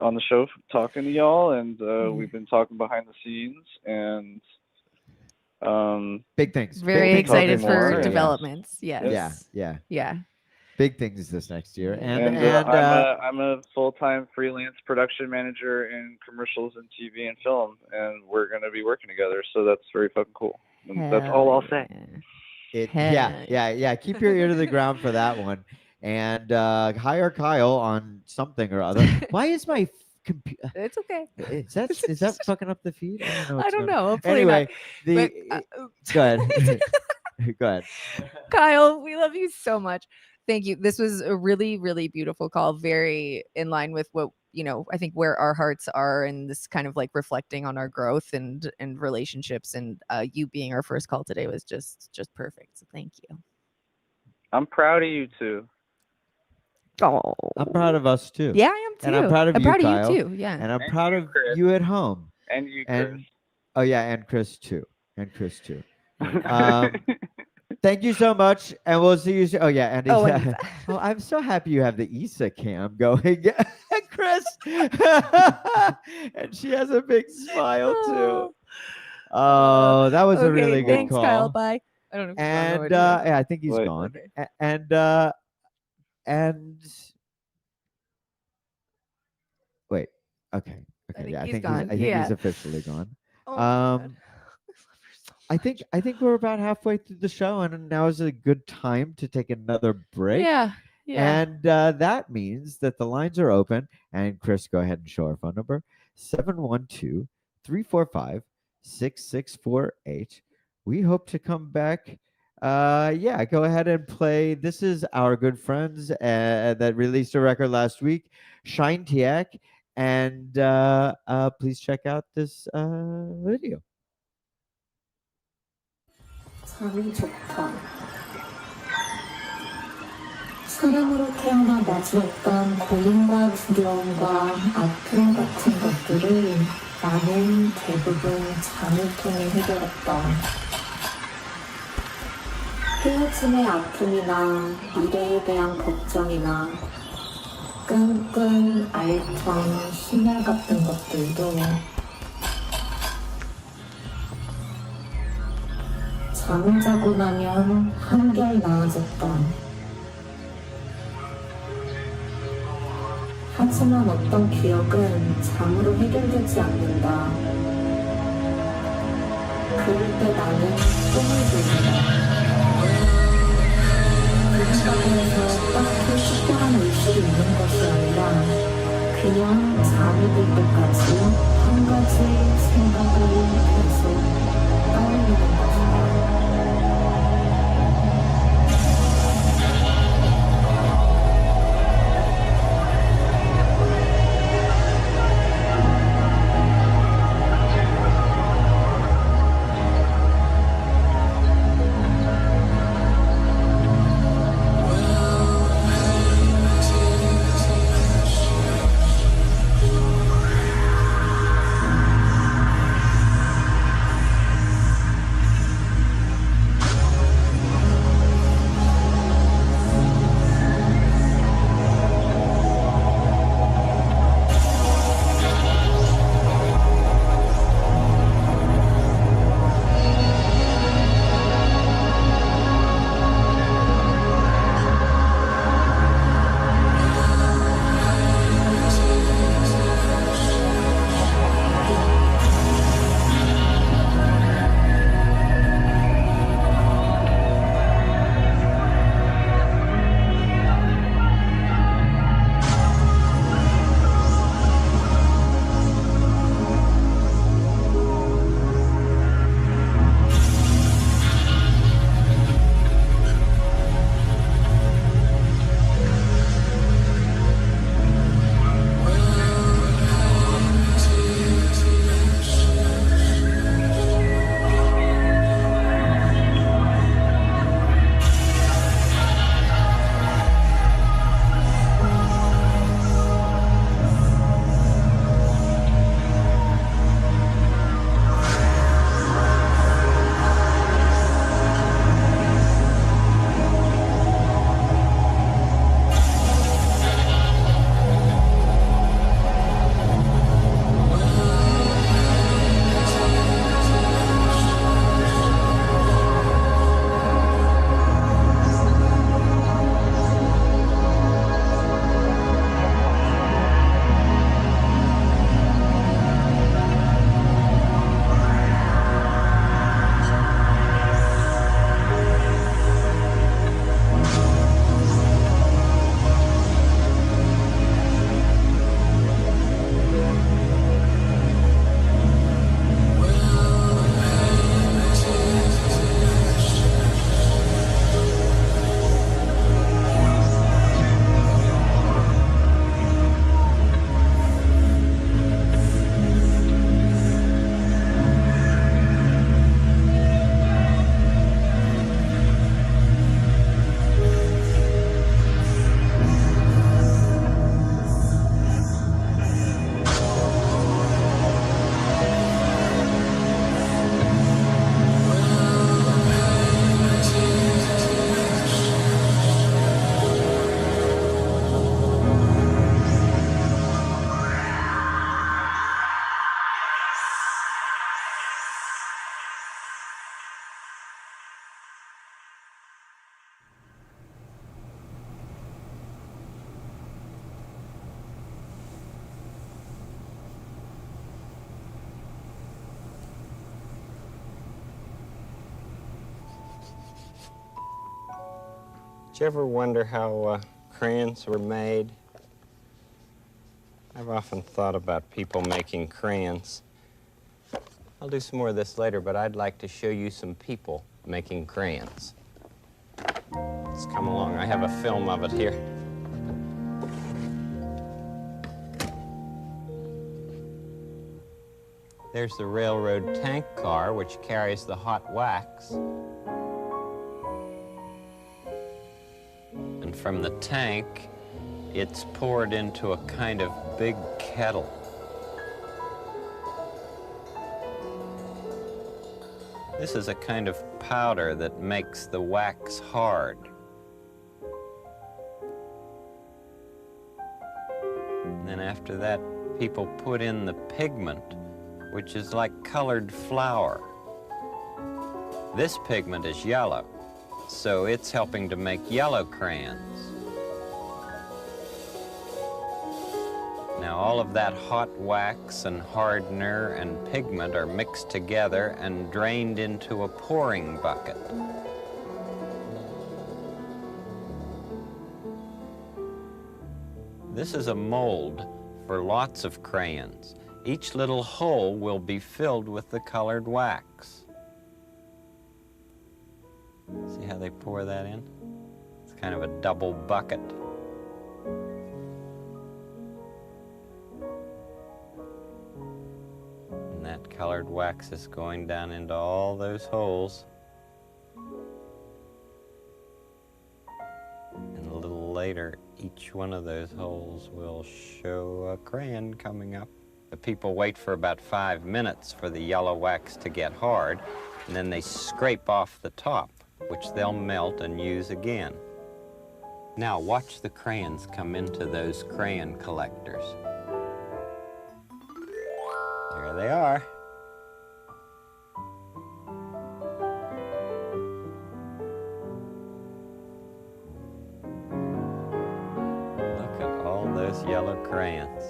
Speaker 3: on the show talking to y'all, and we've been talking behind the scenes, and
Speaker 1: big things.
Speaker 2: Very
Speaker 1: big
Speaker 2: excited
Speaker 1: things
Speaker 2: for developments. Yes.
Speaker 1: Yeah. Big things this next year.
Speaker 3: And I'm a full-time freelance production manager in commercials and TV and film, and we're going to be working together, so that's very fucking cool. And that's all I'll say.
Speaker 1: Keep your ear to the ground for that one. And hire Kyle on something or other. Why is my computer?
Speaker 2: It's okay.
Speaker 1: Is that fucking up the feed?
Speaker 2: I don't know.
Speaker 1: Anyway, go ahead. Go ahead.
Speaker 2: Kyle, we love you so much. Thank you. This was a really, really beautiful call. Very in line with what, I think where our hearts are, and this kind of like reflecting on our growth and relationships. And you being our first call today was just perfect. So thank you.
Speaker 3: I'm proud of you two.
Speaker 2: Oh,
Speaker 1: I'm proud of us too.
Speaker 2: Yeah, I am too.
Speaker 1: And I'm proud of you, Kyle.
Speaker 2: You too. Yeah.
Speaker 1: And I'm proud of you at home.
Speaker 3: And you, Chris.
Speaker 1: And Chris too. Thank you so much, and we'll see you soon. Oh yeah, and I'm so happy you have the Issa cam going, Chris. And she has a big smile too. Oh, that was a really good
Speaker 2: thanks,
Speaker 1: call.
Speaker 2: Kyle. Bye. I don't know.
Speaker 1: And I think he's gone.
Speaker 2: Okay.
Speaker 1: And wait, okay, yeah, I think he's officially gone. I think we're about halfway through the show, and now is a good time to take another break.
Speaker 2: Yeah.
Speaker 1: And that means that the lines are open. And Chris, go ahead and show our phone number: 712-345-6648. We hope to come back. Go ahead and play. This is our good friends that released a record last week, Shinetiac, and please check out this video.
Speaker 5: 잠이 좋다. 사람으로 태어나 마주했던 고민과 두려움과 아픔 같은 것들을 나는 대부분 잠을 통해 해결했다. 헤어짐의 아픔이나 미래에 대한 걱정이나 끙끙 앓던 심혈 같은 것들도 잠을 자고 나면 한결 나아졌다. 하지만 어떤 기억은 잠으로 해결되지 않는다. 그럴 때 나는 꿈을 꾸는다. 누군가에서 딱히 특별한 의식이 있는 것이 아니라 그냥 잠이 들 때까지 한 가지 생각을 계속 떠올리는 것이다.
Speaker 6: Did you ever wonder how crayons were made? I've often thought about people making crayons. I'll do some more of this later, but I'd like to show you some people making crayons. Let's come along. I have a film of it here. There's the railroad tank car, which carries the hot wax. And from the tank, it's poured into a kind of big kettle. This is a kind of powder that makes the wax hard. And then after that, people put in the pigment, which is like colored flour. This pigment is yellow, so it's helping to make yellow crayons. Now all of that hot wax and hardener and pigment are mixed together and drained into a pouring bucket. This is a mold for lots of crayons. Each little hole will be filled with the colored wax. See how they pour that in? It's kind of a double bucket. And that colored wax is going down into all those holes. And a little later, each one of those holes will show a crayon coming up. The people wait for about 5 minutes for the yellow wax to get hard, and then they scrape off the top, which they'll melt and use again. Now watch the crayons come into those crayon collectors. There they are. Look at all those yellow crayons.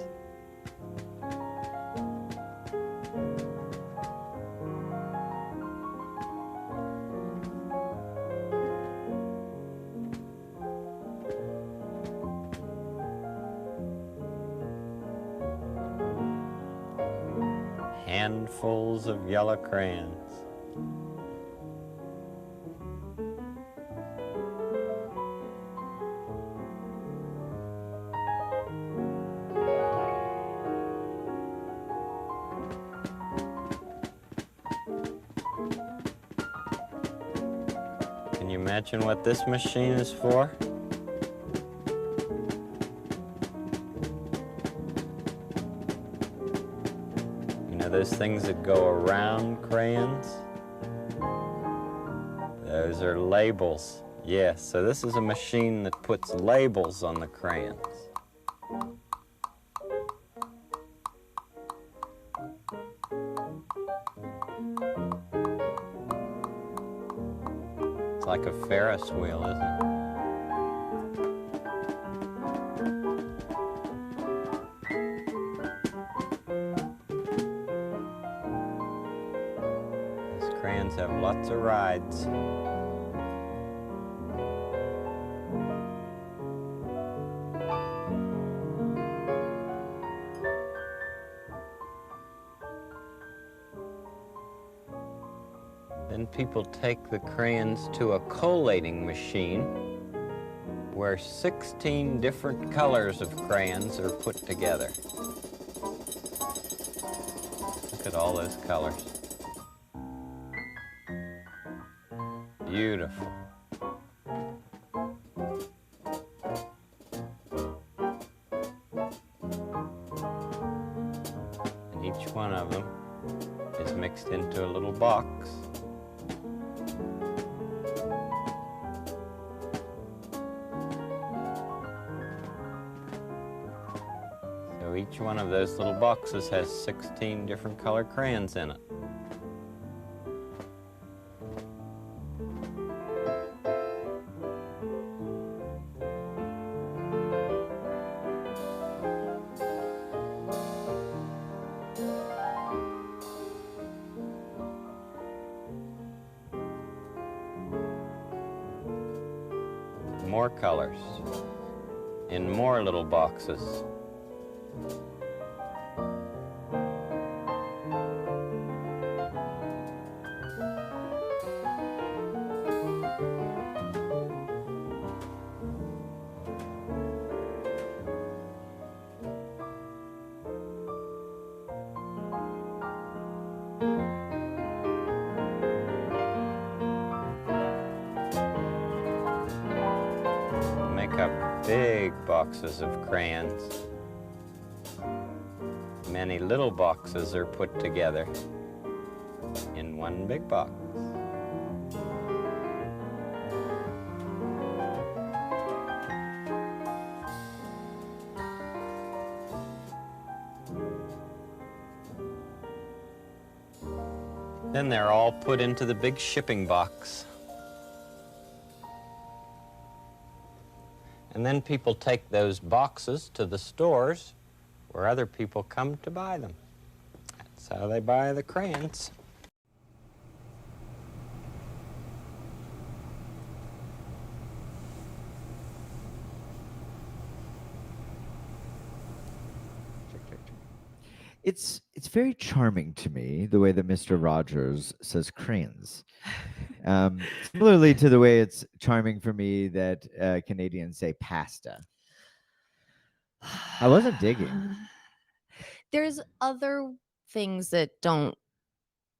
Speaker 6: Handfuls of yellow crayons. Can you imagine what this machine is for? Those things that go around crayons, those are labels. Yes, so this is a machine that puts labels on the crayons. It's like a Ferris wheel, isn't it? Have lots of rides. Then people take the crayons to a collating machine where 16 different colors of crayons are put together. Look at all those colors. Beautiful. And each one of them is mixed into a little box. So each one of those little boxes has 16 different colored crayons in it. more colors in more little boxes. Make up big boxes of crayons. Many little boxes are put together in one big box. Then they're all put into the big shipping box. And then people take those boxes to the stores where other people come to buy them. That's how they buy the crayons.
Speaker 1: It's very charming to me the way that Mr. Rogers says crayons. Similarly to the way it's charming for me that Canadians say pasta. I wasn't digging.
Speaker 2: There's other things that don't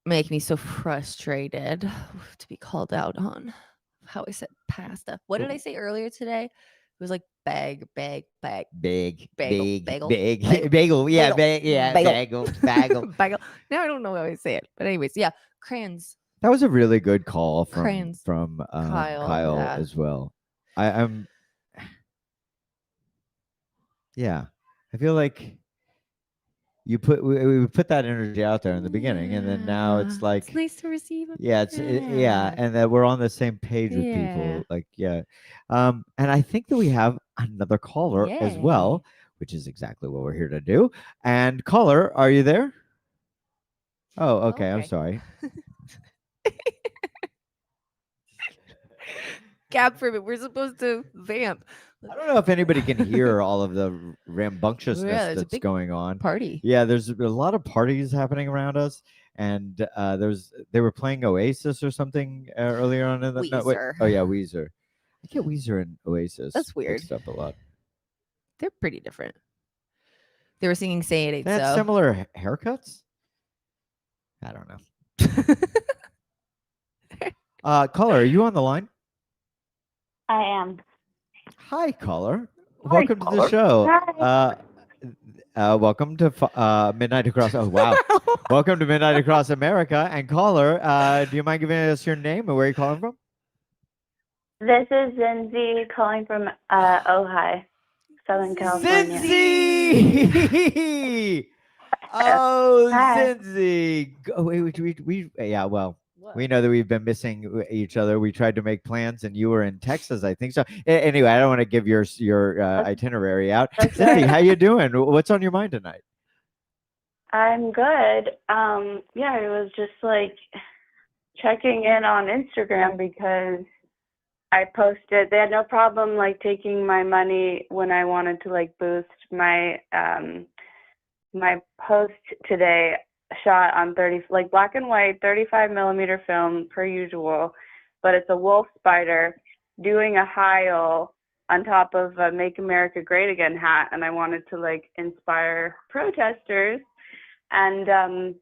Speaker 2: make me so frustrated to be called out on how I said pasta. What did I say earlier today? It was like bag.
Speaker 1: Big,
Speaker 2: Bagel,
Speaker 1: big,
Speaker 2: bagel,
Speaker 1: big,
Speaker 2: bagel,
Speaker 1: bagel, yeah,
Speaker 2: bagel,
Speaker 1: bagel, bagel.
Speaker 2: bagel. Now I don't know how I say it, but anyways, yeah, crayons.
Speaker 1: That was a really good call from
Speaker 2: Crayons.
Speaker 1: Kyle
Speaker 2: yeah.
Speaker 1: as well. I'm yeah. I feel like we put that energy out there in the beginning, and then now it's
Speaker 2: Yeah,
Speaker 1: like
Speaker 2: it's nice to receive.
Speaker 1: yeah, yeah, and that we're on the same page with
Speaker 2: Yeah.
Speaker 1: people. Like yeah, and I think that we have another caller as well, which is exactly what we're here to do. And caller, are you there? Oh, okay. I'm sorry.
Speaker 2: Gab for a minute. We're supposed to vamp.
Speaker 1: I don't know if anybody can hear all of the rambunctiousness
Speaker 2: there's a
Speaker 1: that's
Speaker 2: big
Speaker 1: going on.
Speaker 2: Party.
Speaker 1: Yeah, there's a lot of parties happening around us, and they were playing Oasis or something earlier on in the no, wait.
Speaker 2: Weezer.
Speaker 1: Oh yeah, Weezer. I get Weezer and Oasis.
Speaker 2: That's weird.
Speaker 1: Mixed up a lot.
Speaker 2: They're pretty different. They were singing "Say It Ain't
Speaker 1: They had
Speaker 2: So."
Speaker 1: similar haircuts. I don't know. Caller, are you on the line?
Speaker 7: I am.
Speaker 1: Hi, caller.
Speaker 7: Hi,
Speaker 1: Welcome to the
Speaker 7: caller.
Speaker 1: show. Welcome to Midnight Across. Oh wow! Welcome to Midnight Across America. And caller, do you mind giving us your name and where you're calling from?
Speaker 7: This is Zinzi calling from Ojai, Southern California.
Speaker 1: Zinzi! Oh,
Speaker 7: Hi.
Speaker 1: Zinzi! Oh, we yeah. Well, we know that we've been missing each other. We tried to make plans, and you were in Texas, I think so. Anyway, I don't want to give your itinerary out. Zinzi, how you doing? What's on your mind tonight?
Speaker 7: I'm good. Yeah, I was just like checking in on Instagram because I posted. They had no problem like taking my money when I wanted to like boost my my post today. Shot on 30 like black and white 35 millimeter film per usual, but it's a wolf spider doing a heil on top of a Make America Great Again hat, and I wanted to like inspire protesters, and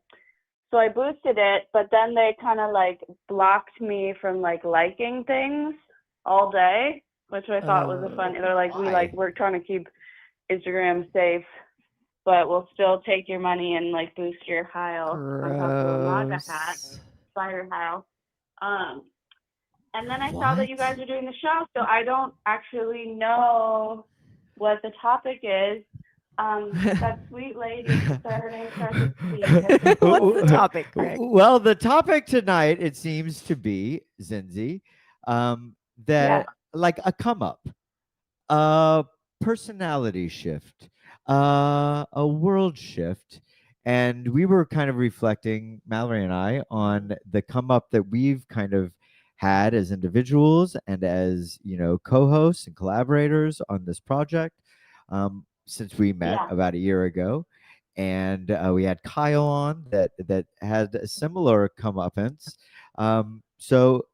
Speaker 7: so I boosted it, but then they kind of like blocked me from like liking things all day, which I thought was a fun. They're like, we're trying to keep Instagram safe, but we'll still take your money and like boost your heil on top of a MAGA hat, spider heil. And then I saw that you guys are doing the show, so I don't actually know what the topic is. That sweet lady, her name starts with C.
Speaker 2: What's the topic, Craig?
Speaker 1: Well, the topic tonight, it seems to be, Zinzi, that like a come up, a personality shift, a world shift. And we were kind of reflecting, Mallory and I, on the come up that we've kind of had as individuals and as, co-hosts and collaborators on this project, since we met
Speaker 7: Yeah.
Speaker 1: about a year ago. And we had Kyle on that had a similar comeuppance. So,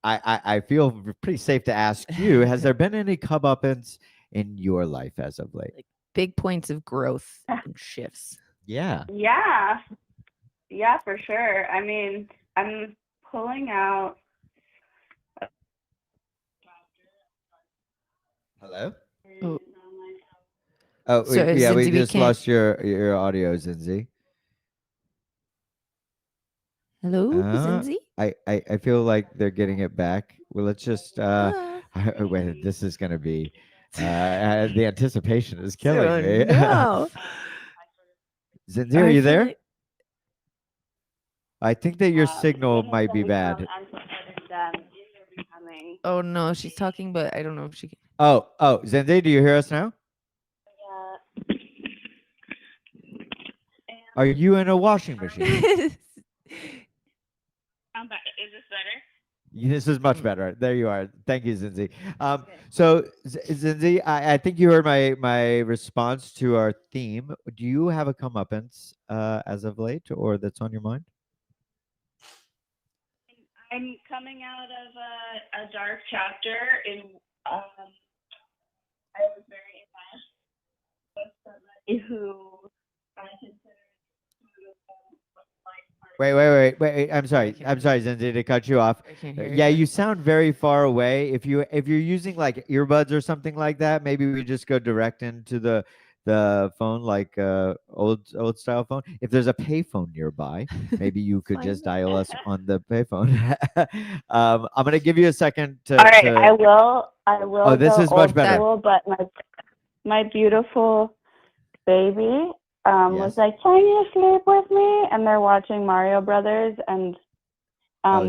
Speaker 1: I feel pretty safe to ask you: has there been any comeuppance in your life as of late?
Speaker 2: Like big points of growth and shifts.
Speaker 1: Yeah.
Speaker 7: Yeah. Yeah, for sure. I mean, I'm pulling out.
Speaker 1: Hello.
Speaker 2: Oh,
Speaker 1: Oh,
Speaker 2: So,
Speaker 1: yeah, we
Speaker 2: Zinzi, we
Speaker 1: just
Speaker 2: can't-
Speaker 1: lost your audio, Zinzi.
Speaker 2: hello,
Speaker 1: Uh,
Speaker 2: Zinzi?
Speaker 1: I feel like they're getting it back. Well, let's just
Speaker 2: Ah.
Speaker 1: wait. This is gonna be the anticipation is killing
Speaker 2: Oh,
Speaker 1: me.
Speaker 2: no.
Speaker 1: Zinzi,
Speaker 2: I
Speaker 1: are you
Speaker 2: feel
Speaker 1: there?
Speaker 2: like-
Speaker 1: I think that your
Speaker 7: As
Speaker 1: signal
Speaker 7: soon as
Speaker 1: might be
Speaker 7: I,
Speaker 1: bad.
Speaker 7: answer them incoming.
Speaker 2: Oh no, she's talking, but I don't know if she can.
Speaker 1: Oh, Zinzi, do you hear us now?
Speaker 7: Yeah.
Speaker 1: Are you in a washing machine?
Speaker 7: I'm back. Is this better?
Speaker 1: This is
Speaker 2: Mm.
Speaker 1: much better. There you are. Thank you, Zinzi. So Zinzi, I think you heard my response to our theme. Do you have a comeuppance as of late, or that's on your mind?
Speaker 7: I'm coming out of a dark chapter in I was very enmeshed with somebody who I consider
Speaker 1: Wait. I'm sorry. I'm sorry, Zinzi, to cut you off.
Speaker 2: I can't hear
Speaker 1: Yeah,
Speaker 2: you.
Speaker 1: you sound very far away. If you're using like earbuds or something like that, maybe we just go direct into the phone, like old style phone. If there's a payphone nearby, maybe you could just
Speaker 2: Find
Speaker 1: dial us on the payphone. I'm gonna give you a second to.
Speaker 7: All right,
Speaker 1: to-
Speaker 7: I will
Speaker 1: Oh, this
Speaker 7: go
Speaker 1: is much
Speaker 7: old
Speaker 1: better.
Speaker 7: school, but my beautiful baby was
Speaker 1: Yes.
Speaker 7: like, "Can you sleep with me?" And they're watching Mario Brothers, and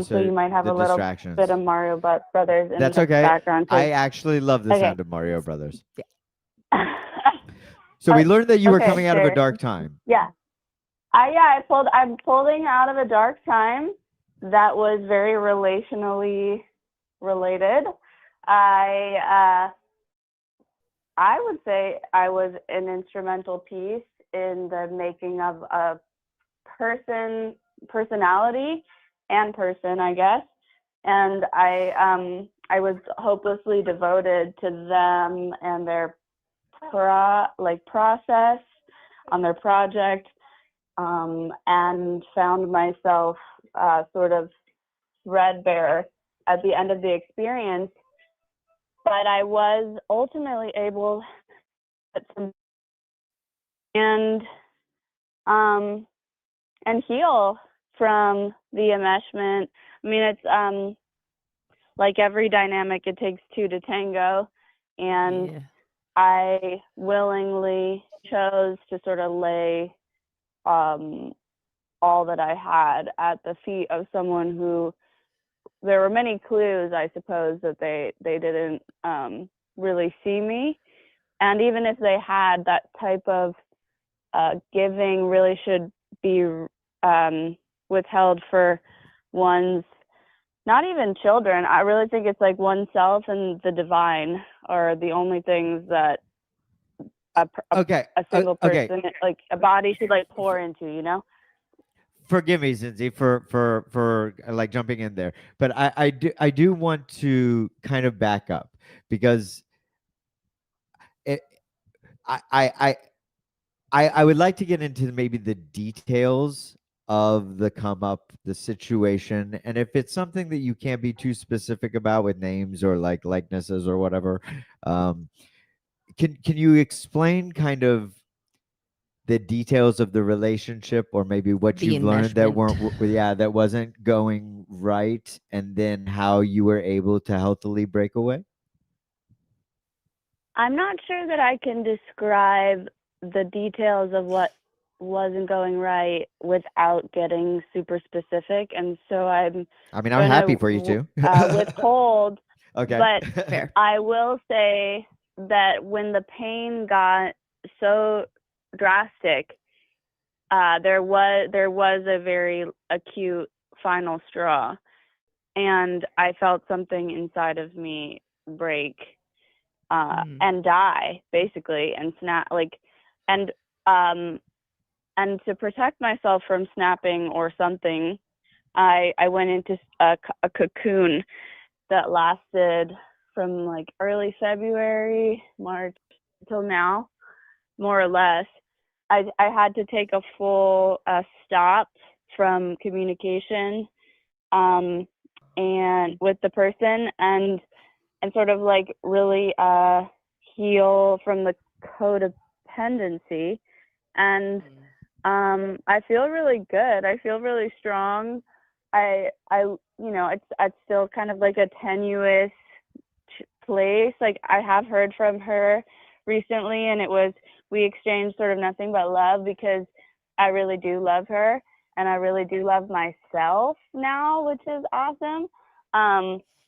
Speaker 7: so you might have
Speaker 1: the
Speaker 7: a little
Speaker 1: distractions.
Speaker 7: bit of Mario Brothers in
Speaker 1: That's
Speaker 7: the
Speaker 1: okay.
Speaker 7: background.
Speaker 1: I actually love the
Speaker 7: Okay.
Speaker 1: sound of Mario Brothers.
Speaker 2: Yeah.
Speaker 1: So we learned that you were
Speaker 7: Okay,
Speaker 1: coming out of a
Speaker 7: sure.
Speaker 1: dark time.
Speaker 7: Yeah. I'm pulling out of a dark time that was very relationally related. I would say I was an instrumental piece in the making of a personality and person, I guess. And I was hopelessly devoted to them and their process on their project, and found myself sort of threadbare at the end of the experience. But I was ultimately able to and heal from the enmeshment. I mean, it's like every dynamic, it takes two to tango, and
Speaker 2: Yeah.
Speaker 7: I willingly chose to sort of lay all that I had at the feet of someone who, there were many clues, I suppose, that they didn't really see me. And even if they had, that type of giving really should be withheld for one's, not even children. I really think it's like oneself and the divine are the only things that a single person, like a body, should like pour into, you know?
Speaker 1: Forgive me, Zinzi, for like jumping in there, but I do want to kind of back up, because it I would like to get into maybe the details of the come up, the situation, and if it's something that you can't be too specific about with names or like likenesses or whatever, can you explain kind of the details of the relationship, or maybe what
Speaker 2: The
Speaker 1: you've learned that
Speaker 2: enmeshment.
Speaker 1: that wasn't going right, and then how you were able to healthily break away?
Speaker 7: I'm not sure that I can describe the details of what wasn't going right without getting super specific, and so I'm
Speaker 1: I'm happy for you too.
Speaker 7: withhold.
Speaker 1: Okay.
Speaker 7: But
Speaker 2: Fair.
Speaker 7: I will say that when the pain got so drastic, there was a very acute final straw. and I felt something inside of me break
Speaker 2: Mm.
Speaker 7: and die, basically, and snap, like, and to protect myself from snapping or something, I went into a cocoon that lasted from like early February, March till now, more or less. I had to take a full stop from communication and with the person, and sort of like really heal from the codependency. And I feel really good. I feel really strong. It's still kind of like a tenuous place. Like, I have heard from her recently, and we exchanged sort of nothing but love, because I really do love her, and I really do love myself now, which is awesome.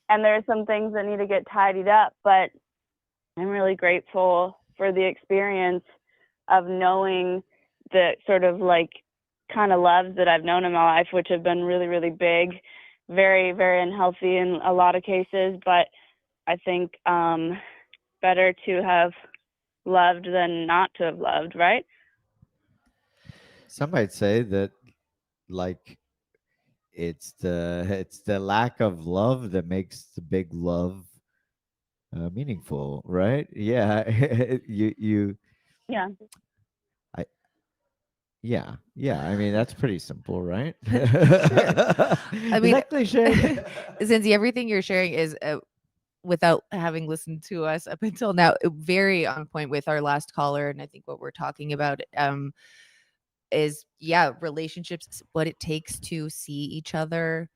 Speaker 7: And there's some things that need to get tidied up, but I'm really grateful for the experience of knowing the sort of like kind of loves that I've known in my life, which have been really, really big, very, very unhealthy in a lot of cases. But I think better to have loved than not to have loved, right?
Speaker 1: Some might say that, like, it's the lack of love that makes the big love meaningful, right? Yeah. you
Speaker 7: Yeah.
Speaker 1: yeah. I mean, that's pretty simple, right?
Speaker 2: I
Speaker 1: Is
Speaker 2: mean,
Speaker 1: that cliche?
Speaker 2: Zinzi, everything you're sharing is without having listened to us up until now, very on point with our last caller. And I think what we're talking about is, relationships, what it takes to see each other,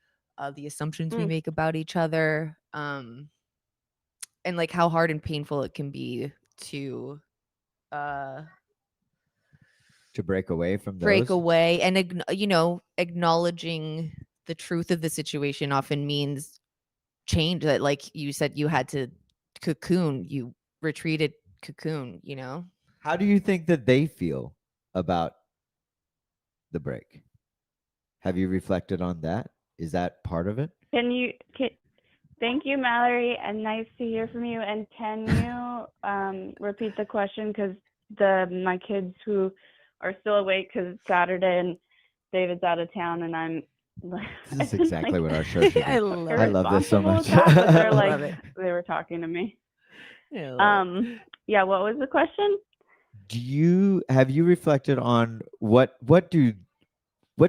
Speaker 2: the assumptions we make about each other, and like how hard and painful it can be to
Speaker 1: break away from
Speaker 2: break
Speaker 1: those.
Speaker 2: away. And acknowledging the truth of the situation often means change. That, like you said, you had to cocoon, you retreated, cocoon.
Speaker 1: How do you think that they feel about the break? Have you reflected on that? Is that part of it?
Speaker 7: Thank you, Mallory, and nice to hear from you. And can you repeat the question, because my kids who are still awake, because it's Saturday and David's out of town, and I'm
Speaker 1: This is exactly what our show should be.
Speaker 2: I
Speaker 1: love this so
Speaker 7: irresponsible
Speaker 1: much.
Speaker 7: with that, but they're
Speaker 2: Love
Speaker 7: like,
Speaker 2: it.
Speaker 7: they were talking to me.
Speaker 2: Yeah,
Speaker 7: What was the question?
Speaker 1: Have you reflected on what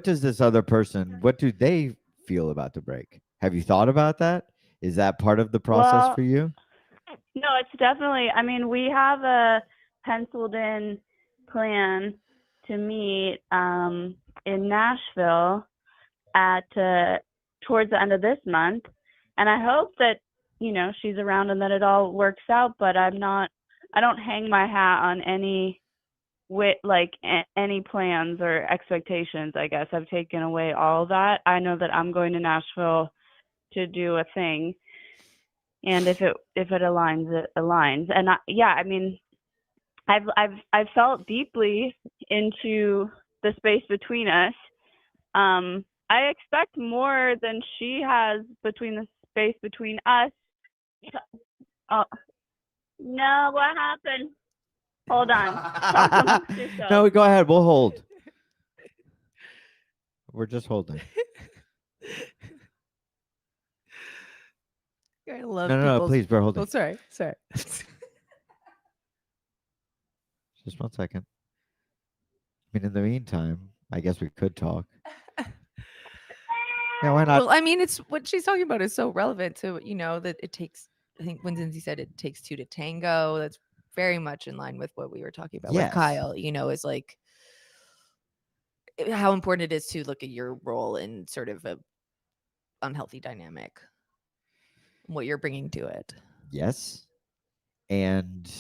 Speaker 1: does this other person, what do they feel about the break? Have you thought about that? Is that part of the process
Speaker 7: Well,
Speaker 1: for you?
Speaker 7: No, it's definitely, I mean, we have a penciled in plan to meet in Nashville at towards the end of this month. And I hope that, she's around and that it all works out, but I don't hang my hat on any any plans or expectations. I guess I've taken away all of that. I know that I'm going to Nashville to do a thing, and if it aligns, it aligns. And I mean, I've felt deeply into the space between us. I expect more than she has between the space between us. Oh no, what happened? Hold on. Talk amongst yourselves.
Speaker 1: No, go ahead. We'll hold. We're just holding.
Speaker 2: I love
Speaker 1: No,
Speaker 2: people's-
Speaker 1: please, we're holding.
Speaker 2: Oh, sorry.
Speaker 1: Just 1 second. I mean, in the meantime, I guess we could talk. Yeah, why not?
Speaker 2: Well, I mean, it's what she's talking about is so relevant to, that it takes, I think when Zinzi said it takes two to tango, that's very much in line with what we were talking about
Speaker 1: Yes.
Speaker 2: with Kyle, is like how important it is to look at your role in sort of a unhealthy dynamic, what you're bringing to it.
Speaker 1: Yes. And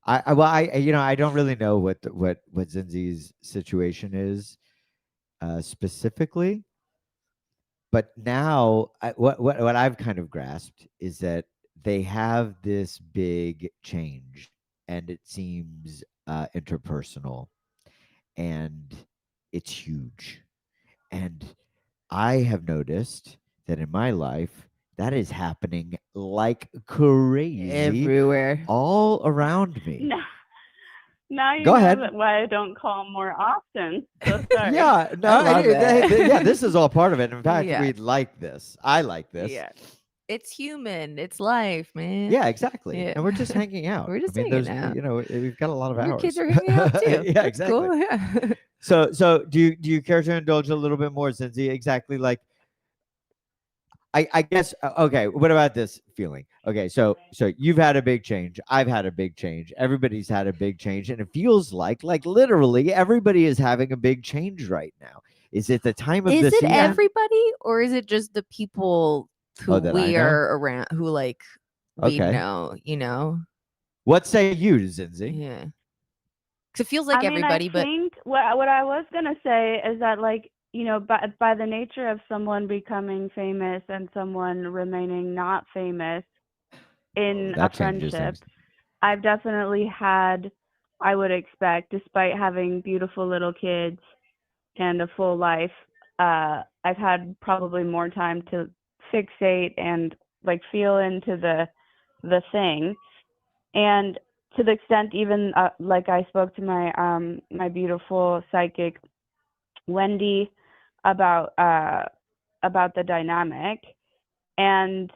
Speaker 1: I don't really know what Zinzi's situation is specifically, but now what I've kind of grasped is that they have this big change, and it seems interpersonal, and it's huge. And I have noticed that in my life, that is happening like crazy
Speaker 2: Everywhere.
Speaker 1: all around me.
Speaker 7: No. Now you
Speaker 1: Go
Speaker 7: know
Speaker 1: ahead.
Speaker 7: that why I don't call more often. So sorry.
Speaker 1: Yeah, no,
Speaker 2: I love it.
Speaker 1: yeah, this is all part of it. In fact,
Speaker 2: Yeah.
Speaker 1: we like this. I like this.
Speaker 2: Yeah. It's human. It's life, man.
Speaker 1: Yeah, exactly.
Speaker 2: Yeah.
Speaker 1: And we're just hanging out.
Speaker 2: We're just
Speaker 1: I mean,
Speaker 2: hanging
Speaker 1: there's,
Speaker 2: out.
Speaker 1: you know, we've got a lot of
Speaker 2: Your
Speaker 1: hours.
Speaker 2: kids are hanging out too.
Speaker 1: Yeah,
Speaker 2: That's
Speaker 1: exactly.
Speaker 2: Cool. Yeah.
Speaker 1: So do you care to indulge a little bit more, Cindy? Exactly, like I guess okay, what about this feeling? Okay, so you've had a big change. I've had a big change. Everybody's had a big change, and it feels like literally everybody is having a big change right now. Is it the time of
Speaker 2: Is
Speaker 1: the
Speaker 2: it
Speaker 1: season?
Speaker 2: everybody or is it just the people who
Speaker 1: that I
Speaker 2: we
Speaker 1: know?
Speaker 2: are around who like we
Speaker 1: Okay.
Speaker 2: know, you know?
Speaker 1: What say you, Zinzi?
Speaker 2: Yeah. Cuz it feels like
Speaker 7: I mean,
Speaker 2: everybody,
Speaker 7: I
Speaker 2: but
Speaker 7: think what I was gonna say is that, like, you know, by the nature of someone becoming famous and someone remaining not famous in a
Speaker 1: That changes
Speaker 7: friendship,
Speaker 1: things.
Speaker 7: I've definitely had, I would expect, despite having beautiful little kids and a full life, I've had probably more time to fixate and like feel into the thing. And to the extent even like I spoke to my beautiful psychic Wendy about the dynamic, and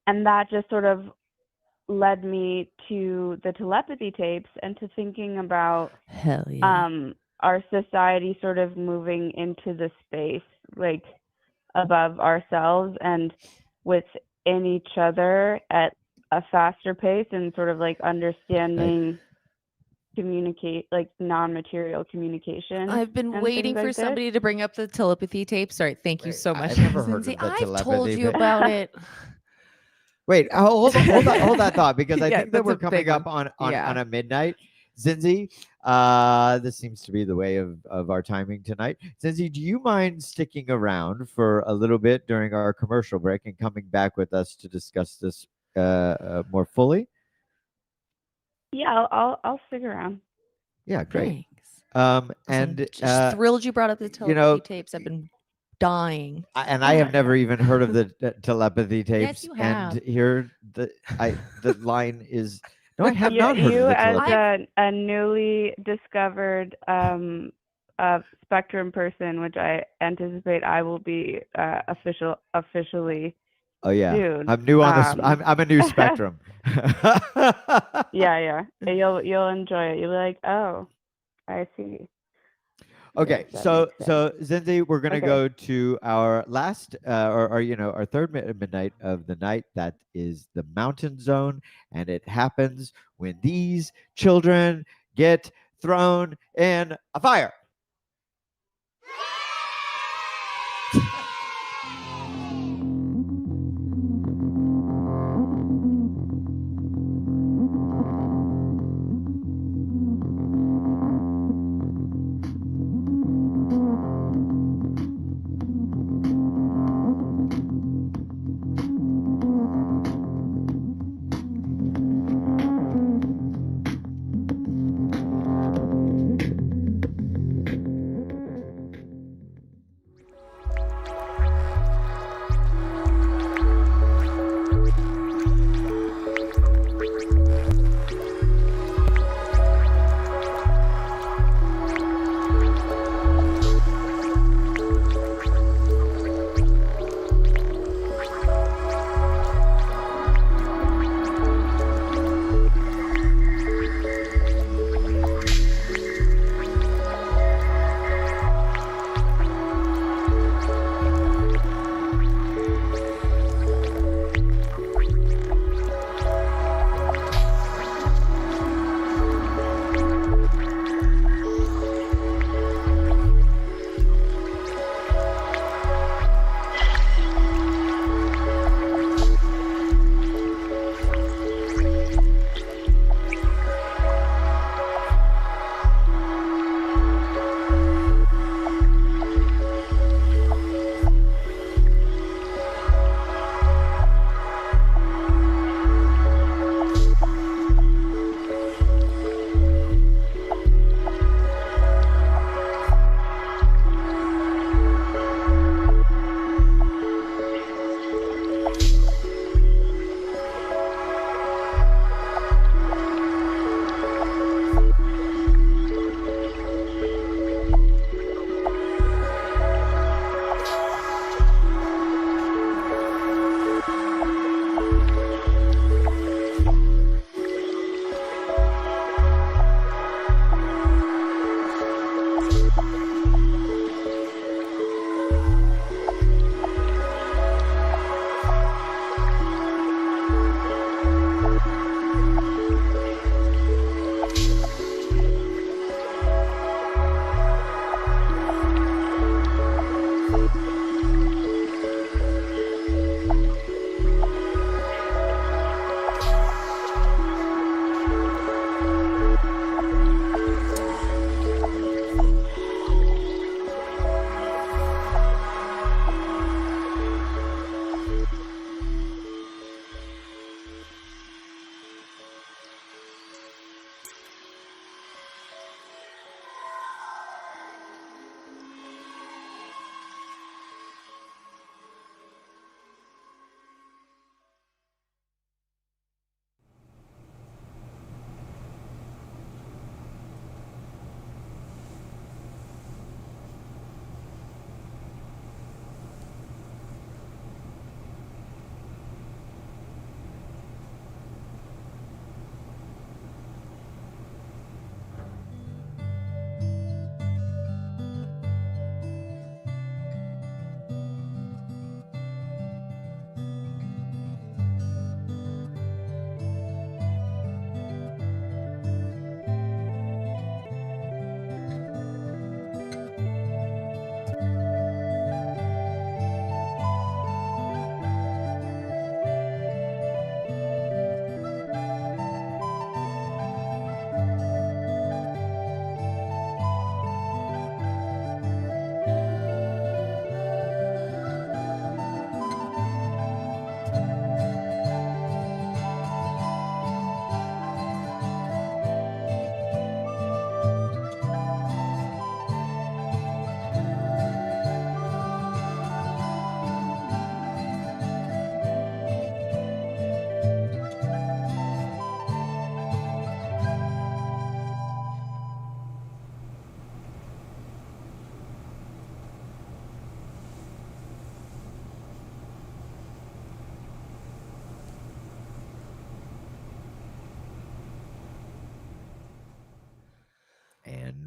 Speaker 7: that just sort of led me to the telepathy tapes and to thinking about
Speaker 2: hell yeah.
Speaker 7: our society sort of moving into the space like above ourselves and within each other at a faster pace, and sort of like understanding communicate like non-material communication.
Speaker 2: I've been
Speaker 7: and
Speaker 2: waiting
Speaker 7: things
Speaker 2: for
Speaker 7: like this.
Speaker 2: somebody to bring up the telepathy tape. Sorry, thank you
Speaker 1: Wait,
Speaker 2: so much.
Speaker 1: I've never heard of
Speaker 2: Lindsay.
Speaker 1: the
Speaker 2: I've told
Speaker 1: telepathy
Speaker 2: you
Speaker 1: bit.
Speaker 2: about it.
Speaker 1: Wait, hold that thought, because I
Speaker 2: Yeah,
Speaker 1: think that
Speaker 2: that's
Speaker 1: we're
Speaker 2: a
Speaker 1: coming
Speaker 2: big
Speaker 1: up
Speaker 2: one.
Speaker 1: on
Speaker 2: Yeah.
Speaker 1: a midnight. Zinzi, this seems to be the way of our timing tonight. Zinzi, do you mind sticking around for a little bit during our commercial break and coming back with us to discuss this more fully?
Speaker 7: Yeah, I'll stick around.
Speaker 1: Yeah, great.
Speaker 2: Thanks.
Speaker 1: And
Speaker 2: Just thrilled you brought up the
Speaker 1: you
Speaker 2: telepathy
Speaker 1: know,
Speaker 2: tapes. I've been dying.
Speaker 1: I have never even heard of the telepathy tapes.
Speaker 2: you
Speaker 1: And
Speaker 2: have.
Speaker 1: here the line is no, I have
Speaker 7: you,
Speaker 1: not heard
Speaker 7: you
Speaker 1: of the
Speaker 7: as
Speaker 1: telepathy.
Speaker 7: a newly discovered spectrum person, which I anticipate I will be officially
Speaker 1: Oh yeah,
Speaker 7: soon.
Speaker 1: I'm new on this. I'm a new spectrum.
Speaker 7: Yeah. You'll enjoy it. You'll be like, oh, I see.
Speaker 1: Okay,
Speaker 7: Yes, that
Speaker 1: so
Speaker 7: makes sense.
Speaker 1: Zinzi, we're gonna
Speaker 7: Okay.
Speaker 1: go to our last, or you know, our third midnight of the night. That is the mountain zone, and it happens when these children get thrown in a fire.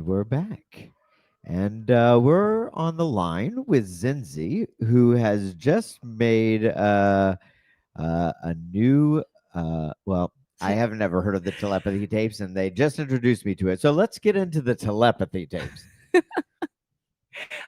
Speaker 1: we're back. And we're on the line with Zinzi, who has just made a new, well, I have never heard of the telepathy tapes, and they just introduced me to it. So let's get into the telepathy tapes.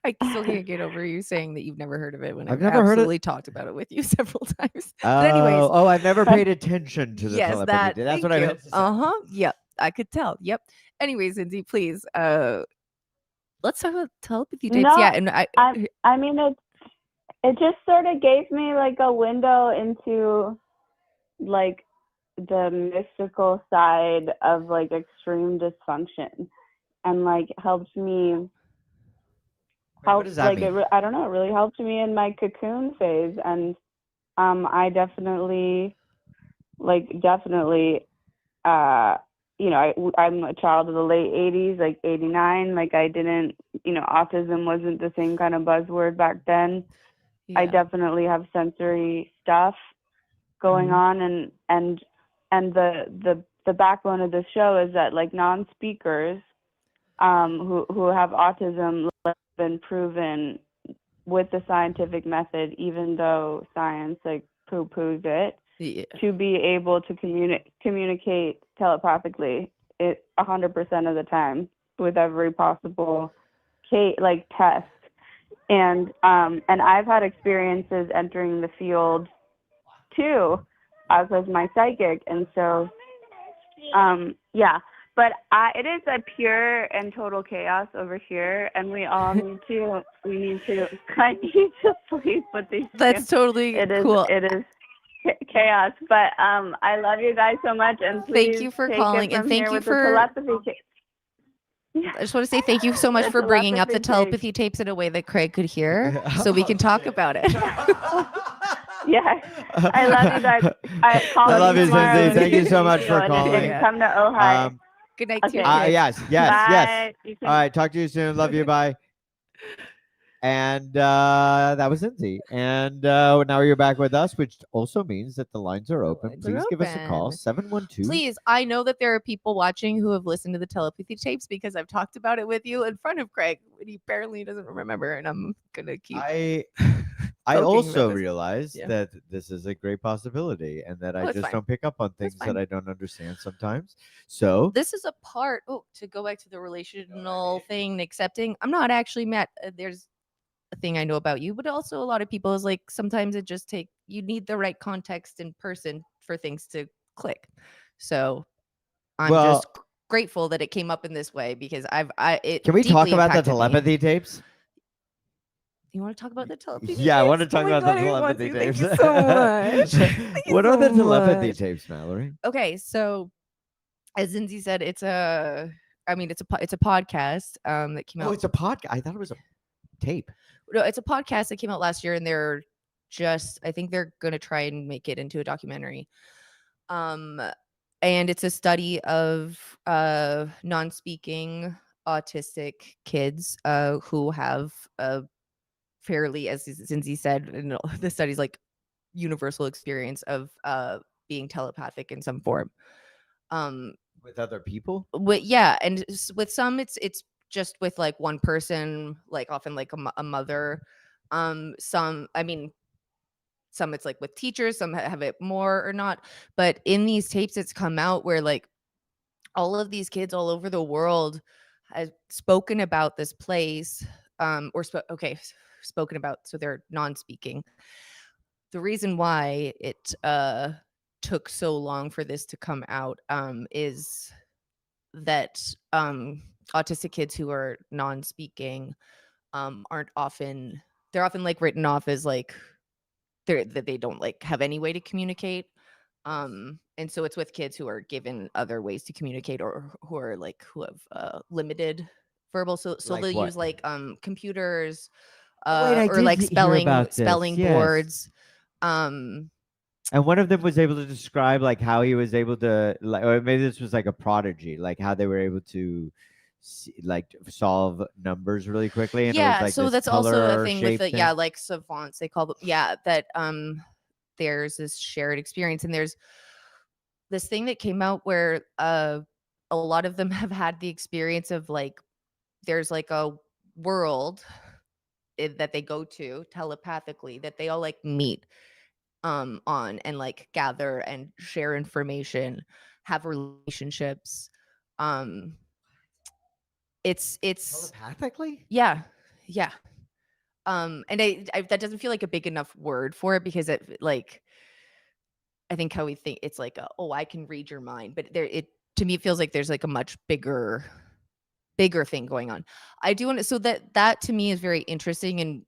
Speaker 2: I still can't get over you saying that you've never heard of it when
Speaker 1: I've
Speaker 2: I've
Speaker 1: never heard it.
Speaker 2: absolutely talked about it with you several times. But anyways,
Speaker 1: Oh, I've never paid attention to the
Speaker 2: yes,
Speaker 1: telepathy
Speaker 2: that.
Speaker 1: tape. That's
Speaker 2: Thank
Speaker 1: what I
Speaker 2: you.
Speaker 1: meant to say.
Speaker 2: Yep, I could tell. Yep. Anyways, Lindsay, please, let's talk about telepathy tapes.
Speaker 7: No,
Speaker 2: Yeah, and
Speaker 7: I mean, it just sort of gave me like a window into like the mystical side of like extreme dysfunction, and like helped me.
Speaker 1: What does that
Speaker 7: Like
Speaker 1: mean?
Speaker 7: I don't know, it really helped me in my cocoon phase, and I definitely you know, I'm a child of the late 80s, like 89. Like I didn't, you know, autism wasn't the same kind of buzzword back then. I
Speaker 2: yeah.
Speaker 7: definitely have sensory stuff going on, and the backbone of the show is that like non-speakers who have autism have been proven with the scientific method, even though science like poo-poos it,
Speaker 2: Yeah.
Speaker 7: to be able to communicate telepathically 100% of the time with every possible test. And I've had experiences entering the field too, as was my psychic, and so yeah. But it is a pure and total chaos over here, and we all need to. I need to sleep with these.
Speaker 2: That's totally
Speaker 7: It is.
Speaker 2: cool.
Speaker 7: It is chaos, but I love you guys so much, and please
Speaker 2: Thank you for
Speaker 7: take
Speaker 2: calling,
Speaker 7: it
Speaker 2: and
Speaker 7: from
Speaker 2: thank
Speaker 7: here
Speaker 2: you
Speaker 7: with
Speaker 2: for.
Speaker 7: the telepathy.
Speaker 2: I just want to say thank you so much
Speaker 7: The
Speaker 2: for bringing up the
Speaker 7: telepathy
Speaker 2: telepathy tapes in a way that Craig could hear, so we can talk about it.
Speaker 7: Yeah, I love you guys. Call
Speaker 1: I love
Speaker 7: me
Speaker 1: you,
Speaker 7: tomorrow
Speaker 1: Zinzi.
Speaker 7: when
Speaker 1: Thank you so
Speaker 7: need
Speaker 1: much
Speaker 7: to,
Speaker 1: for
Speaker 7: and
Speaker 1: calling.
Speaker 7: come to Ojai.
Speaker 2: Good night,
Speaker 7: Okay.
Speaker 2: too, Craig.
Speaker 1: Yes.
Speaker 7: Bye. You can-
Speaker 1: All right, talk to you soon. Love you. Bye. And that was Zinzi. And now you're back with us, which also means that the lines are open.
Speaker 2: lines are
Speaker 1: Please give us a call,
Speaker 2: open.
Speaker 1: 712.
Speaker 2: Please, I know that there are people watching who have listened to the telepathy tapes because I've talked about it with you in front of Craig, and he apparently doesn't remember. And I'm gonna keep.
Speaker 1: I
Speaker 2: poking
Speaker 1: also
Speaker 2: about this.
Speaker 1: realized
Speaker 2: Yeah.
Speaker 1: that this is a great possibility, and that I
Speaker 2: it's
Speaker 1: just
Speaker 2: fine.
Speaker 1: don't pick up on things
Speaker 2: fine.
Speaker 1: that I don't understand sometimes. So
Speaker 2: This is a part. Oh, to go back to the relational thing, accepting. I'm not actually mad. There's a thing I know about you, but also a lot of people is like sometimes it just you need the right context in person for things to click. So I'm
Speaker 1: Well-
Speaker 2: just grateful that it came up in this way because it
Speaker 1: can we talk
Speaker 2: deeply
Speaker 1: about the
Speaker 2: impacted me.
Speaker 1: telepathy tapes?
Speaker 2: You want to talk about the telepathy?
Speaker 1: Yeah, I want to
Speaker 2: tapes?
Speaker 1: talk
Speaker 2: Oh my
Speaker 1: about the
Speaker 2: God, I want
Speaker 1: telepathy
Speaker 2: to.
Speaker 1: tapes.
Speaker 2: Thank you so much. Thank you
Speaker 1: What are the
Speaker 2: so
Speaker 1: telepathy
Speaker 2: much.
Speaker 1: tapes, Mallory?
Speaker 2: Okay, so as Zinzi said, it's a podcast that came out.
Speaker 1: Oh, it's a podcast. I thought it was a tape.
Speaker 2: No, it's a podcast that came out last year, and I think they're gonna try and make it into a documentary. And it's a study of non-speaking autistic kids who have a fairly, as Zinzi said, the study's like universal experience of being telepathic in some form.
Speaker 1: With other people?
Speaker 2: And with some it's just with like one person, like often like a mother. Some it's like with teachers, some have it more or not, but in these tapes it's come out where like all of these kids all over the world have spoken about this place, spoken about, so they're non-speaking. The reason why it took so long for this to come out is that autistic kids who are non-speaking they're often like written off as like that they don't like have any way to communicate, and so it's with kids who are given other ways to communicate or who have limited verbal, so
Speaker 1: Like
Speaker 2: they'll
Speaker 1: what?
Speaker 2: use like computers
Speaker 1: Wait, I
Speaker 2: or like
Speaker 1: did hear about this,
Speaker 2: spelling
Speaker 1: yes.
Speaker 2: boards.
Speaker 1: And one of them was able to describe like how he was able to, like, or maybe this was like a prodigy, like how they were able to solve numbers really quickly. And it was like
Speaker 2: So
Speaker 1: this
Speaker 2: that's also a
Speaker 1: color
Speaker 2: thing with
Speaker 1: shape
Speaker 2: the
Speaker 1: thing.
Speaker 2: like savants, they call them. That there's this shared experience, and there's this thing that came out where a lot of them have had the experience of like there's like a world that they go to telepathically that they all like meet on and like gather and share information, have relationships. um it's
Speaker 1: Telepathically?
Speaker 2: yeah, yeah. And I that doesn't feel like a big enough word for it because it like I think how we think it's like oh, I can read your mind, but there it to me it feels like there's like a much bigger thing going on. I do want to, so that to me is very interesting and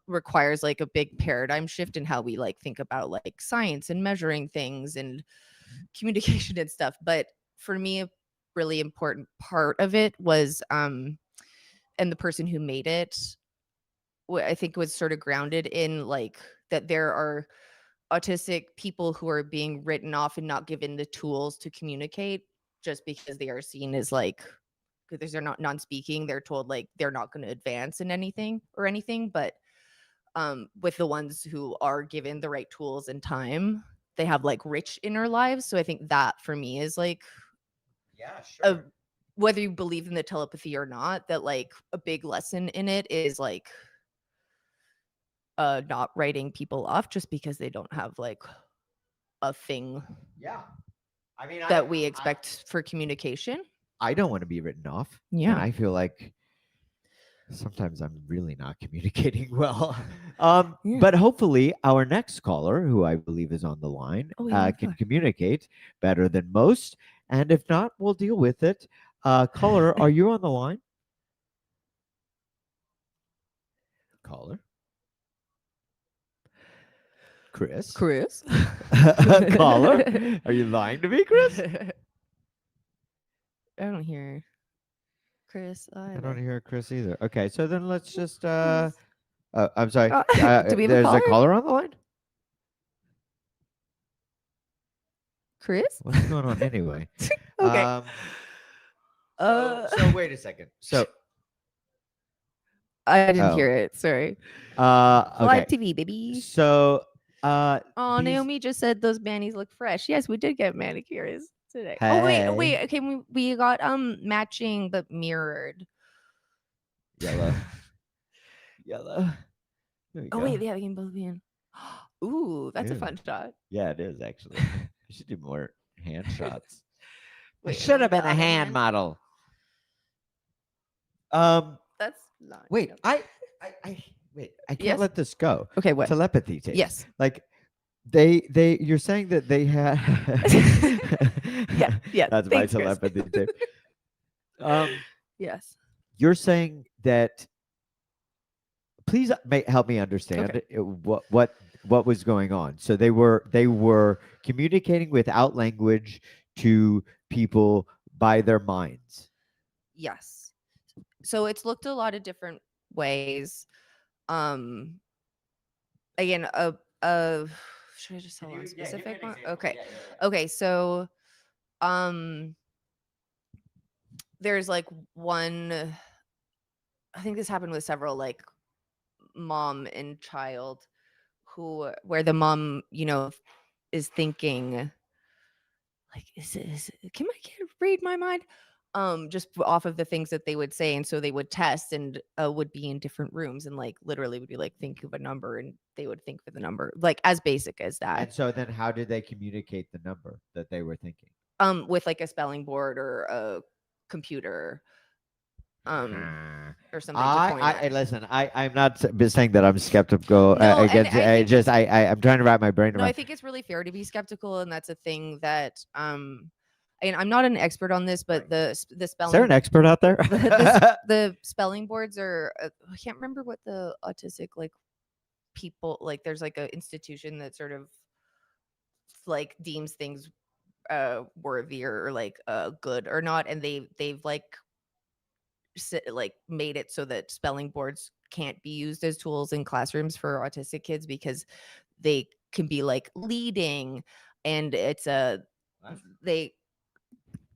Speaker 2: requires like a big paradigm shift in how we like think about like science and measuring things and communication and stuff. But for me, a really important part of it was and the person who made it I think was sort of grounded in like that there are autistic people who are being written off and not given the tools to communicate just because they are seen as like because they're not non-speaking, they're told like they're not going to advance in anything. But with the ones who are given the right tools and time, they have like rich inner lives. So I think that for me is like
Speaker 1: Yeah,
Speaker 2: a, whether you believe in the telepathy or not, that like a big lesson in it is like not writing people off just because they don't have like a thing
Speaker 1: Yeah. I mean,
Speaker 2: that we expect for communication.
Speaker 1: I don't want to be written off.
Speaker 2: Yeah.
Speaker 1: And I feel like sometimes I'm really not communicating well.
Speaker 2: Yeah.
Speaker 1: But hopefully, our next caller, who I believe is on the line,
Speaker 2: Oh, yeah,
Speaker 1: can
Speaker 2: fuck.
Speaker 1: communicate better than most. And if not, we'll deal with it. Caller, are you on the line? Caller? Chris?
Speaker 2: Chris?
Speaker 1: Caller? Are you lying to me, Chris?
Speaker 2: I don't hear Chris
Speaker 1: I
Speaker 2: either.
Speaker 1: don't hear Chris either. Okay, so then let's just.
Speaker 2: Chris.
Speaker 1: I'm sorry.
Speaker 2: Do we have a
Speaker 1: there's
Speaker 2: caller?
Speaker 1: a caller on the line.
Speaker 2: Chris?
Speaker 1: What's going on anyway?
Speaker 2: Okay.
Speaker 1: So wait a second. So
Speaker 2: I didn't
Speaker 1: Oh.
Speaker 2: hear it. Sorry.
Speaker 1: okay.
Speaker 2: Live TV, baby.
Speaker 1: So
Speaker 2: Oh,
Speaker 1: these-
Speaker 2: Naomi just said those manis look fresh. Yes, we did get manicures today. Oh wait,
Speaker 1: Hey.
Speaker 2: wait. Okay, we got matching but mirrored.
Speaker 1: yellow. Yellow. There we
Speaker 2: Oh
Speaker 1: go.
Speaker 2: wait, yeah, they can both be in. Ooh, that's a
Speaker 1: Ew.
Speaker 2: fun shot.
Speaker 1: Yeah, it is actually. I should do more hand shots. I
Speaker 2: Wait,
Speaker 1: should have
Speaker 2: the
Speaker 1: been a
Speaker 2: other
Speaker 1: hand
Speaker 2: hand?
Speaker 1: model.
Speaker 2: That's not.
Speaker 1: Wait,
Speaker 2: yep.
Speaker 1: I wait. I can't
Speaker 2: Yes?
Speaker 1: let this go.
Speaker 2: Okay, what?
Speaker 1: Telepathy tapes.
Speaker 2: Yes.
Speaker 1: Like they you're saying that they had
Speaker 2: Yeah.
Speaker 1: That's
Speaker 2: Thanks,
Speaker 1: my
Speaker 2: Chris.
Speaker 1: telepathy tape.
Speaker 2: Yes.
Speaker 1: You're saying that please help me understand what was going on. So they were communicating without language to people by their minds.
Speaker 2: Yes. So it's looked a lot of different ways. Again, should I just tell one specific one? Okay. Okay, so there's like one I think this happened with several like mom and child where the mom, is thinking like can my kid read my mind? Just off of the things that they would say, and so they would test and would be in different rooms and like literally would be like think of a number and they would think for the number, like as basic as that.
Speaker 1: And so then how did they communicate the number that they were thinking?
Speaker 2: With like a spelling board or a computer or something to point at.
Speaker 1: Listen. I'm not saying that I'm skeptical
Speaker 2: No, and
Speaker 1: against.
Speaker 2: I think
Speaker 1: I'm trying to wrap my brain
Speaker 2: No, I
Speaker 1: around.
Speaker 2: think it's really fair to be skeptical, and that's a thing that and I'm not an expert on this, but the spelling
Speaker 1: Is there an expert out there?
Speaker 2: the spelling boards are I can't remember what the autistic like people like there's like an institution that sort of like deems things worthy or like good or not, and they've like made it so that spelling boards can't be used as tools in classrooms for autistic kids because they can be like leading, and it's they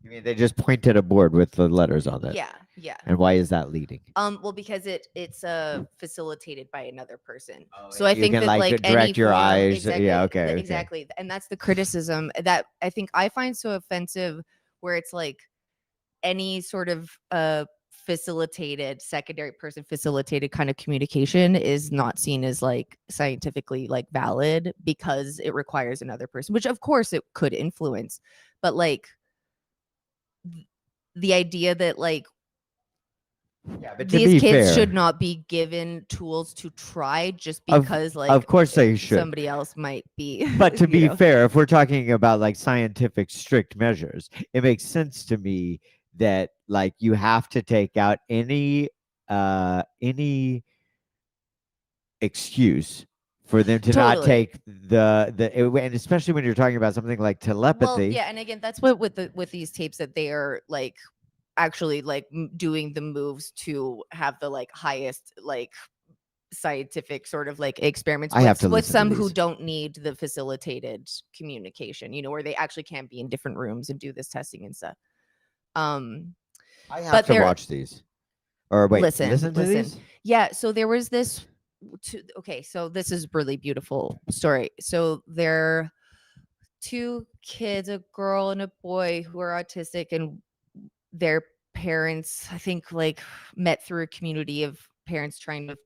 Speaker 1: You mean they just pointed a board with the letters on it?
Speaker 2: yeah.
Speaker 1: And why is that leading?
Speaker 2: Well, because it's facilitated by another person.
Speaker 1: Oh,
Speaker 2: So
Speaker 1: and
Speaker 2: I
Speaker 1: you
Speaker 2: think
Speaker 1: can,
Speaker 2: that
Speaker 1: like,
Speaker 2: like
Speaker 1: direct
Speaker 2: any
Speaker 1: your
Speaker 2: form-
Speaker 1: eyes.
Speaker 2: exactly,
Speaker 1: Yeah, okay.
Speaker 2: exactly, and that's the criticism that I think I find so offensive, where it's like any sort of secondary person facilitated kind of communication is not seen as like scientifically like valid because it requires another person, which of course it could influence, but like the idea that like
Speaker 1: Yeah, but to
Speaker 2: these
Speaker 1: be
Speaker 2: kids
Speaker 1: fair,
Speaker 2: should not be given tools to try just
Speaker 1: Of-
Speaker 2: because like
Speaker 1: of course they should.
Speaker 2: somebody else might be.
Speaker 1: But to
Speaker 2: you
Speaker 1: be
Speaker 2: know?
Speaker 1: fair, if we're talking about like scientific strict measures, it makes sense to me that like you have to take out any excuse for them to not
Speaker 2: Totally.
Speaker 1: take and especially when you're talking about something like telepathy.
Speaker 2: Well, yeah, and again, that's what with these tapes that they are like actually like doing the moves to have the like highest like scientific sort of like experiments
Speaker 1: I have to
Speaker 2: with
Speaker 1: listen to
Speaker 2: some who
Speaker 1: these.
Speaker 2: don't need the facilitated communication, you know, where they actually can be in different rooms and do this testing and stuff.
Speaker 1: I have
Speaker 2: but
Speaker 1: to
Speaker 2: they're-
Speaker 1: watch these. Or wait,
Speaker 2: listen
Speaker 1: to these?
Speaker 2: Yeah, so there was this okay, so this is really beautiful story. So there two kids, a girl and a boy, who are autistic, and their parents, I think, like met through a community of parents trying to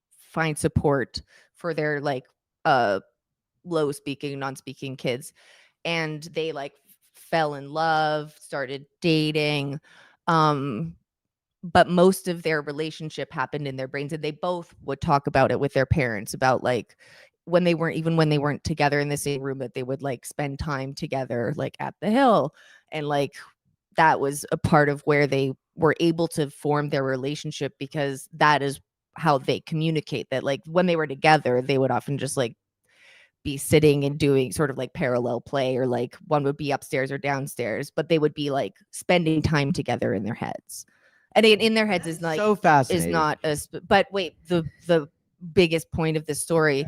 Speaker 2: find support for their like low speaking, non-speaking kids. And they like fell in love, started dating. But most of their relationship happened in their brains, and they both would talk about it with their parents about like when they weren't together in the same room, that they would like spend time together like at the hill, and like that was a part of where they were able to form their relationship, because that is how they communicate. That like when they were together, they would often just like be sitting and doing sort of like parallel play, or like one would be upstairs or downstairs, but they would be like spending time together in their heads. And in their heads is like
Speaker 1: So fascinating.
Speaker 2: is not a but wait, the biggest point of this story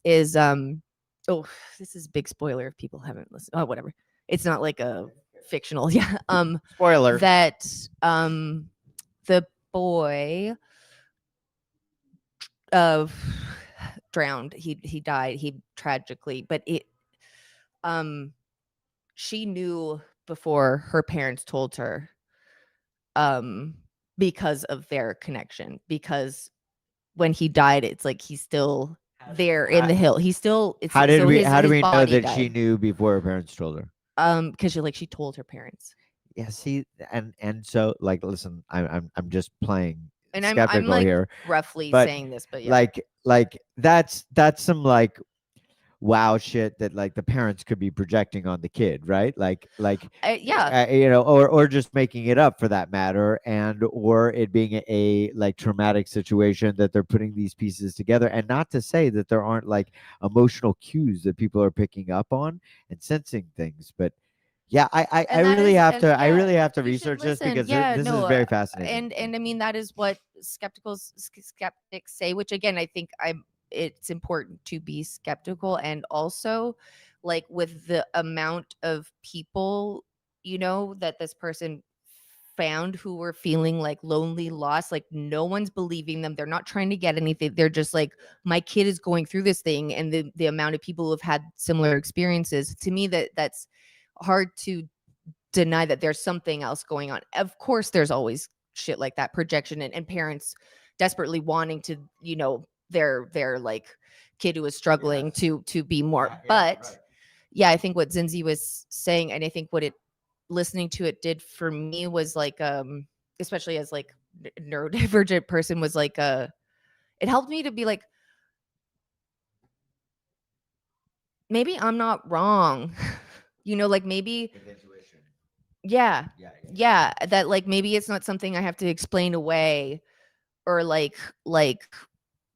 Speaker 2: is oh, this is a big spoiler if people haven't listened. Oh, whatever. It's not like a fictional. Yeah.
Speaker 1: Spoiler.
Speaker 2: That the boy drowned. He died. He tragically, but she knew before her parents told her, because of their connection, because when he died, it's like he's still there in the hill. He's still
Speaker 1: How do we know
Speaker 2: body
Speaker 1: that she
Speaker 2: died.
Speaker 1: knew before her parents told her?
Speaker 2: Because she told her parents.
Speaker 1: Yeah, see, and so like, listen, I'm just playing
Speaker 2: And I'm
Speaker 1: skeptical
Speaker 2: like
Speaker 1: here,
Speaker 2: roughly
Speaker 1: but,
Speaker 2: saying this, but yeah.
Speaker 1: like that's some like wow shit that like the parents could be projecting on the kid, right?
Speaker 2: Yeah.
Speaker 1: You know, or just making it up for that matter, and or it being a like traumatic situation that they're putting these pieces together. And not to say that there aren't like emotional cues that people are picking up on and sensing things, but yeah, I really have to
Speaker 2: you should
Speaker 1: research this,
Speaker 2: listen.
Speaker 1: because
Speaker 2: Yeah,
Speaker 1: this
Speaker 2: no,
Speaker 1: is very fascinating.
Speaker 2: and I mean, that is what skeptics say, which again, I think it's important to be skeptical. And also, like, with the amount of people, you know, that this person found who were feeling like lonely, lost, like no one's believing them. They're not trying to get anything. They're just like, my kid is going through this thing. And the amount of people who have had similar experiences, to me, that's hard to deny that there's something else going on. Of course, there's always shit like that, projection, and parents desperately wanting to, you know, their like kid who is struggling to be more. But yeah, I think what Zinzi was saying, and I think what it listening to it did for me was like, especially as like neurodivergent person, was like it helped me to be like, maybe I'm not wrong. You know, like maybe yeah, that like maybe it's not something I have to explain away, or like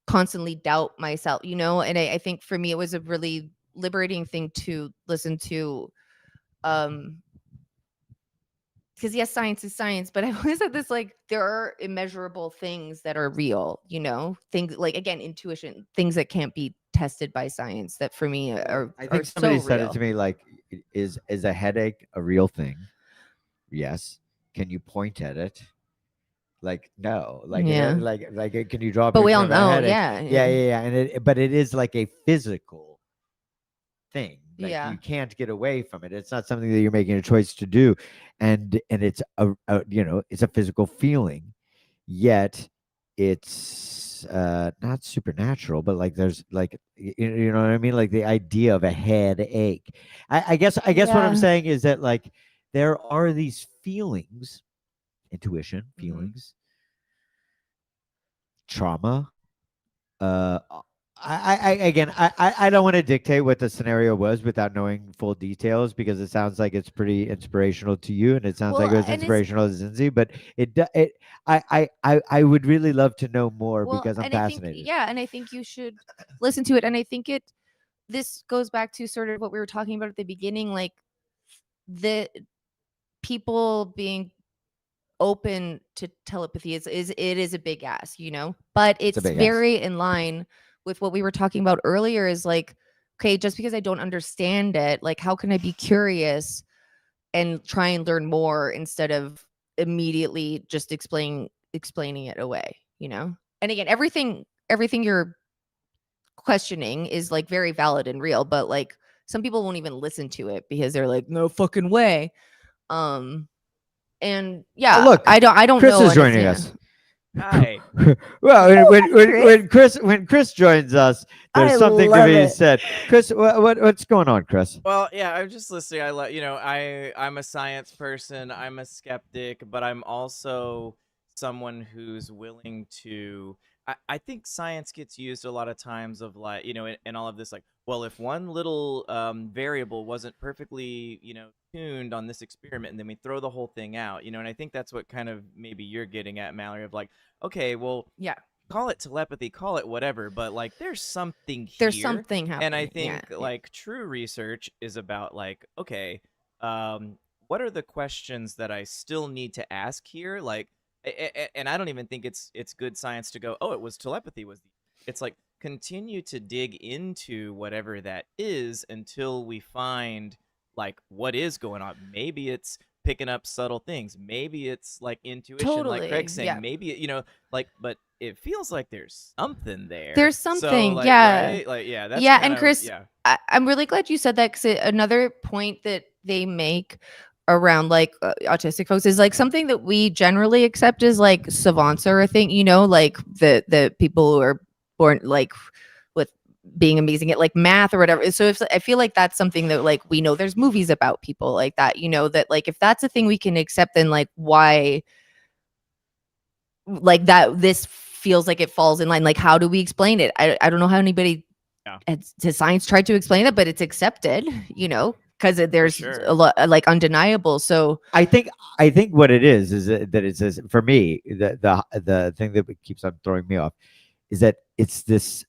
Speaker 2: constantly doubt myself, you know. And I think for me it was a really liberating thing to listen to, because yes, science is science, but I always had this like, there are immeasurable things that are real, you know, things like, again, intuition, things that can't be tested by science, that for me are
Speaker 1: I think
Speaker 2: are
Speaker 1: somebody
Speaker 2: so
Speaker 1: said
Speaker 2: real.
Speaker 1: it to me like, is a headache a real thing? Yes. Can you point at it? Like, no. Like,
Speaker 2: Yeah.
Speaker 1: like can you draw a
Speaker 2: But we
Speaker 1: picture
Speaker 2: all
Speaker 1: of a
Speaker 2: know,
Speaker 1: headache?
Speaker 2: yeah.
Speaker 1: And but it is like a physical thing. Like,
Speaker 2: Yeah.
Speaker 1: you can't get away from it. It's not something that you're making a choice to do, and it's a you know, it's a physical feeling. yet it's not supernatural, but like there's like you know what I mean, like the idea of a headache. I guess what I'm
Speaker 2: Yeah.
Speaker 1: saying is that like there are these feelings, intuition, feelings, trauma. Uh, I don't want to dictate what the scenario was without knowing full details because it sounds like it's pretty inspirational to you, and it sounds like
Speaker 2: Well,
Speaker 1: it was
Speaker 2: and it's
Speaker 1: inspirational to Zinzi. But I would really love to know more
Speaker 2: well,
Speaker 1: because I'm
Speaker 2: and I think
Speaker 1: fascinated.
Speaker 2: and I think you should listen to it. And I think this goes back to sort of what we were talking about at the beginning, like the people being open to telepathy is it is a big ask, but
Speaker 1: It's a
Speaker 2: it's
Speaker 1: big ask.
Speaker 2: very in line with what we were talking about earlier, is like, okay, just because I don't understand it, like how can I be curious and try and learn more instead of immediately just explaining it away, and again, everything you're questioning is like very valid and real, but like some people won't even listen to it because they're like, no fucking way. And yeah,
Speaker 1: Look,
Speaker 2: I don't
Speaker 1: Chris
Speaker 2: know
Speaker 1: is joining
Speaker 2: anything.
Speaker 1: us.
Speaker 8: Hi.
Speaker 1: Well,
Speaker 2: Chris.
Speaker 1: when Chris joins us, there's
Speaker 2: I
Speaker 1: something to
Speaker 2: love
Speaker 1: be
Speaker 2: it.
Speaker 1: said. Chris, what's going on, Chris?
Speaker 8: Well, yeah, I'm just listening. I'm a science person. I'm a skeptic, but I'm also someone who's willing to. I think science gets used a lot of times of like, in all of this, like, well, if one little variable wasn't perfectly, tuned on this experiment, and then we throw the whole thing out, and I think that's what kind of maybe you're getting at, Mallory, of like, okay, well,
Speaker 2: Yeah,
Speaker 8: call it telepathy, call it whatever, but like there's something here.
Speaker 2: there's something happening.
Speaker 8: And I
Speaker 2: Yeah,
Speaker 8: think
Speaker 2: yeah.
Speaker 8: like true research is about like, okay, what are the questions that I still need to ask here? Like, and I don't even think it's good science to go, oh, it was telepathy was the. It's like continue to dig into whatever that is until we find like what is going on. Maybe it's picking up subtle things. Maybe it's like intuition, like
Speaker 2: Totally,
Speaker 8: Craig's saying.
Speaker 2: yeah.
Speaker 8: Maybe like, but it feels like there's something there.
Speaker 2: There's
Speaker 8: So,
Speaker 2: something,
Speaker 8: like,
Speaker 2: yeah.
Speaker 8: right? Like, yeah, that's
Speaker 2: Yeah,
Speaker 8: kind
Speaker 2: and
Speaker 8: of,
Speaker 2: Chris,
Speaker 8: yeah.
Speaker 2: I'm really glad you said that, because another point that they make around like autistic folks is like something that we generally accept as like savants are a thing, like the people who are born like with being amazing at like math or whatever. So if I feel like that's something that like we know there's movies about people like that, that like if that's a thing we can accept, then like why like that this feels like it falls in line. Like how do we explain it? I don't know how anybody to science tried to explain it, but it's accepted, because there's
Speaker 8: sure.
Speaker 2: a lot like undeniable. So
Speaker 1: I think what it is that it says for me the thing that keeps on throwing me off is that it's this.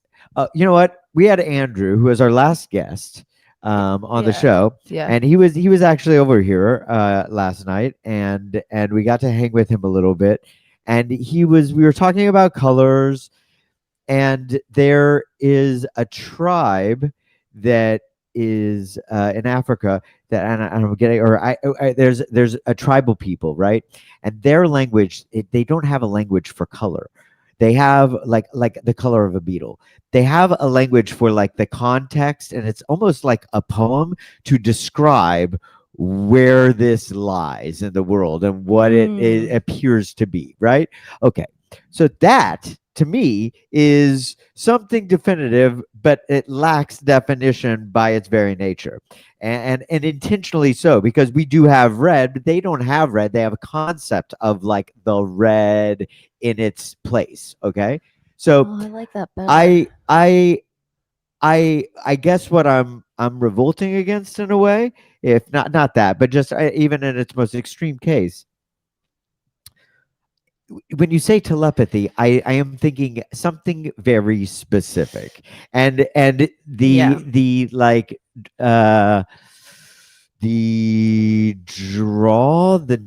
Speaker 1: You know what? We had Andrew, who was our last guest on the
Speaker 2: Yeah.
Speaker 1: show,
Speaker 2: Yeah.
Speaker 1: and he was actually over here last night, and we got to hang with him a little bit, and we were talking about colors, and there is a tribe that is in Africa that and I'm getting, or there's a tribal people, right? And their language, they don't have a language for color. They have like the color of a beetle. They have a language for like the context, and it's almost like a poem to describe where this lies in the world and what it appears to be, right? Okay. So that to me is something definitive, but it lacks definition by its very nature, and intentionally so, because we do have red, but they don't have red. They have a concept of like the red in its place. Okay, so
Speaker 2: I like that better.
Speaker 1: I guess what I'm revolting against in a way, if not that, but just even in its most extreme case, when you say telepathy, I am thinking something very specific, and
Speaker 2: Yeah.
Speaker 1: the like the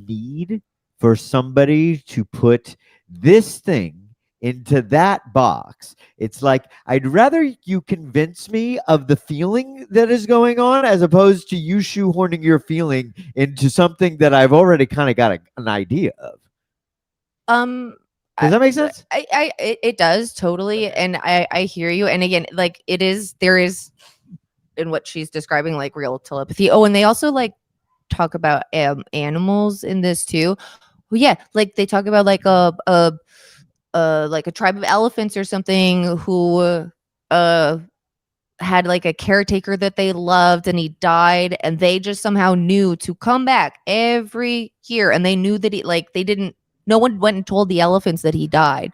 Speaker 1: need for somebody to put this thing into that box. It's like I'd rather you convince me of the feeling that is going on as opposed to you shoehorning your feeling into something that I've already kind of got an idea of. Does that make sense?
Speaker 2: It does totally,
Speaker 1: Okay.
Speaker 2: and I hear you. And again, like there is in what she's describing like real telepathy. Oh, and they also like talk about animals in this too. Well, yeah, like they talk about like a tribe of elephants or something who had like a caretaker that they loved and he died, and they just somehow knew to come back every year, and they knew that no one went and told the elephants that he died,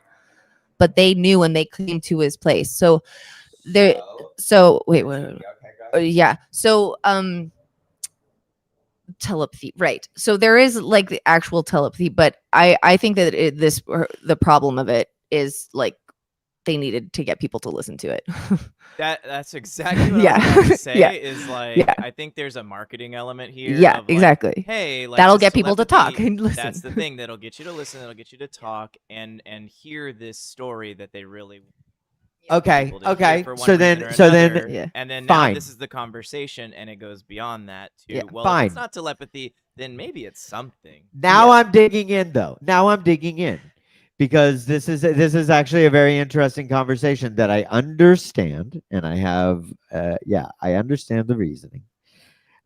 Speaker 2: but they knew and they came to his place. So there so wait, yeah. So telepathy, right? So there is like the actual telepathy, but I think that the problem of it is like they needed to get people to listen to it.
Speaker 8: That's exactly what
Speaker 2: Yeah.
Speaker 8: I was about to say.
Speaker 2: Yeah.
Speaker 8: Is like
Speaker 2: Yeah.
Speaker 8: I think there's a marketing element here.
Speaker 2: Yeah,
Speaker 8: of like,
Speaker 2: exactly.
Speaker 8: Hey, like
Speaker 2: That'll
Speaker 8: this
Speaker 2: get people to talk
Speaker 8: telepathy,
Speaker 2: and listen.
Speaker 8: That's the thing that'll get you to listen. That'll get you to talk and hear this story that they really want
Speaker 1: Okay.
Speaker 8: people to hear
Speaker 1: Okay.
Speaker 8: for one
Speaker 1: So
Speaker 8: reason
Speaker 1: then,
Speaker 8: or
Speaker 1: so then,
Speaker 8: another.
Speaker 2: Yeah.
Speaker 8: And then now
Speaker 1: fine.
Speaker 8: this is the conversation, and it goes beyond that to
Speaker 2: Yeah.
Speaker 8: well, if it's
Speaker 1: Fine.
Speaker 8: not telepathy, then maybe it's something.
Speaker 1: Now I'm digging in, though. Now I'm digging in, because this is actually a very interesting conversation that I understand, and I have, I understand the reasoning.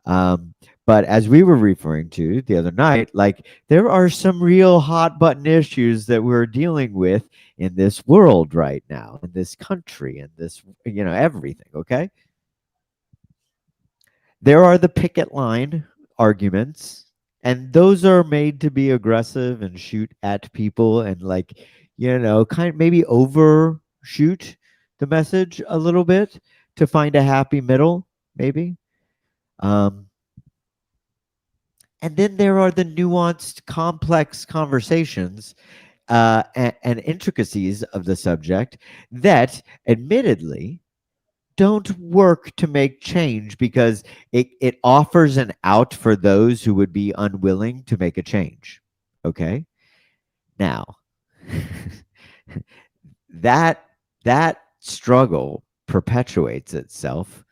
Speaker 1: But as we were referring to the other night, like there are some real hot button issues that we're dealing with in this world right now, in this country, in this, everything. Okay. There are the picket line arguments, and those are made to be aggressive and shoot at people and like, kind of maybe overshoot the message a little bit to find a happy middle, maybe. And then there are the nuanced, complex conversations and intricacies of the subject that, admittedly, don't work to make change because it offers an out for those who would be unwilling to make a change. Okay? Now, that struggle perpetuates itself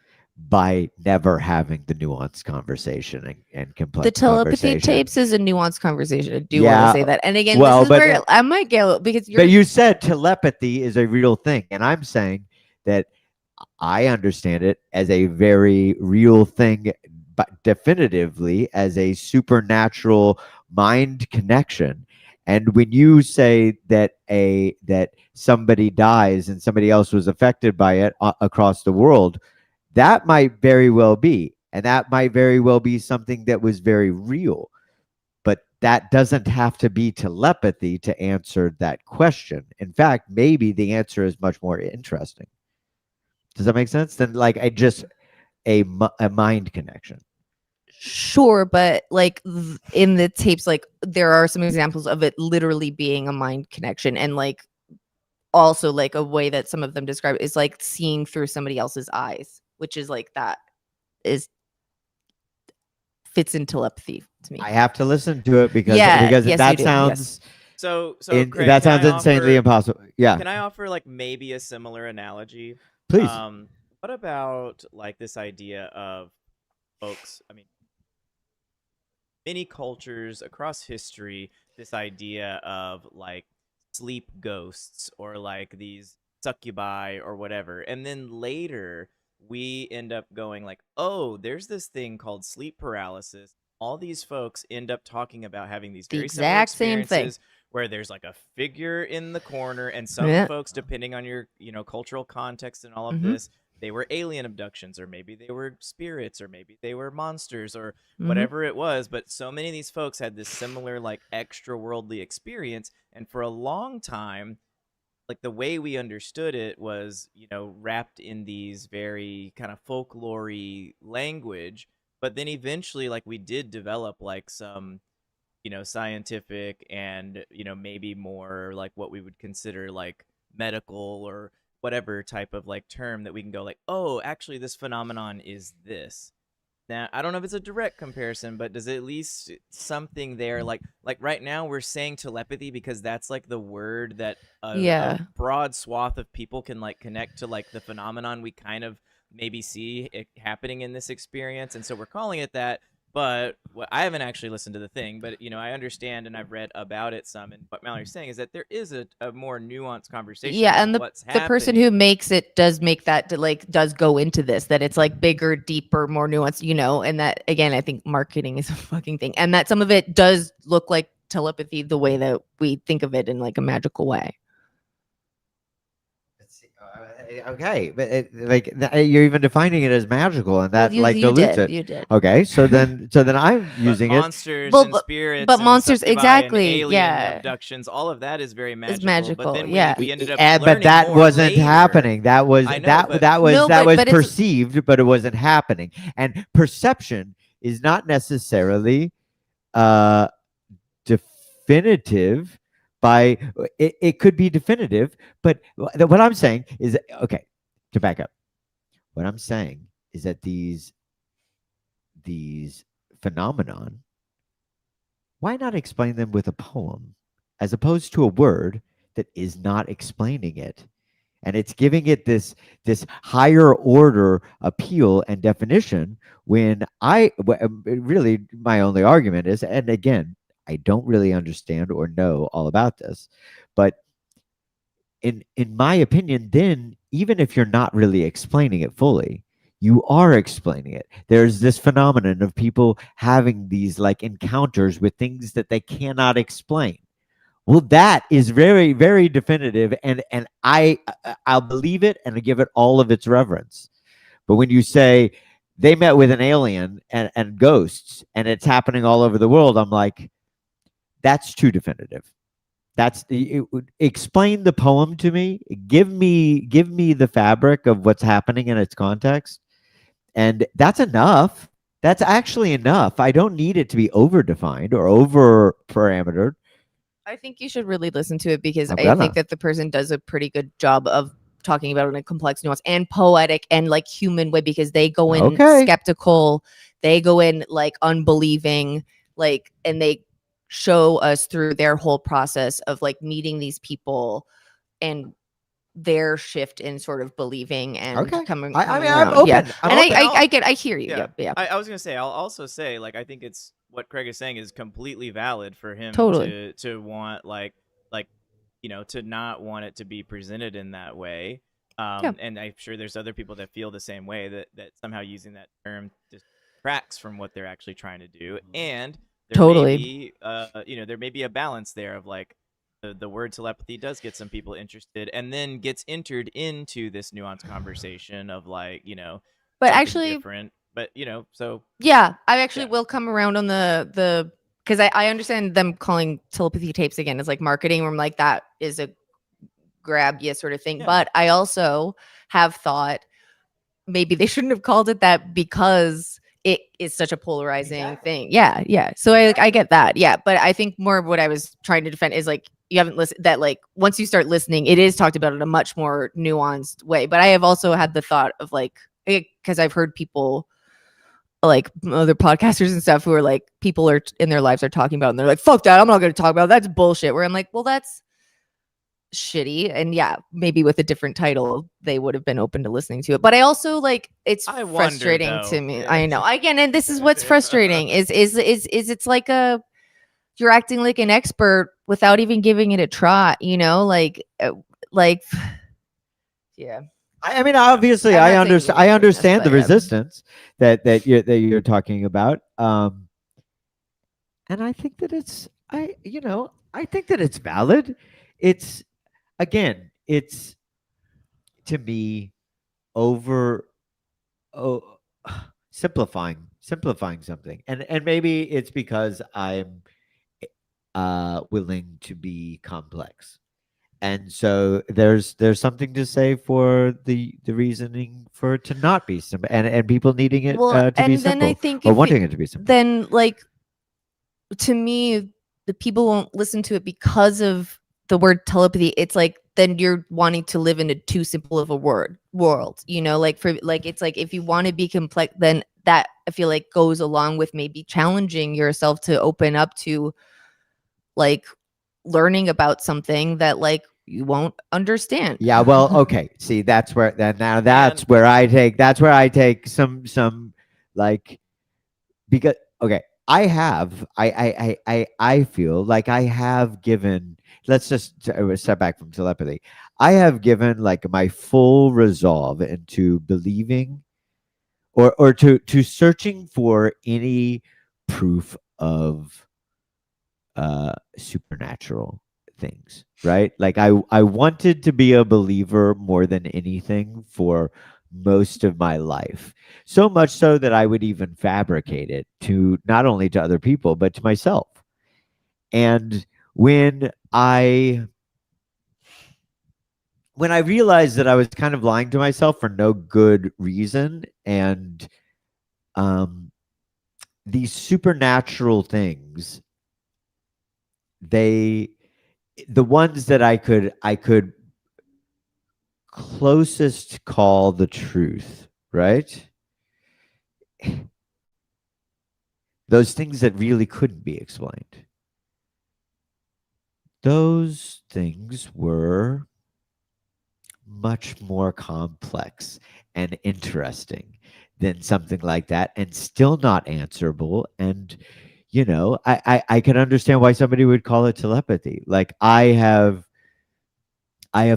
Speaker 1: by never having the nuanced conversation and complex
Speaker 2: The telepathy
Speaker 1: conversation.
Speaker 2: tapes is a nuanced conversation. I do
Speaker 1: Yeah,
Speaker 2: want to say that. And again,
Speaker 1: well,
Speaker 2: this is
Speaker 1: but
Speaker 2: where I might get, because you're
Speaker 1: But you said telepathy is a real thing, and I'm saying that I understand it as a very real thing, but definitively as a supernatural mind connection. And when you say that that somebody dies and somebody else was affected by it across the world, that might very well be, and that might very well be something that was very real. But that doesn't have to be telepathy to answer that question. In fact, maybe the answer is much more interesting. Does that make sense? Then, like, a mind connection.
Speaker 2: sure, but like in the tapes, like there are some examples of it literally being a mind connection, and like also like a way that some of them describe it is like seeing through somebody else's eyes, which is like that is fits in telepathy to me.
Speaker 1: I have to listen to it because
Speaker 2: Yes, you
Speaker 1: that
Speaker 2: do.
Speaker 1: sounds
Speaker 8: So Craig,
Speaker 1: that
Speaker 8: can I
Speaker 1: sounds insanely
Speaker 8: offer-
Speaker 1: impossible. Yeah,
Speaker 8: Can I offer like maybe a similar analogy?
Speaker 1: please.
Speaker 8: What about like this idea of folks? I mean, many cultures across history, this idea of like sleep ghosts or like these succubi or whatever, and then later we end up going like, oh, there's this thing called sleep paralysis. All these folks end up talking about having these
Speaker 2: The
Speaker 8: very similar
Speaker 2: exact same thing.
Speaker 8: experiences where there's like a figure in the corner, and some
Speaker 2: Yeah.
Speaker 8: folks, depending on your cultural context and all of
Speaker 2: Mhm.
Speaker 8: this, they were alien abductions, or maybe they were spirits, or maybe they were monsters, or
Speaker 2: Mhm.
Speaker 8: whatever it was. But so many of these folks had this similar like extra worldly experience, and for a long time, like the way we understood it was wrapped in these very kind of folklore-y language. But then eventually, like, we did develop like some scientific and maybe more like what we would consider like medical or whatever type of like term that we can go like, oh, actually this phenomenon is this. Now, I don't know if it's a direct comparison, but does it at least something there? Like right now we're saying telepathy because that's like the word that
Speaker 2: Yeah.
Speaker 8: a broad swath of people can like connect to like the phenomenon we kind of maybe see it happening in this experience. And so we're calling it that. But I haven't actually listened to the thing, but I understand and I've read about it some. And what Mallory's saying is that there is a more nuanced conversation.
Speaker 2: Yeah,
Speaker 8: about
Speaker 2: and the
Speaker 8: what's
Speaker 2: person
Speaker 8: happening.
Speaker 2: who makes it does make that does go into this, that it's like bigger, deeper, more nuanced, and that again, I think marketing is a fucking thing, and that some of it does look like telepathy the way that we think of it in like a magical way.
Speaker 1: Okay, but you're even defining it as magical, and that like dilutes it.
Speaker 2: You did.
Speaker 1: Okay, so then I'm
Speaker 8: But
Speaker 1: using it.
Speaker 8: monsters
Speaker 2: Well,
Speaker 8: and
Speaker 2: but-
Speaker 8: spirits,
Speaker 2: but
Speaker 8: and
Speaker 2: monsters,
Speaker 8: succubi
Speaker 2: exactly,
Speaker 8: and alien
Speaker 2: yeah.
Speaker 8: abductions, all of that is very magical.
Speaker 2: magical,
Speaker 8: But then
Speaker 2: yeah.
Speaker 8: we ended up
Speaker 1: But
Speaker 8: learning
Speaker 1: that
Speaker 8: more
Speaker 1: wasn't
Speaker 8: later.
Speaker 1: happening. That was
Speaker 8: I know,
Speaker 1: that
Speaker 8: but-
Speaker 1: that was
Speaker 2: No,
Speaker 1: that
Speaker 2: but-
Speaker 1: was
Speaker 2: but it's-
Speaker 1: perceived, but it wasn't happening. And perception is not necessarily definitive. It could be definitive, but what I'm saying is, okay, to back up, what I'm saying is that these phenomenon, why not explain them with a poem as opposed to a word that is not explaining it? And it's giving it this higher order appeal and definition, when really my only argument is, and again, I don't really understand or know all about this, but in my opinion, then even if you're not really explaining it fully, you are explaining it. There's this phenomenon of people having these like encounters with things that they cannot explain. Well, that is very, very definitive, and I'll believe it and give it all of its reverence. But when you say they met with an alien and ghosts, and it's happening all over the world, I'm like, that's too definitive. Explain the poem to me. Give me the fabric of what's happening in its context, and that's enough. That's actually enough. I don't need it to be over defined or over parametered.
Speaker 2: I think you should really listen to it, because
Speaker 1: I'm
Speaker 2: I
Speaker 1: gonna.
Speaker 2: think that the person does a pretty good job of talking about it in a complex, nuance, and poetic and like human way, because they go in
Speaker 1: Okay.
Speaker 2: skeptical, they go in like unbelieving, like, and they show us through their whole process of like meeting these people and their shift in sort of believing and
Speaker 1: Okay.
Speaker 2: coming.
Speaker 1: I mean,
Speaker 2: coming
Speaker 1: I'm
Speaker 2: around.
Speaker 1: open.
Speaker 2: Yeah.
Speaker 1: I'm
Speaker 2: And
Speaker 1: open.
Speaker 2: I hear you.
Speaker 8: Yeah.
Speaker 2: Yeah.
Speaker 8: I was gonna say, I'll also say, like, I think it's what Craig is saying is completely valid for him
Speaker 2: Totally.
Speaker 8: to want like to not want it to be presented in that way.
Speaker 2: Yeah.
Speaker 8: And I'm sure there's other people that feel the same way, that somehow using that term distracts from what they're actually trying to do. And there
Speaker 2: Totally.
Speaker 8: may be there may be a balance there of like the word telepathy does get some people interested, and then gets entered into this nuanced conversation of like
Speaker 2: But
Speaker 8: something
Speaker 2: actually,
Speaker 8: different. But so
Speaker 2: yeah, I actually
Speaker 8: Yeah.
Speaker 2: will come around on the because I understand them calling telepathy tapes again as like marketing, where I'm like, that is a grab you sort of thing.
Speaker 8: Yeah.
Speaker 2: But I also have thought maybe they shouldn't have called it that, because it is such a polarizing thing. Yeah. So I get that. Yeah. But I think more of what I was trying to defend is like, you haven't listened, that like once you start listening, it is talked about in a much more nuanced way. But I have also had the thought of like, because I've heard people like other podcasters and stuff who are like, people are in their lives are talking about, and they're like, fuck that, I'm not going to talk about it. That's bullshit. Where I'm like, well, that's shitty. And yeah, maybe with a different title they would have been open to listening to it. But I also like, it's
Speaker 8: I wonder,
Speaker 2: frustrating
Speaker 8: though.
Speaker 2: to me.
Speaker 8: Yeah.
Speaker 2: I know, again, and this is what's frustrating is it's like you're acting like an expert without even giving it a try, like yeah.
Speaker 1: I mean, obviously,
Speaker 2: I'm
Speaker 1: I
Speaker 2: not saying
Speaker 1: understand.
Speaker 2: you
Speaker 1: I
Speaker 2: were
Speaker 1: understand the
Speaker 2: but,
Speaker 1: resistance that you're talking about. And I think that I think that it's valid. It's again, it's to me over simplifying something, and maybe it's because I'm willing to be complex. And so there's something to say for the reasoning for it to not be simple, and people needing it
Speaker 2: Well,
Speaker 1: to be
Speaker 2: and then
Speaker 1: simple,
Speaker 2: I think
Speaker 1: or
Speaker 2: if
Speaker 1: wanting it to be simple.
Speaker 2: then like, to me, the people won't listen to it because of the word telepathy. It's like, then you're wanting to live in a too simple of a world, like for like, it's like, if you want to be complex, then that I feel like goes along with maybe challenging yourself to open up to like learning about something that like you won't understand.
Speaker 1: Yeah, well, okay. See, that's where I take some like, because okay, I feel like I have given, let's just step back from telepathy. I have given like my full resolve into believing or to searching for any proof of supernatural things, right? Like I wanted to be a believer more than anything for most of my life. So much so that I would even fabricate it to not only to other people, but to myself. And when I realized that I was kind of lying to myself for no good reason, and these supernatural things, the ones that I could closest call the truth, right? Those things that really couldn't be explained. Those things were much more complex and interesting than something like that, and still not answerable. And I can understand why somebody would call it telepathy. Like I have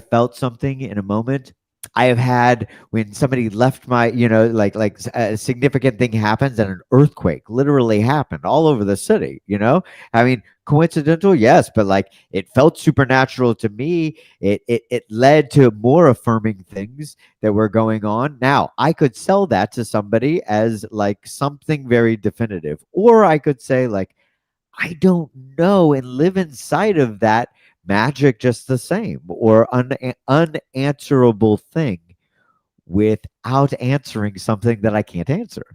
Speaker 1: felt something in a moment. I have had when somebody left my, like a significant thing happens and an earthquake literally happened all over the city. I mean, coincidental, yes, but like it felt supernatural to me. It led to more affirming things that were going on. Now I could sell that to somebody as like something very definitive, or I could say like, I don't know, and live inside of that magic just the same, or unanswerable thing without answering something that I can't answer.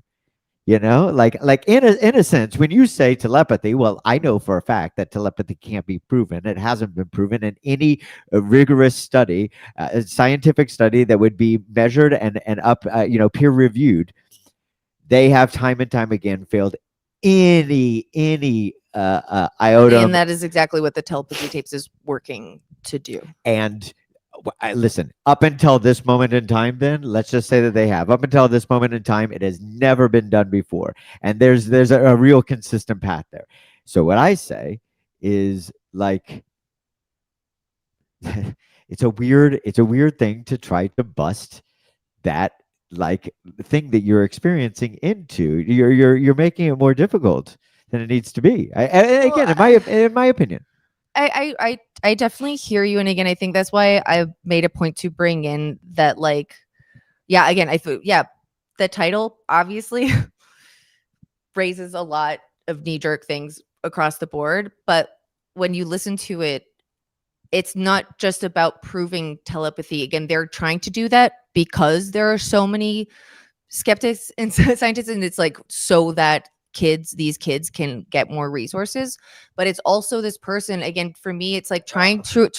Speaker 1: Like in a sense, when you say telepathy, well, I know for a fact that telepathy can't be proven. It hasn't been proven in any rigorous study, scientific study that would be measured and up, peer reviewed. They have time and time again failed any iota.
Speaker 2: And that is exactly what the telepathy tapes is working to do.
Speaker 1: And listen, up until this moment in time, then let's just say that they have. Up until this moment in time, it has never been done before, and there's a real consistent path there. So what I say is like, it's a weird thing to try to bust that like thing that you're experiencing into. You're making it more difficult than it needs to be. Again, in my opinion.
Speaker 2: I definitely hear you, and again, I think that's why I made a point to bring in that, like, yeah, again, the title obviously raises a lot of knee-jerk things across the board, but when you listen to it, it's not just about proving telepathy. Again, they're trying to do that because there are so many skeptics and scientists, and it's like so that these kids can get more resources. But it's also this person, again, for me, it's like trying to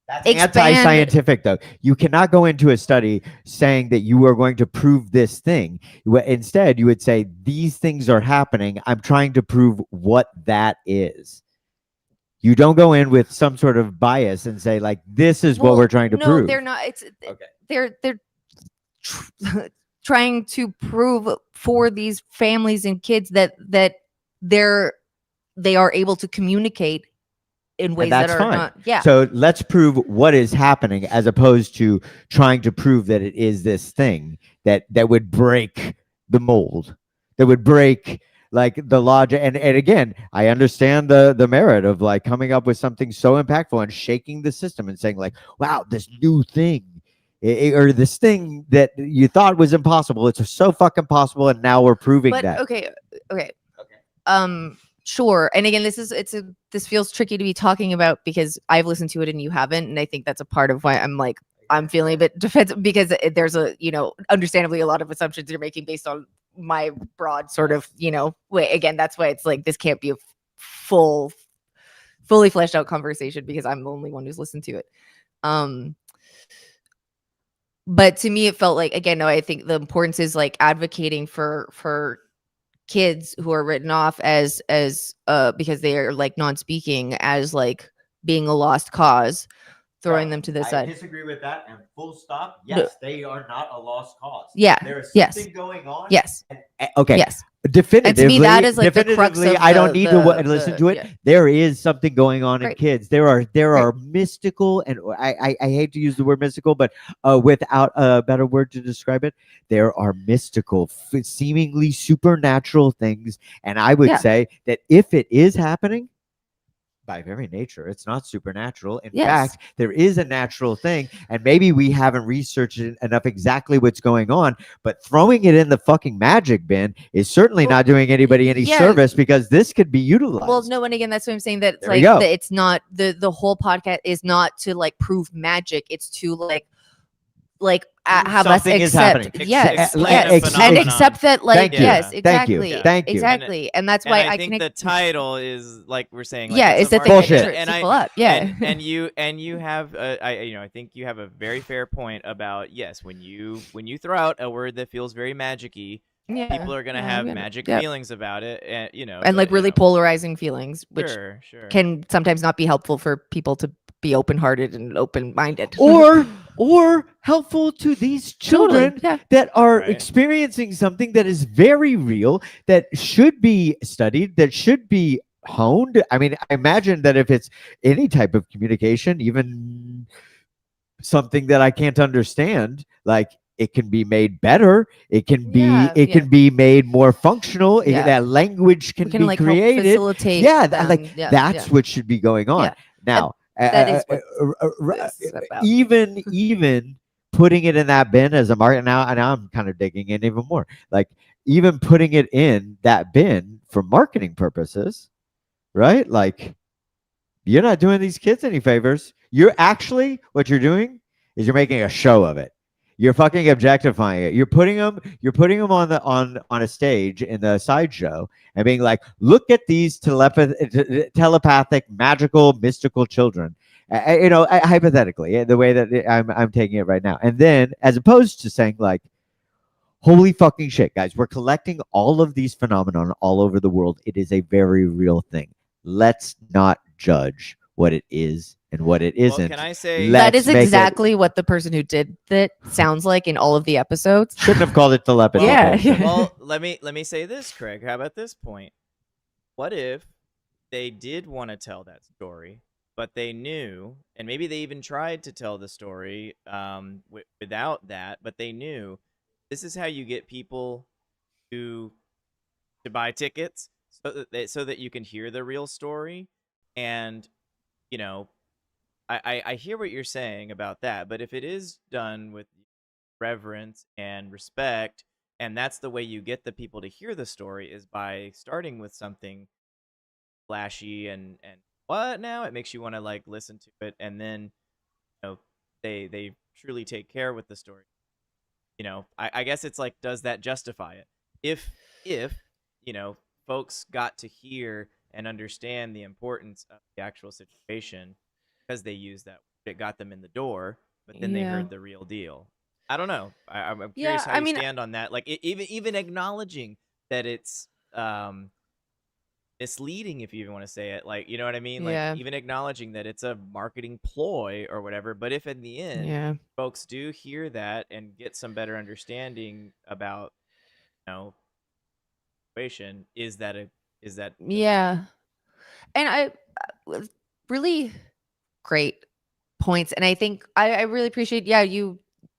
Speaker 1: that's anti-scientific, though. You cannot go into a study saying that you are going to prove this thing. Instead, you would say, these things are happening. I'm trying to prove what that is. You don't go in with some sort of bias and say, like, this is what we're trying to prove.
Speaker 2: No, they're not. It's
Speaker 1: okay.
Speaker 2: They're trying to prove for these families and kids that they are able to communicate in ways that are
Speaker 1: fine.
Speaker 2: not. Yeah.
Speaker 1: So let's prove what is happening, as opposed to trying to prove that it is this thing that would break the mold, that would break like the logic. And again, I understand the merit of like coming up with something so impactful and shaking the system and saying like, wow, this new thing or this thing that you thought was impossible, it's so fucking possible, and now we're proving that.
Speaker 2: Okay. Sure. And again, this feels tricky to be talking about because I've listened to it and you haven't, and I think that's a part of why I'm feeling a bit defensive, because there's understandably a lot of assumptions you're making based on my broad sort of way. Again, that's why it's like this can't be a fully fleshed out conversation because I'm the only one who's listened to it. But to me, it felt like, again, no, I think the importance is like advocating for kids who are written off as because they are like non-speaking, as like being a lost cause, throwing them to the side.
Speaker 1: I disagree with that, and full stop. Yes, they are not a lost cause.
Speaker 2: Yeah.
Speaker 1: There is something going on.
Speaker 2: Yes.
Speaker 1: Okay.
Speaker 2: Yes.
Speaker 1: definitively,
Speaker 2: that is, like, the crux
Speaker 1: definitively,
Speaker 2: of
Speaker 1: I don't
Speaker 2: the-
Speaker 1: need to
Speaker 2: the-
Speaker 1: listen
Speaker 2: the-
Speaker 1: to it.
Speaker 2: yeah.
Speaker 1: There is something going on in
Speaker 2: Right.
Speaker 1: kids. There are
Speaker 2: Right.
Speaker 1: mystical, and I hate to use the word mystical, but without a better word to describe it, there are mystical, seemingly supernatural things. And I would
Speaker 2: Yeah.
Speaker 1: say that if it is happening, by very nature, it's not supernatural. In
Speaker 2: Yes.
Speaker 1: fact, there is a natural thing, and maybe we haven't researched it enough exactly what's going on. But throwing it in the fucking magic bin is certainly
Speaker 2: Well,
Speaker 1: not doing anybody any
Speaker 2: yeah.
Speaker 1: service, because this could be utilized.
Speaker 2: Well, no, and again, that's what I'm saying. That it's
Speaker 1: There we
Speaker 2: like
Speaker 1: go.
Speaker 2: that it's not the whole podcast is not to like prove magic. It's to like have us
Speaker 1: Something is
Speaker 2: accept,
Speaker 1: happening.
Speaker 2: yes,
Speaker 8: Explain
Speaker 2: yes,
Speaker 8: a
Speaker 2: and
Speaker 8: phenomenon.
Speaker 2: accept that, like,
Speaker 1: Thank you.
Speaker 2: yes,
Speaker 1: Thank
Speaker 2: exactly,
Speaker 1: you. Thank you.
Speaker 2: exactly, and that's
Speaker 8: And
Speaker 2: why
Speaker 8: I think the
Speaker 2: connect.
Speaker 8: title is like we're saying. Like,
Speaker 2: Yeah,
Speaker 8: it's
Speaker 2: it's
Speaker 8: a
Speaker 2: the thing that
Speaker 1: Bullshit.
Speaker 2: trips
Speaker 8: and
Speaker 2: people up. Yeah,
Speaker 8: and you have I think you have a very fair point about, yes, when you throw out a word that feels very magic-y,
Speaker 2: yeah,
Speaker 8: people are gonna have magic
Speaker 2: yeah.
Speaker 8: feelings about it, and
Speaker 2: and like
Speaker 8: but,
Speaker 2: really polarizing feelings, which
Speaker 8: sure
Speaker 2: can sometimes not be helpful for people to be open-hearted and open-minded,
Speaker 1: or helpful to these
Speaker 2: Totally,
Speaker 1: children
Speaker 2: yeah.
Speaker 1: that are
Speaker 8: Right.
Speaker 1: experiencing something that is very real, that should be studied, that should be honed. I mean, I imagine that if it's any type of communication, even something that I can't understand, like, it can be made better. It can be
Speaker 2: Yeah,
Speaker 1: it
Speaker 2: yeah.
Speaker 1: can be made more functional.
Speaker 2: Yeah.
Speaker 1: That language can
Speaker 2: we can
Speaker 1: be
Speaker 2: like help
Speaker 1: created.
Speaker 2: facilitate.
Speaker 1: Yeah,
Speaker 2: them.
Speaker 1: like
Speaker 2: yeah,
Speaker 1: that's
Speaker 2: yeah.
Speaker 1: what should be going on
Speaker 2: Yeah.
Speaker 1: now.
Speaker 2: that is what this is about.
Speaker 1: Even putting it in that bin as a market now, and I'm kind of digging in even more. Like, even putting it in that bin for marketing purposes, right? Like, you're not doing these kids any favors. You're actually, what you're doing is you're making a show of it. You're fucking objectifying it. You're putting them on a stage in the sideshow and being like, look at these telepathic, magical, mystical children. Hypothetically, the way that I'm taking it right now. And then, as opposed to saying like, holy fucking shit, guys, we're collecting all of these phenomenon all over the world. It is a very real thing. Let's not judge what it is and what it
Speaker 8: Well,
Speaker 1: isn't.
Speaker 8: can I say
Speaker 2: That
Speaker 1: Let's
Speaker 2: is
Speaker 1: make it-
Speaker 2: exactly what the person who did that sounds like in all of the episodes.
Speaker 1: Shouldn't have called it telepathy.
Speaker 8: Well,
Speaker 2: Yeah,
Speaker 1: person.
Speaker 2: yeah.
Speaker 8: well, let me say this, Craig. How about this point? What if they did want to tell that story, but they knew, and maybe they even tried to tell the story without that, but they knew this is how you get people to buy tickets, so that you can hear the real story. And I hear what you're saying about that, but if it is done with reverence and respect, and that's the way you get the people to hear the story, is by starting with something flashy and what now, it makes you want to like listen to it, and then they truly take care with the story. I guess it's like, does that justify it? If folks got to hear and understand the importance of the actual situation because they used that, it got them in the door, but then they
Speaker 2: Yeah.
Speaker 8: heard the real deal. I don't know. I'm
Speaker 2: Yeah,
Speaker 8: curious how
Speaker 2: I
Speaker 8: you
Speaker 2: mean,
Speaker 8: stand on that. Like, even acknowledging that it's misleading, if you even want to say it. Like, you know what I mean?
Speaker 2: Yeah.
Speaker 8: Like, even acknowledging that it's a marketing ploy or whatever. But if in the end,
Speaker 2: Yeah.
Speaker 8: folks do hear that and get some better understanding about, situation, is that
Speaker 2: Yeah. And I really great points. And I think I really appreciate,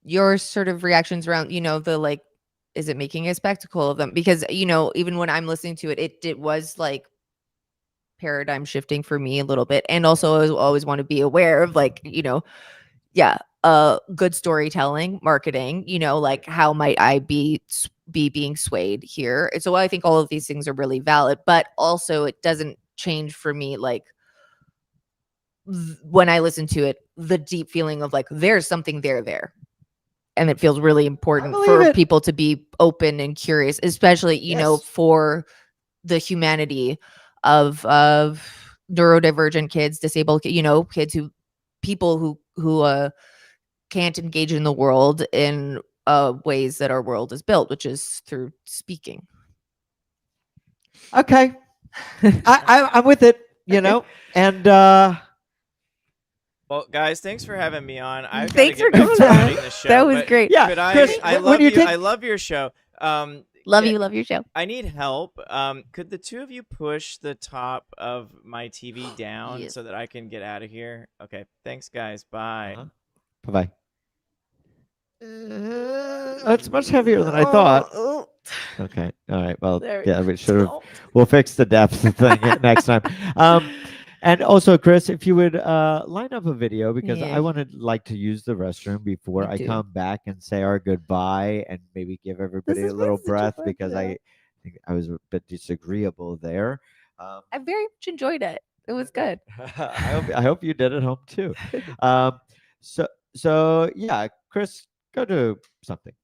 Speaker 2: your sort of reactions around, the like, is it making a spectacle of them? Because, even when I'm listening to it, it was like paradigm shifting for me a little bit. And also I always want to be aware of like, good storytelling, marketing, like how might I be being swayed here? And so I think all of these things are really valid, but also it doesn't change for me like when I listen to it, the deep feeling of like there's something there. And it feels really important for people to be open and curious, especially,
Speaker 1: Yes.
Speaker 2: for the humanity of neurodivergent kids, disabled, kids people who can't engage in the world in ways that our world is built, which is through speaking.
Speaker 1: Okay. I'm with it, and
Speaker 8: Well, guys, thanks for having me on. I've got to
Speaker 2: Thanks
Speaker 8: get
Speaker 2: for
Speaker 8: back to
Speaker 2: coming on.
Speaker 8: editing the show.
Speaker 2: That was
Speaker 8: but
Speaker 2: great.
Speaker 1: Yeah,
Speaker 8: could
Speaker 1: Chris,
Speaker 8: I
Speaker 1: when
Speaker 8: love
Speaker 1: you
Speaker 8: you.
Speaker 1: take-
Speaker 8: I love your show.
Speaker 2: Love
Speaker 8: Yeah.
Speaker 2: you. Love your show.
Speaker 8: I need help. Could the two of you push the top of my TV down
Speaker 2: Yes.
Speaker 8: so that I can get out of here? Okay. Thanks, guys. Bye.
Speaker 1: Bye-bye. That's much heavier than I thought. Okay. All right. Well,
Speaker 2: There we
Speaker 1: yeah, we should have.
Speaker 2: go.
Speaker 1: We'll fix the depth thing next time. And also, Chris, if you would line up a video because
Speaker 2: Yeah.
Speaker 1: I would like to use the restroom before
Speaker 2: Me
Speaker 1: I
Speaker 2: too.
Speaker 1: come back and say our goodbye and maybe give everybody
Speaker 2: is
Speaker 1: a
Speaker 2: my
Speaker 1: little breath because
Speaker 2: situation.
Speaker 1: I think I was a bit disagreeable there.
Speaker 2: I very much enjoyed it. It was good.
Speaker 1: I hope you did at home too. So yeah, Chris, go do something.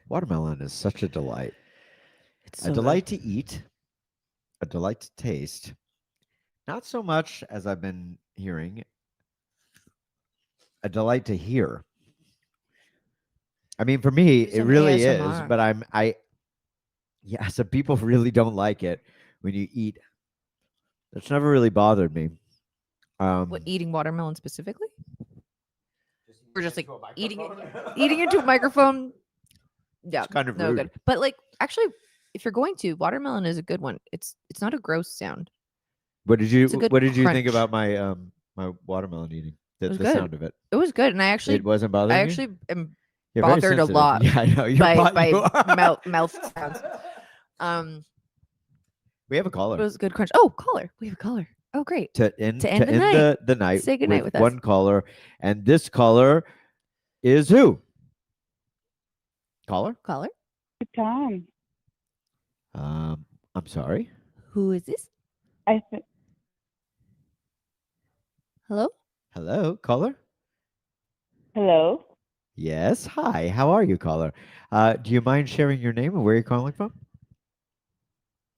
Speaker 1: Watermelon is such a delight.
Speaker 2: It's
Speaker 1: A
Speaker 2: so good.
Speaker 1: delight to eat, a delight to taste. Not so much as I've been hearing, a delight to hear. I mean, for me,
Speaker 2: Do
Speaker 1: it
Speaker 2: some
Speaker 1: really is,
Speaker 2: ASMR.
Speaker 1: but yeah, some people really don't like it when you eat. That's never really bothered me.
Speaker 2: What, eating watermelon specifically? Or just like eating into a microphone? Yeah,
Speaker 1: It's kind of
Speaker 2: no
Speaker 1: rude.
Speaker 2: good. But like, actually, if you're going to, watermelon is a good one. It's not a gross sound.
Speaker 1: What did you
Speaker 2: It's a good
Speaker 1: What did you think
Speaker 2: crunch.
Speaker 1: about my my watermelon eating?
Speaker 2: It was
Speaker 1: The
Speaker 2: good.
Speaker 1: sound of it.
Speaker 2: It was good, and I
Speaker 1: It wasn't bothering
Speaker 2: I
Speaker 1: you?
Speaker 2: actually am
Speaker 1: You're very
Speaker 2: bothered a
Speaker 1: sensitive.
Speaker 2: lot
Speaker 1: Yeah, I know. You're
Speaker 2: by
Speaker 1: you are.
Speaker 2: mouth sounds.
Speaker 1: We have a
Speaker 2: It
Speaker 1: caller
Speaker 2: was a good crunch. Oh, caller! We have a caller. Oh, great.
Speaker 1: to end
Speaker 2: To end the night.
Speaker 1: the night.
Speaker 2: Say goodnight with us.
Speaker 1: one caller, and this caller is who? Caller?
Speaker 2: Caller,
Speaker 9: Tom.
Speaker 1: I'm sorry.
Speaker 2: who is this?
Speaker 9: I th-
Speaker 2: Hello.
Speaker 1: Hello, caller.
Speaker 9: Hello.
Speaker 1: Yes. Hi. How are you, caller? Do you mind sharing your name and where you're calling from?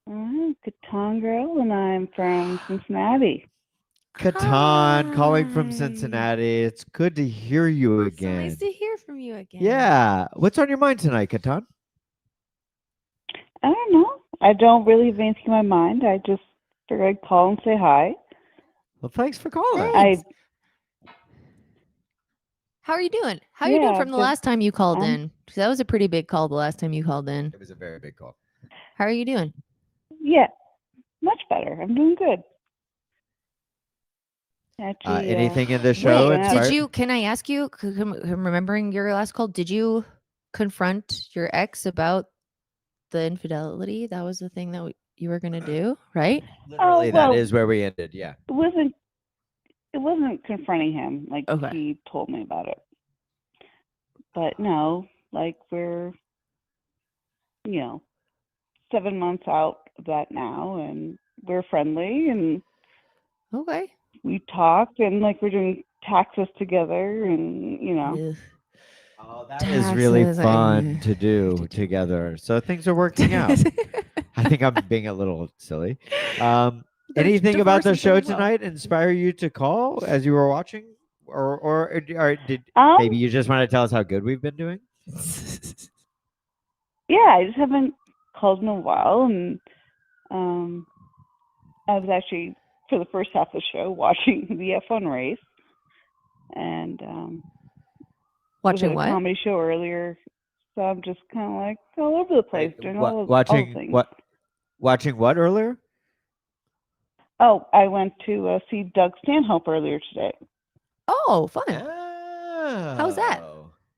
Speaker 9: I'm Catan Girl, and I'm from Cincinnati.
Speaker 1: Catan, calling from
Speaker 2: Hi.
Speaker 1: Cincinnati. It's good to hear you
Speaker 2: So
Speaker 1: again.
Speaker 2: nice to hear from you again.
Speaker 1: Yeah. What's on your mind tonight, Catan?
Speaker 9: I don't know. I don't really have anything in my mind. I just figured I'd call and say hi.
Speaker 1: Well, thanks for calling.
Speaker 2: Thanks. How are you doing? How are you doing
Speaker 9: Yeah,
Speaker 2: from the
Speaker 9: but,
Speaker 2: last time you called
Speaker 9: um,
Speaker 2: in? 'Cause that was a pretty big call the last time you called in.
Speaker 1: It was a very big call.
Speaker 2: How are you doing?
Speaker 9: Yeah, much better. I'm doing good. Actually,
Speaker 1: Anything in the show
Speaker 2: Wait,
Speaker 1: inspired?
Speaker 2: did you? Can I ask you? I'm remembering your last call. Did you confront your ex about the infidelity? That was the thing that you were gonna do, right?
Speaker 1: Literally,
Speaker 9: well,
Speaker 1: that is where we ended. Yeah.
Speaker 9: it wasn't confronting him like
Speaker 2: Okay.
Speaker 9: he told me about it. But no, like we're 7 months out of that now, and we're friendly, and
Speaker 2: Okay.
Speaker 9: we talk, and like we're doing taxes together, and
Speaker 2: Ugh.
Speaker 1: Oh, that is really
Speaker 2: Taxes,
Speaker 1: fun to do together. So things are working out. I think I'm being a little silly. Anything about the
Speaker 2: divorce is
Speaker 1: show
Speaker 2: going well.
Speaker 1: tonight inspire you to call as you were watching, or did
Speaker 9: Um,
Speaker 1: maybe you just want to tell us how good we've been doing?
Speaker 9: yeah, I just haven't called in a while, and I was actually for the first half of the show watching the F1 race, and was
Speaker 2: Watching
Speaker 9: at a
Speaker 2: what?
Speaker 9: comedy show earlier, so I'm just kind of like all over the place doing all the things.
Speaker 1: Watching what earlier?
Speaker 9: Oh, I went to see Doug Stanhope earlier today.
Speaker 2: Oh, fun.
Speaker 1: How's
Speaker 2: that?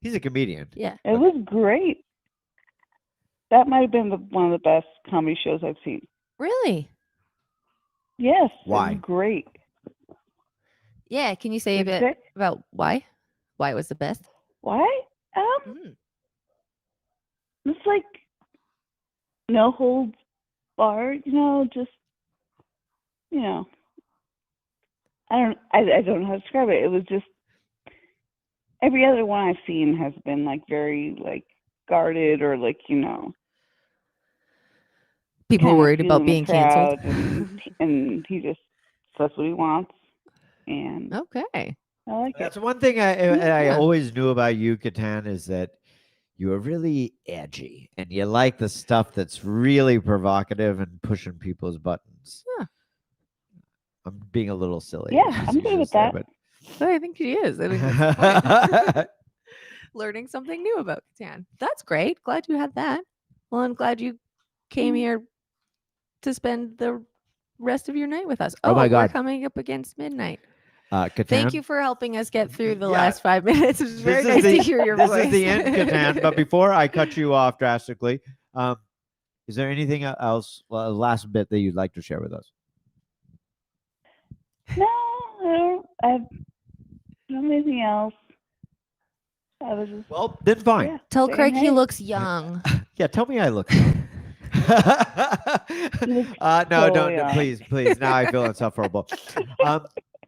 Speaker 1: He's a comedian.
Speaker 2: Yeah.
Speaker 9: It was great. That might have been one of the best comedy shows I've seen.
Speaker 2: Really?
Speaker 9: Yes. It
Speaker 1: Why?
Speaker 9: was great.
Speaker 2: Yeah. Can you say a
Speaker 9: What'd you
Speaker 2: bit
Speaker 9: say?
Speaker 2: about why? Why it was the best?
Speaker 9: Why?
Speaker 2: Mm.
Speaker 9: It's like no holds barred, just I don't know how to describe it. It was just every other one I've seen has been like very like guarded or like,
Speaker 2: People
Speaker 9: kinda
Speaker 2: worried about
Speaker 9: feeling the
Speaker 2: being canceled.
Speaker 9: crowd, and he just says what he wants, and
Speaker 2: Okay.
Speaker 9: I like
Speaker 1: That's
Speaker 9: it.
Speaker 1: one thing I
Speaker 2: Yeah.
Speaker 1: always knew about you, Catan, is that you are really edgy and you like the stuff that's really provocative and pushing people's buttons.
Speaker 2: Yeah.
Speaker 1: I'm being a little silly.
Speaker 9: Yeah,
Speaker 1: as
Speaker 9: I'm
Speaker 1: you
Speaker 9: good with
Speaker 1: just said,
Speaker 9: that.
Speaker 2: But I think she is. I think that's the point. Learning something new about Catan. That's great. Glad you had that. Well, I'm glad you came here to spend the rest of your night with us.
Speaker 1: Oh my
Speaker 2: We're
Speaker 1: God.
Speaker 2: coming up against midnight.
Speaker 1: Catan,
Speaker 2: Thank you for helping us get through the
Speaker 1: Yeah.
Speaker 2: last 5 minutes. It was very
Speaker 1: This
Speaker 2: nice
Speaker 1: is
Speaker 2: to hear your
Speaker 1: this
Speaker 2: voice.
Speaker 1: is the end, Catan. But before I cut you off drastically, is there anything else, last bit that you'd like to share with us?
Speaker 9: No, I don't have anything else. I was just
Speaker 1: Well, then fine.
Speaker 9: yeah,
Speaker 2: Tell
Speaker 9: saying
Speaker 2: Craig he
Speaker 9: hey.
Speaker 2: looks young.
Speaker 1: Yeah, tell me I look.
Speaker 9: look
Speaker 1: No,
Speaker 9: so
Speaker 1: don't.
Speaker 9: young.
Speaker 1: Please. Now I feel insufferable.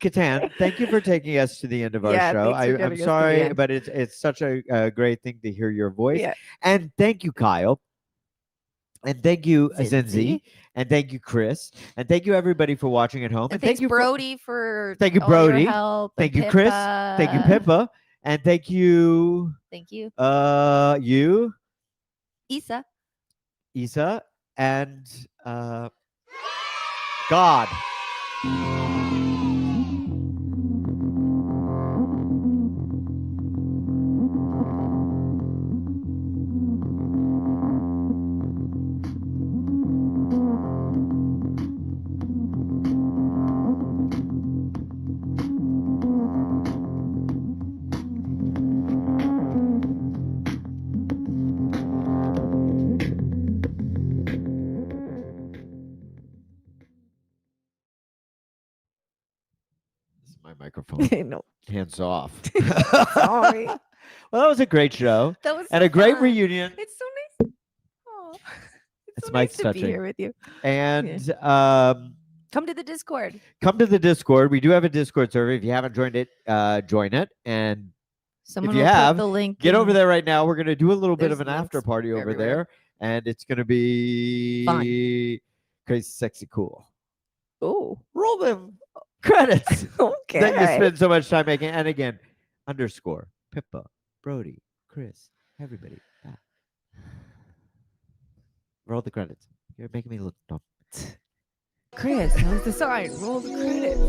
Speaker 1: Catan, thank you for taking us to the end of our
Speaker 2: Yeah,
Speaker 1: show.
Speaker 2: thanks for
Speaker 1: I'm
Speaker 2: getting us to the
Speaker 1: sorry,
Speaker 2: end.
Speaker 1: but it's such a great thing to hear your voice.
Speaker 2: Yeah.
Speaker 1: And thank you, Kyle. And thank you, Zinzi.
Speaker 2: Zinzi.
Speaker 1: And thank you, Chris. And thank you, everybody, for watching at home.
Speaker 2: And
Speaker 1: thank
Speaker 2: thanks,
Speaker 1: you,
Speaker 2: Brody, for
Speaker 1: thank you,
Speaker 2: all your
Speaker 1: Brody.
Speaker 2: help. and
Speaker 1: Thank you, Chris. Thank you,
Speaker 2: Pippa.
Speaker 1: Pippa. And thank you,
Speaker 2: Thank you,
Speaker 1: you,
Speaker 2: Isa.
Speaker 1: Isa, and God. This is my microphone.
Speaker 2: No,
Speaker 1: Hands off.
Speaker 2: sorry.
Speaker 1: Well, that was a great show
Speaker 2: That was
Speaker 1: and
Speaker 2: so
Speaker 1: a great
Speaker 2: fun.
Speaker 1: reunion.
Speaker 2: It's so nice. Oh,
Speaker 1: It's
Speaker 2: so
Speaker 1: Mike's
Speaker 2: nice to be
Speaker 1: touching.
Speaker 2: here with you.
Speaker 1: And
Speaker 2: Come to the Discord.
Speaker 1: come to the Discord. We do have a Discord server. If you haven't joined it, join it. And
Speaker 2: Someone
Speaker 1: you
Speaker 2: will
Speaker 1: have,
Speaker 2: put the link.
Speaker 1: get over
Speaker 2: in-
Speaker 1: there right now. We're going to do a little bit of
Speaker 2: There's
Speaker 1: an after
Speaker 2: links
Speaker 1: party over
Speaker 2: everywhere.
Speaker 1: there. And it's going to be crazy, sexy, cool.
Speaker 2: Oh,
Speaker 1: Roll them credits
Speaker 2: okay.
Speaker 1: that you spend so much time making. And again, underscore, Pippa, Brody, Chris, everybody. Ah. Roll the credits. You're making me look dumb.
Speaker 2: Chris, how's the sign? Roll the credits.